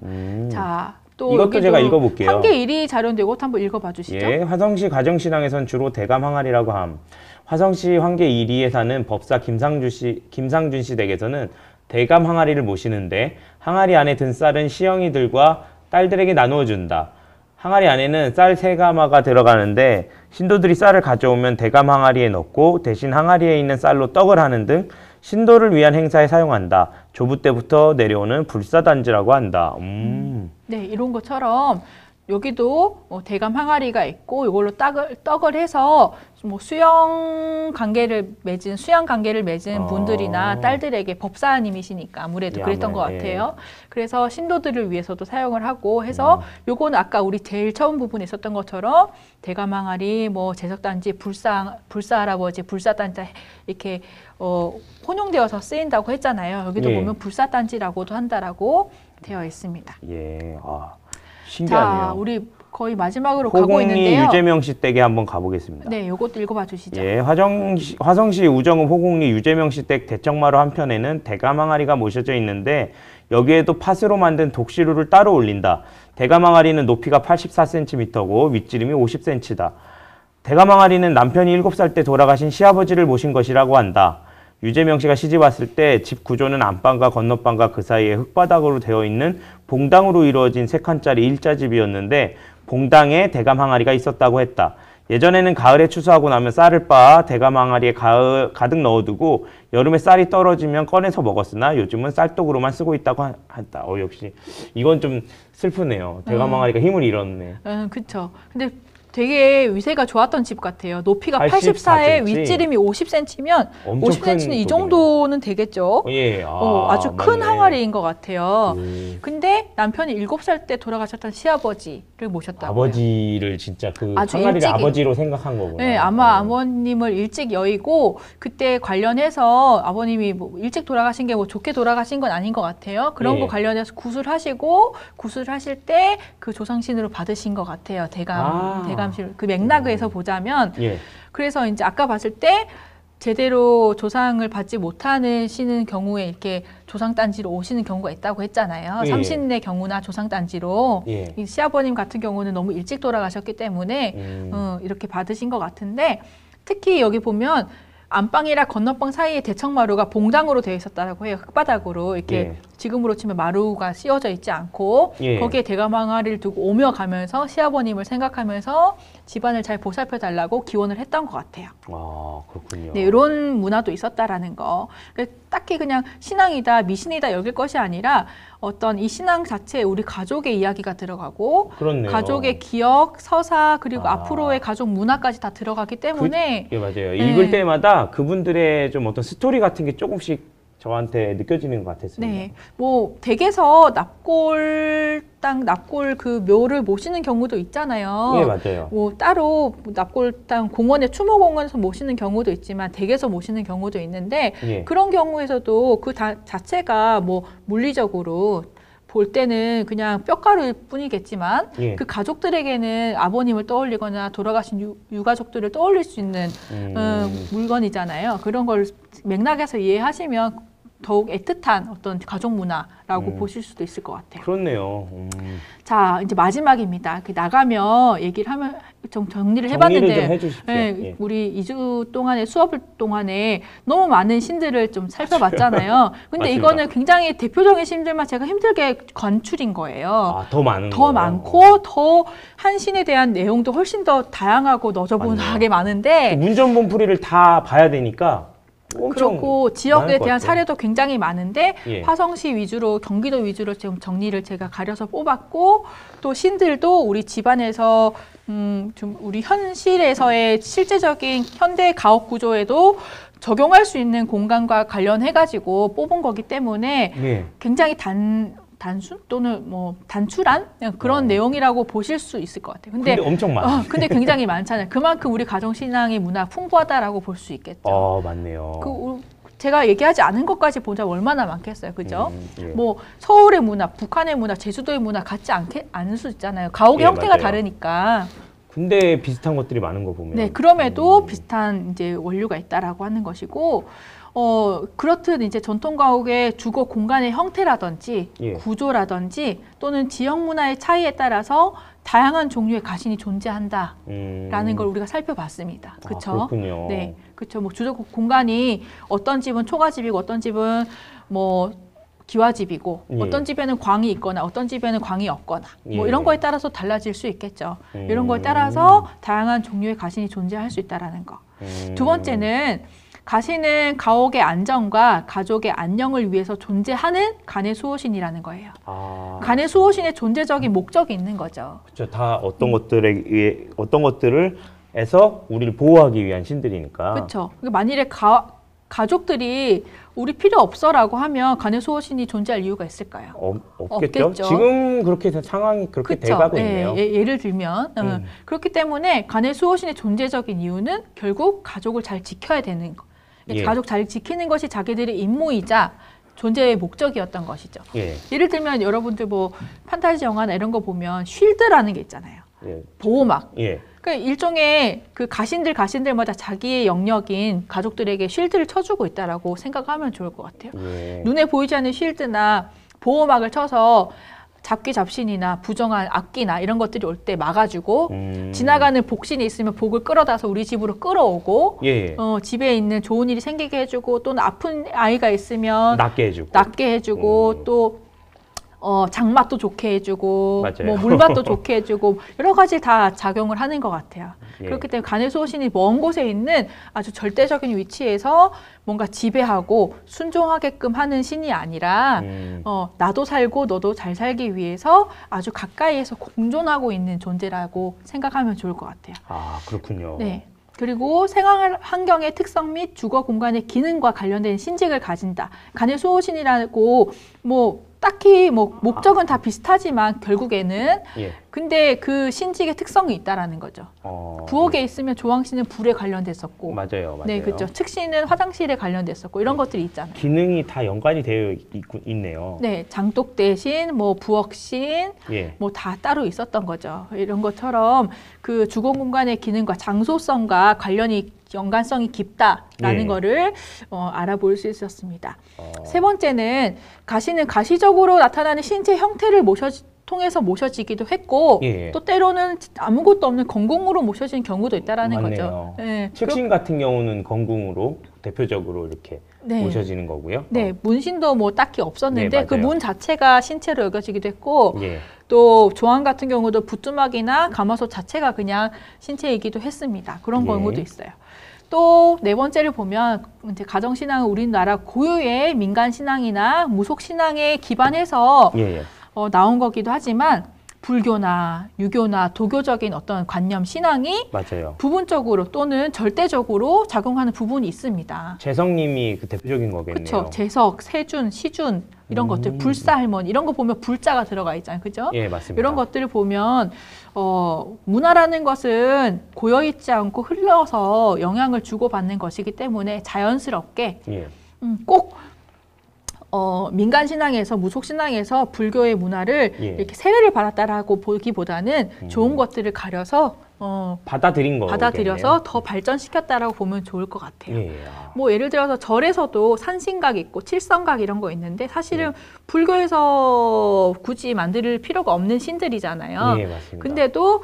[SPEAKER 2] 자, 또
[SPEAKER 1] 이것도 제가 읽어볼게요.
[SPEAKER 2] 한계 1위 자료인데 이것도 한번 읽어봐 주시죠.
[SPEAKER 1] 예, 화성시 가정신앙에선 주로 대감 항아리라고 함. 화성시 황계 1위에 사는 법사 김상준 씨 댁에서는 대감 항아리를 모시는데 항아리 안에 든 쌀은 시어미들과 딸들에게 나누어 준다. 항아리 안에는 쌀 3가마가 들어가는데 신도들이 쌀을 가져오면 대감 항아리에 넣고 대신 항아리에 있는 쌀로 떡을 하는 등 신도를 위한 행사에 사용한다. 조부 때부터 내려오는 불사단지라고 한다.
[SPEAKER 2] 네, 이런 것처럼 여기도 대감 항아리가 있고 이걸로 떡을 해서 뭐 수양 관계를 맺은 분들이나 딸들에게 법사님이시니까 아무래도 그랬던 것 같아요. 그래서 신도들을 위해서도 사용을 하고 해서 요거는 아까 우리 제일 처음 부분에 있었던 것처럼 대감 항아리, 뭐 제석단지, 불사 할아버지, 불사단지 이렇게 혼용되어서 쓰인다고 했잖아요. 여기도 보면 불사단지라고도 한다라고 되어 있습니다.
[SPEAKER 1] 예, 신기하네요.
[SPEAKER 2] 자, 우리 거의 마지막으로 가고
[SPEAKER 1] 있는데요.
[SPEAKER 2] 있는데요.
[SPEAKER 1] 유재명 씨 댁에 한번 가보겠습니다.
[SPEAKER 2] 네, 이것도 읽어봐 주시죠.
[SPEAKER 1] 예, 화성시 우정읍 호곡리 유재명 씨 댁 대청마루 한편에는 대감 항아리가 모셔져 있는데 여기에도 팥으로 만든 독시루를 따로 올린다. 대감 항아리는 높이가 84cm고 윗지름이 50cm다. 대감 항아리는 남편이 7살 때 돌아가신 시아버지를 모신 것이라고 한다. 유재명 씨가 시집 왔을 때 집 구조는 안방과 건너방과 그 사이에 흙바닥으로 되어 있는 봉당으로 이루어진 3칸짜리 일자집이었는데 봉당에 대감 항아리가 있었다고 했다. 예전에는 가을에 추수하고 나면 쌀을 빻아 대감 항아리에 가득 넣어두고 여름에 쌀이 떨어지면 꺼내서 먹었으나 요즘은 쌀떡으로만 쓰고 있다고 한다. 역시 이건 좀 슬프네요. 대감 항아리가 힘을 잃었네.
[SPEAKER 2] 그렇죠. 근데 되게 위세가 좋았던 집 같아요. 높이가
[SPEAKER 1] 84cm.
[SPEAKER 2] 84에 윗지름이 50cm면
[SPEAKER 1] 엄청
[SPEAKER 2] 50cm는 이
[SPEAKER 1] 큰
[SPEAKER 2] 정도는 되겠죠.
[SPEAKER 1] 예,
[SPEAKER 2] 아주 큰
[SPEAKER 1] 맞네.
[SPEAKER 2] 항아리인 것 같아요. 근데 남편이 7살 때 돌아가셨던 시아버지를 모셨다고요.
[SPEAKER 1] 아버지를 진짜 그
[SPEAKER 2] 아주
[SPEAKER 1] 항아리를
[SPEAKER 2] 일찍
[SPEAKER 1] 아버지로 생각한 거구나.
[SPEAKER 2] 네, 아마 아버님을 일찍 여의고 그때 관련해서 아버님이 뭐 일찍 돌아가신 게 뭐 좋게 돌아가신 건 아닌 것 같아요. 그런 거 관련해서 구술하실 때 그 조상신으로 받으신 것 같아요. 대감실 그 맥락에서 보자면 그래서 이제 아까 봤을 때 제대로 조상을 받지 못하는 시는 경우에 이렇게 조상단지로 오시는 경우가 있다고 했잖아요. 삼신의 경우나 조상단지로 이 시아버님 같은 경우는 너무 일찍 돌아가셨기 때문에 이렇게 받으신 것 같은데 특히 여기 보면 안방이랑 건너방 사이에 대청마루가 봉당으로 되어 있었다고 해요. 흙바닥으로 이렇게 지금으로 치면 마루가 씌워져 있지 않고 거기에 대감 항아리를 두고 오며 가면서 시아버님을 생각하면서 집안을 잘 보살펴 달라고 기원을 했던 것 같아요.
[SPEAKER 1] 아, 그렇군요.
[SPEAKER 2] 네, 이런 문화도 있었다라는 거. 딱히 그냥 신앙이다, 미신이다 여길 것이 아니라 어떤 이 신앙 자체에 우리 가족의 이야기가 들어가고
[SPEAKER 1] 그렇네요.
[SPEAKER 2] 가족의 기억, 서사 그리고 앞으로의 가족 문화까지 다 들어가기 때문에
[SPEAKER 1] 맞아요. 읽을 때마다 그분들의 좀 어떤 스토리 같은 게 조금씩 저한테 느껴지는 것 같았습니다.
[SPEAKER 2] 네, 뭐 댁에서 납골 그 묘를 모시는 경우도 있잖아요.
[SPEAKER 1] 네, 맞아요.
[SPEAKER 2] 뭐 따로 납골당 공원에 추모공원에서 모시는 경우도 있지만 댁에서 모시는 경우도 있는데 그런 경우에서도 그 자체가 뭐 물리적으로 볼 때는 그냥 뼈가루일 뿐이겠지만 그 가족들에게는 아버님을 떠올리거나 돌아가신 유가족들을 떠올릴 수 있는 물건이잖아요. 그런 걸 맥락에서 이해하시면 더욱 애틋한 어떤 가족 문화라고 보실 수도 있을 것 같아요.
[SPEAKER 1] 그렇네요.
[SPEAKER 2] 자, 이제 마지막입니다. 나가면 얘기를 하면 좀 정리를
[SPEAKER 1] 좀
[SPEAKER 2] 해봤는데,
[SPEAKER 1] 해주십시오.
[SPEAKER 2] 네,
[SPEAKER 1] 예.
[SPEAKER 2] 우리 2주 동안의 수업을 동안에 너무 많은 신들을 좀 살펴봤잖아요. 근데
[SPEAKER 1] 맞습니다.
[SPEAKER 2] 이거는 굉장히 대표적인 신들만 제가 힘들게 관출인 거예요.
[SPEAKER 1] 아, 더 많은
[SPEAKER 2] 더
[SPEAKER 1] 거예요?
[SPEAKER 2] 많고 더 한 신에 대한 내용도 훨씬 더 다양하고 너저분하게 많은데
[SPEAKER 1] 문전본풀이를 다 봐야 되니까 엄청
[SPEAKER 2] 그렇고
[SPEAKER 1] 많을
[SPEAKER 2] 지역에
[SPEAKER 1] 것
[SPEAKER 2] 대한
[SPEAKER 1] 같아요.
[SPEAKER 2] 사례도 굉장히 많은데
[SPEAKER 1] 예.
[SPEAKER 2] 화성시 위주로 경기도 위주로 지금 정리를 제가 가려서 뽑았고 또 신들도 우리 집안에서 좀 우리 현실에서의 실제적인 현대 가옥 구조에도 적용할 수 있는 공간과 관련해 가지고 뽑은 거기 때문에
[SPEAKER 1] 예.
[SPEAKER 2] 굉장히 단순 또는 뭐 단출한 그런 내용이라고 보실 수 있을 것 같아요.
[SPEAKER 1] 근데 엄청 많아요.
[SPEAKER 2] 근데 굉장히 많잖아요. 그만큼 우리 가정신앙의 문화 풍부하다라고 볼 수 있겠죠.
[SPEAKER 1] 맞네요.
[SPEAKER 2] 제가 얘기하지 않은 것까지 보자면 얼마나 많겠어요. 그죠?
[SPEAKER 1] 예.
[SPEAKER 2] 뭐 서울의 문화, 북한의 문화, 제주도의 문화 같지 않을 수 있잖아요. 가옥의
[SPEAKER 1] 예,
[SPEAKER 2] 형태가
[SPEAKER 1] 맞아요.
[SPEAKER 2] 다르니까.
[SPEAKER 1] 근데 비슷한 것들이 많은 거 보면
[SPEAKER 2] 네, 그럼에도 비슷한 이제 원류가 있다라고 하는 것이고, 그렇듯 이제 전통 가옥의 주거 공간의 형태라든지
[SPEAKER 1] 예.
[SPEAKER 2] 구조라든지 또는 지역 문화의 차이에 따라서 다양한 종류의 가신이 존재한다라는 걸 우리가 살펴봤습니다. 그렇죠?
[SPEAKER 1] 그렇군요.
[SPEAKER 2] 네, 그렇죠. 뭐 주거 공간이 어떤 집은 초가집이고 어떤 집은 뭐 기와집이고
[SPEAKER 1] 예.
[SPEAKER 2] 어떤 집에는 광이 있거나 어떤 집에는 광이 없거나 뭐
[SPEAKER 1] 예.
[SPEAKER 2] 이런 거에 따라서 달라질 수 있겠죠. 이런 거에 따라서 다양한 종류의 가신이 존재할 수 있다라는 거. 두 번째는 가신은 가옥의 안정과 가족의 안녕을 위해서 존재하는 간의 수호신이라는 거예요. 간의 수호신의 존재적인 목적이 있는 거죠.
[SPEAKER 1] 그렇죠. 다 어떤 것들에 의해 어떤 것들을 해서 우리를 보호하기 위한 신들이니까.
[SPEAKER 2] 그렇죠. 만일에 가족들이 우리 필요 없어라고 하면 간의 수호신이 존재할 이유가 있을까요?
[SPEAKER 1] 없겠죠. 지금 그렇게 상황이 그렇게
[SPEAKER 2] 그쵸?
[SPEAKER 1] 돼가고 있네요.
[SPEAKER 2] 예를 들면 그렇기 때문에 간의 수호신의 존재적인 이유는 결국 가족을 잘 지켜야 되는 거.
[SPEAKER 1] 예.
[SPEAKER 2] 가족 잘 지키는 것이 자기들의 임무이자 존재의 목적이었던 것이죠.
[SPEAKER 1] 예.
[SPEAKER 2] 예를 들면 여러분들 뭐 판타지 영화나 이런 거 보면 쉴드라는 게 있잖아요.
[SPEAKER 1] 예.
[SPEAKER 2] 보호막.
[SPEAKER 1] 예.
[SPEAKER 2] 그러니까 일종의 그 가신들마다 자기의 영역인 가족들에게 쉴드를 쳐주고 있다라고 생각하면 좋을 것 같아요.
[SPEAKER 1] 예.
[SPEAKER 2] 눈에 보이지 않는 쉴드나 보호막을 쳐서 잡귀잡신이나 부정한 악기나 이런 것들이 올 때 막아주고 지나가는 복신이 있으면 복을 끌어다서 우리 집으로 끌어오고
[SPEAKER 1] 예.
[SPEAKER 2] 집에 있는 좋은 일이 생기게 해주고 또는 아픈 아이가 있으면
[SPEAKER 1] 낫게
[SPEAKER 2] 해주고 또 장맛도 좋게 해주고
[SPEAKER 1] 맞아요.
[SPEAKER 2] 뭐 물맛도 좋게 해주고 여러 가지 다 작용을 하는 것 같아요.
[SPEAKER 1] 예.
[SPEAKER 2] 그렇기 때문에 간의 수호신이 먼 곳에 있는 아주 절대적인 위치에서 뭔가 지배하고 순종하게끔 하는 신이 아니라 나도 살고 너도 잘 살기 위해서 아주 가까이에서 공존하고 있는 존재라고 생각하면 좋을 것 같아요.
[SPEAKER 1] 그렇군요.
[SPEAKER 2] 네. 그리고 생활 환경의 특성 및 주거 공간의 기능과 관련된 신직을 가진다. 간의 수호신이라고 뭐 딱히 뭐 목적은 다 비슷하지만 결국에는 근데 그 신직의 특성이 있다라는 거죠. 부엌에 있으면 조왕신은 불에 관련됐었고,
[SPEAKER 1] 맞아요.
[SPEAKER 2] 네, 그렇죠. 측신은 화장실에 관련됐었고 이런 것들이 있잖아요.
[SPEAKER 1] 기능이 다 연관이 되어 있네요.
[SPEAKER 2] 네, 장독 대신 뭐 부엌신, 뭐 다 따로 있었던 거죠. 이런 것처럼 그 주거 공간의 기능과 장소성과 관련이 연관성이 깊다라는 거를 알아볼 수 있었습니다. 세 번째는 가시는 가시적으로 나타나는 신체 형태를 통해서 모셔지기도 했고 또 때로는 아무것도 없는 건궁으로 모셔지는 경우도 있다라는 거죠.
[SPEAKER 1] 네. 측신 같은 경우는 건궁으로 대표적으로 이렇게 모셔지는 거고요.
[SPEAKER 2] 네, 문신도 뭐 딱히 없었는데
[SPEAKER 1] 네,
[SPEAKER 2] 그 문 자체가 신체로 여겨지기도 했고
[SPEAKER 1] 예.
[SPEAKER 2] 또 조항 같은 경우도 부뚜막이나 가마솥 자체가 그냥 신체이기도 했습니다. 그런 경우도 있어요. 또 네 번째를 보면 이제 가정신앙은 우리나라 고유의 민간신앙이나 무속신앙에 기반해서 나온 거기도 하지만 불교나 유교나 도교적인 어떤 관념 신앙이 부분적으로 또는 절대적으로 작용하는 부분이 있습니다.
[SPEAKER 1] 재성님이 그 대표적인 거겠네요.
[SPEAKER 2] 그렇죠. 재석, 세준, 시준 이런 것들, 불사할머니 이런 거 보면 불자가 들어가 있잖아요. 그죠?
[SPEAKER 1] 예, 맞습니다.
[SPEAKER 2] 이런 것들을 보면 문화라는 것은 고여있지 않고 흘러서 영향을 주고받는 것이기 때문에 자연스럽게 꼭 민간신앙에서 무속신앙에서 불교의 문화를 이렇게 세례를 받았다라고 보기보다는 좋은 것들을 가려서
[SPEAKER 1] 받아들인 거
[SPEAKER 2] 받아들여서 더 발전시켰다라고 보면 좋을 것 같아요.
[SPEAKER 1] 예.
[SPEAKER 2] 뭐 예를 들어서 절에서도 산신각 있고 칠성각 이런 거 있는데 사실은
[SPEAKER 1] 예.
[SPEAKER 2] 불교에서 굳이 만들 필요가 없는 신들이잖아요.
[SPEAKER 1] 예, 맞습니다.
[SPEAKER 2] 근데도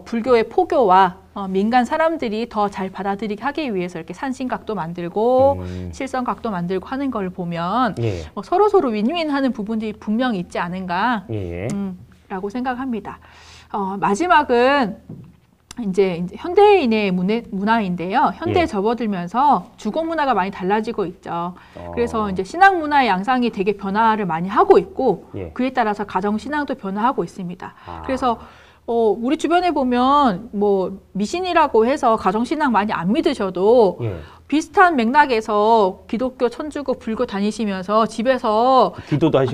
[SPEAKER 2] 불교의 포교와 민간 사람들이 더 잘 받아들이게 하기 위해서 이렇게 산신각도 만들고 칠성각도 만들고 하는 걸 보면
[SPEAKER 1] 예.
[SPEAKER 2] 서로 윈윈하는 부분들이 분명히 있지 않은가
[SPEAKER 1] 예.
[SPEAKER 2] 라고 생각합니다. 마지막은 이제 현대인의 문화인데요. 현대에
[SPEAKER 1] 예.
[SPEAKER 2] 접어들면서 주거 문화가 많이 달라지고 있죠. 그래서 이제 신앙 문화의 양상이 되게 변화를 많이 하고 있고
[SPEAKER 1] 예.
[SPEAKER 2] 그에 따라서 가정 신앙도 변화하고 있습니다. 그래서 우리 주변에 보면 뭐 미신이라고 해서 가정 신앙 많이 안 믿으셔도
[SPEAKER 1] 예.
[SPEAKER 2] 비슷한 맥락에서 기독교, 천주교, 불교 다니시면서 집에서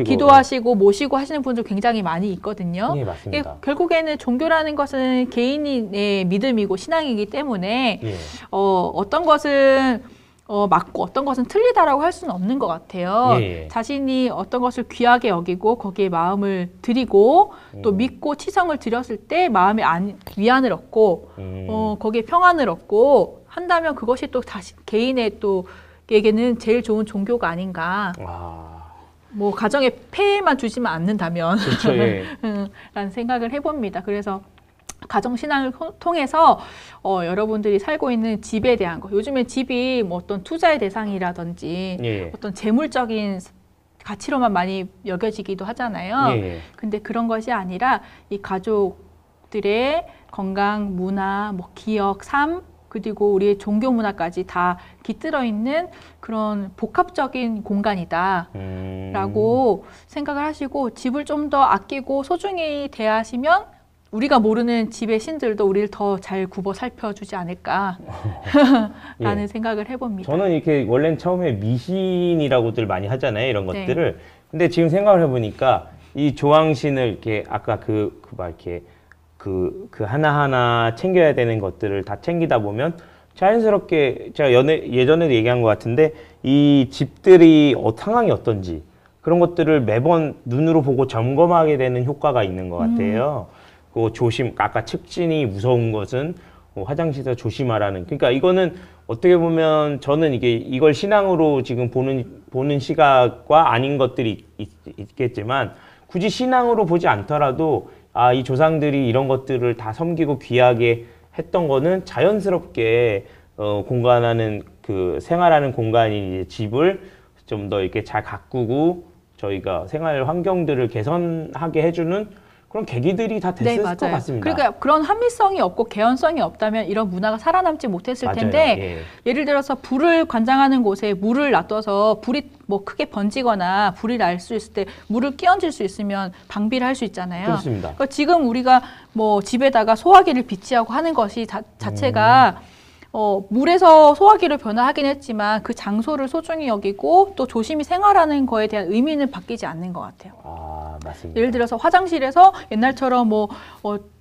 [SPEAKER 2] 기도하시고 모시고 하시는 분들 굉장히 많이 있거든요.
[SPEAKER 1] 예, 맞습니다.
[SPEAKER 2] 결국에는 종교라는 것은 개인의 믿음이고 신앙이기 때문에
[SPEAKER 1] 예.
[SPEAKER 2] 어떤 것은 맞고 어떤 것은 틀리다라고 할 수는 없는 것 같아요.
[SPEAKER 1] 예.
[SPEAKER 2] 자신이 어떤 것을 귀하게 여기고 거기에 마음을 들이고 또 믿고 치성을 드렸을 때 마음의 위안을 얻고 거기에 평안을 얻고 한다면 그것이 또 다시 개인의 또 에게는 제일 좋은 종교가 아닌가. 뭐 가정에 폐해만 주시면 않는다면
[SPEAKER 1] 그렇죠, 예.
[SPEAKER 2] 라는 생각을 해봅니다. 그래서 가정신앙을 통해서 여러분들이 살고 있는 집에 대한 거, 요즘에 집이 뭐 어떤 투자의 대상이라든지
[SPEAKER 1] 예.
[SPEAKER 2] 어떤 재물적인 가치로만 많이 여겨지기도 하잖아요.
[SPEAKER 1] 예.
[SPEAKER 2] 근데 그런 것이 아니라 이 가족들의 건강, 문화, 뭐 기억, 삶, 그리고 우리의 종교 문화까지 다 깃들어 있는 그런 복합적인 공간이다 라고 생각을 하시고 집을 좀 더 아끼고 소중히 대하시면 우리가 모르는 집의 신들도 우리를 더 잘 굽어 살펴주지 않을까 라는
[SPEAKER 1] 예.
[SPEAKER 2] 생각을 해봅니다.
[SPEAKER 1] 저는 이렇게 원래는 처음에 미신이라고들 많이 하잖아요, 이런
[SPEAKER 2] 네.
[SPEAKER 1] 것들을. 근데 지금 생각을 해보니까 이 조항신을 이렇게 아까 그 하나하나 챙겨야 되는 것들을 다 챙기다 보면 자연스럽게 제가 예전에도 얘기한 것 같은데 이 집들이 상황이 어떤지 그런 것들을 매번 눈으로 보고 점검하게 되는 효과가 있는 것 같아요. 그 아까 측진이 무서운 것은 화장실에서 조심하라는. 그러니까 이거는 어떻게 보면 저는 이걸 신앙으로 지금 보는 시각과 아닌 것들이 있겠지만 굳이 신앙으로 보지 않더라도 이 조상들이 이런 것들을 다 섬기고 귀하게 했던 거는 자연스럽게 생활하는 공간인 이제 집을 좀 더 이렇게 잘 가꾸고 저희가 생활 환경들을 개선하게 해주는 그런 계기들이 다 됐을 것 같습니다.
[SPEAKER 2] 그러니까 그런 합리성이 없고 개연성이 없다면 이런 문화가 살아남지 못했을
[SPEAKER 1] 맞아요.
[SPEAKER 2] 텐데 예를 들어서 불을 관장하는 곳에 물을 놔둬서 불이 뭐 크게 번지거나 불이 날 수 있을 때 물을 끼얹을 수 있으면 방비를 할 수 있잖아요.
[SPEAKER 1] 그렇습니다.
[SPEAKER 2] 그러니까 지금 우리가 뭐 집에다가 소화기를 비치하고 하는 것이 자체가 물에서 소화기로 변화하긴 했지만 그 장소를 소중히 여기고 또 조심히 생활하는 거에 대한 의미는 바뀌지 않는 것 같아요.
[SPEAKER 1] 맞습니다.
[SPEAKER 2] 예를 들어서 화장실에서 옛날처럼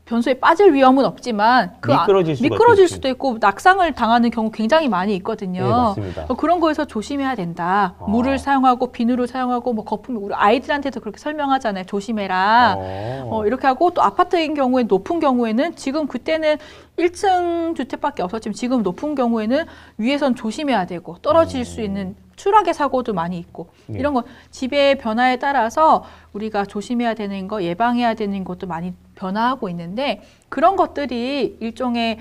[SPEAKER 2] 변소에 빠질 위험은 없지만 미끄러질 수도 있고 낙상을 당하는 경우 굉장히 많이 있거든요.
[SPEAKER 1] 네, 맞습니다.
[SPEAKER 2] 그런 거에서 조심해야 된다. 물을 사용하고 비누를 사용하고 뭐 거품, 우리 아이들한테도 그렇게 설명하잖아요. 조심해라. 이렇게 하고 또 아파트인 경우에 높은 경우에는 지금 그때는 1층 주택밖에 없었지만 지금 높은 경우에는 위에선 조심해야 되고 떨어질 수 있는 추락의 사고도 많이 있고 이런 거 집의 변화에 따라서 우리가 조심해야 되는 거, 예방해야 되는 것도 많이 변화하고 있는데 그런 것들이 일종의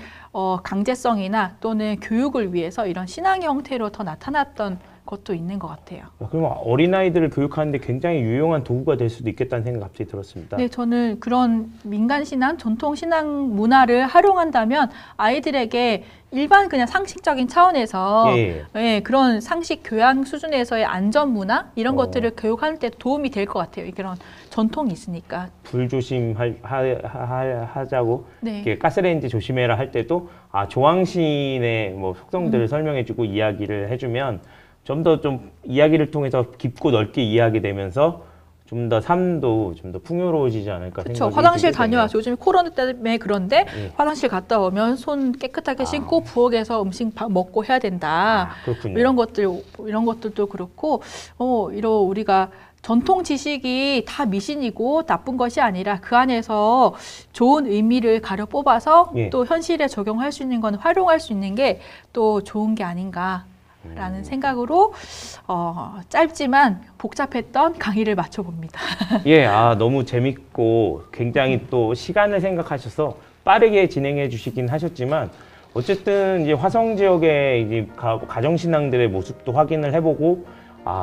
[SPEAKER 2] 강제성이나 또는 교육을 위해서 이런 신앙의 형태로 더 나타났던 것도 있는 것 같아요.
[SPEAKER 1] 그럼 어린아이들을 교육하는데 굉장히 유용한 도구가 될 수도 있겠다는 생각이 갑자기 들었습니다.
[SPEAKER 2] 네, 저는 그런 민간신앙, 전통신앙 문화를 활용한다면 아이들에게 일반 그냥 상식적인 차원에서 그런 상식 교양 수준에서의 안전 문화 이런 것들을 교육하는 데 도움이 될 것 같아요. 그런 전통이 있으니까.
[SPEAKER 1] 불 조심하자고
[SPEAKER 2] 네.
[SPEAKER 1] 가스레인지 조심해라 할 때도 조항신의 뭐 속성들을 설명해주고 이야기를 해주면 좀 더 이야기를 통해서 깊고 넓게 이해하게 되면서 좀 더 삶도 좀 더 풍요로워지지 않을까
[SPEAKER 2] 그렇죠.
[SPEAKER 1] 생각이
[SPEAKER 2] 화장실
[SPEAKER 1] 들게 되네요.
[SPEAKER 2] 다녀와서 요즘 코로나 때문에 그런데
[SPEAKER 1] 예.
[SPEAKER 2] 화장실 갔다 오면 손 깨끗하게 씻고 부엌에서 음식 먹고 해야 된다.
[SPEAKER 1] 그렇군요.
[SPEAKER 2] 이런 것들도 그렇고 우리가 전통 지식이 다 미신이고 나쁜 것이 아니라 그 안에서 좋은 의미를 가려 뽑아서
[SPEAKER 1] 예.
[SPEAKER 2] 또 현실에 적용할 수 있는 건 활용할 수 있는 게 또 좋은 게 아닌가라는 생각으로 짧지만 복잡했던 강의를 마쳐봅니다.
[SPEAKER 1] 예, 너무 재밌고 굉장히 또 시간을 생각하셔서 빠르게 진행해 주시긴 하셨지만 어쨌든 이제 화성 지역의 이제 가정신앙들의 모습도 확인을 해보고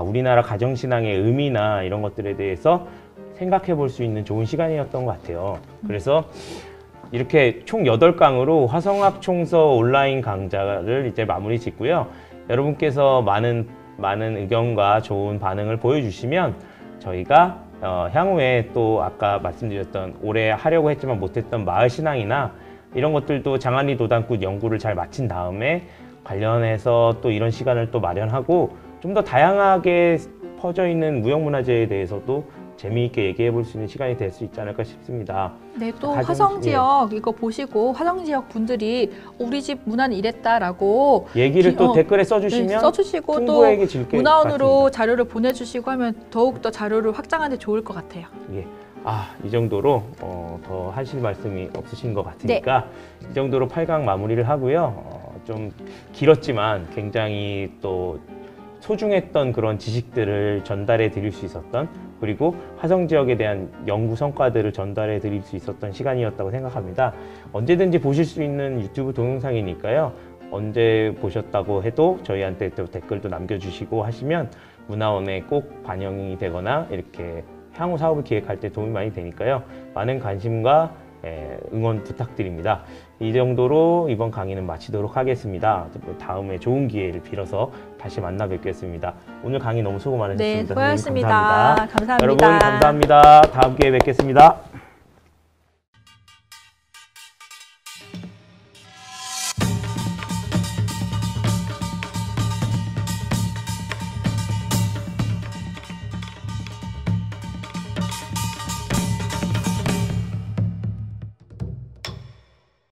[SPEAKER 1] 우리나라 가정신앙의 의미나 이런 것들에 대해서 생각해 볼 수 있는 좋은 시간이었던 것 같아요. 그래서 이렇게 총 8강으로 화성학 총서 온라인 강좌를 이제 마무리 짓고요. 여러분께서 많은 의견과 좋은 반응을 보여주시면 저희가 향후에 또 아까 말씀드렸던 올해 하려고 했지만 못했던 마을신앙이나 이런 것들도 장안리 도단꾼 연구를 잘 마친 다음에 관련해서 또 이런 시간을 또 마련하고 좀 더 다양하게 퍼져 있는 무형문화재에 대해서도 재미있게 얘기해 볼 수 있는 시간이 될 수 있지 않을까 싶습니다.
[SPEAKER 2] 네, 또 화성 지역 이거 보시고 화성 지역 분들이 우리 집 문화는 이랬다라고
[SPEAKER 1] 얘기를 또 댓글에 써주시면
[SPEAKER 2] 네, 써주시고 또
[SPEAKER 1] 풍부하게 즐길 것
[SPEAKER 2] 문화원으로
[SPEAKER 1] 같습니다.
[SPEAKER 2] 자료를 보내주시고 하면 더욱 더 자료를 확장하는 데 좋을 것 같아요.
[SPEAKER 1] 예. 이 정도로 더 하실 말씀이 없으신 것 같으니까 이 정도로 8강 마무리를 하고요. 좀 길었지만 굉장히 또 소중했던 그런 지식들을 전달해 드릴 수 있었던, 그리고 화성 지역에 대한 연구 성과들을 전달해 드릴 수 있었던 시간이었다고 생각합니다. 언제든지 보실 수 있는 유튜브 동영상이니까요. 언제 보셨다고 해도 저희한테 또 댓글도 남겨주시고 하시면 문화원에 꼭 반영이 되거나 이렇게 향후 사업을 기획할 때 도움이 많이 되니까요. 많은 관심과 응원 부탁드립니다. 이 정도로 이번 강의는 마치도록 하겠습니다. 다음에 좋은 기회를 빌어서 다시 만나 뵙겠습니다. 오늘 강의 너무 수고 많으셨습니다.
[SPEAKER 2] 네, 수고하셨습니다.
[SPEAKER 1] 감사합니다.
[SPEAKER 2] 감사합니다.
[SPEAKER 1] 여러분 감사합니다. 다음 기회에 뵙겠습니다.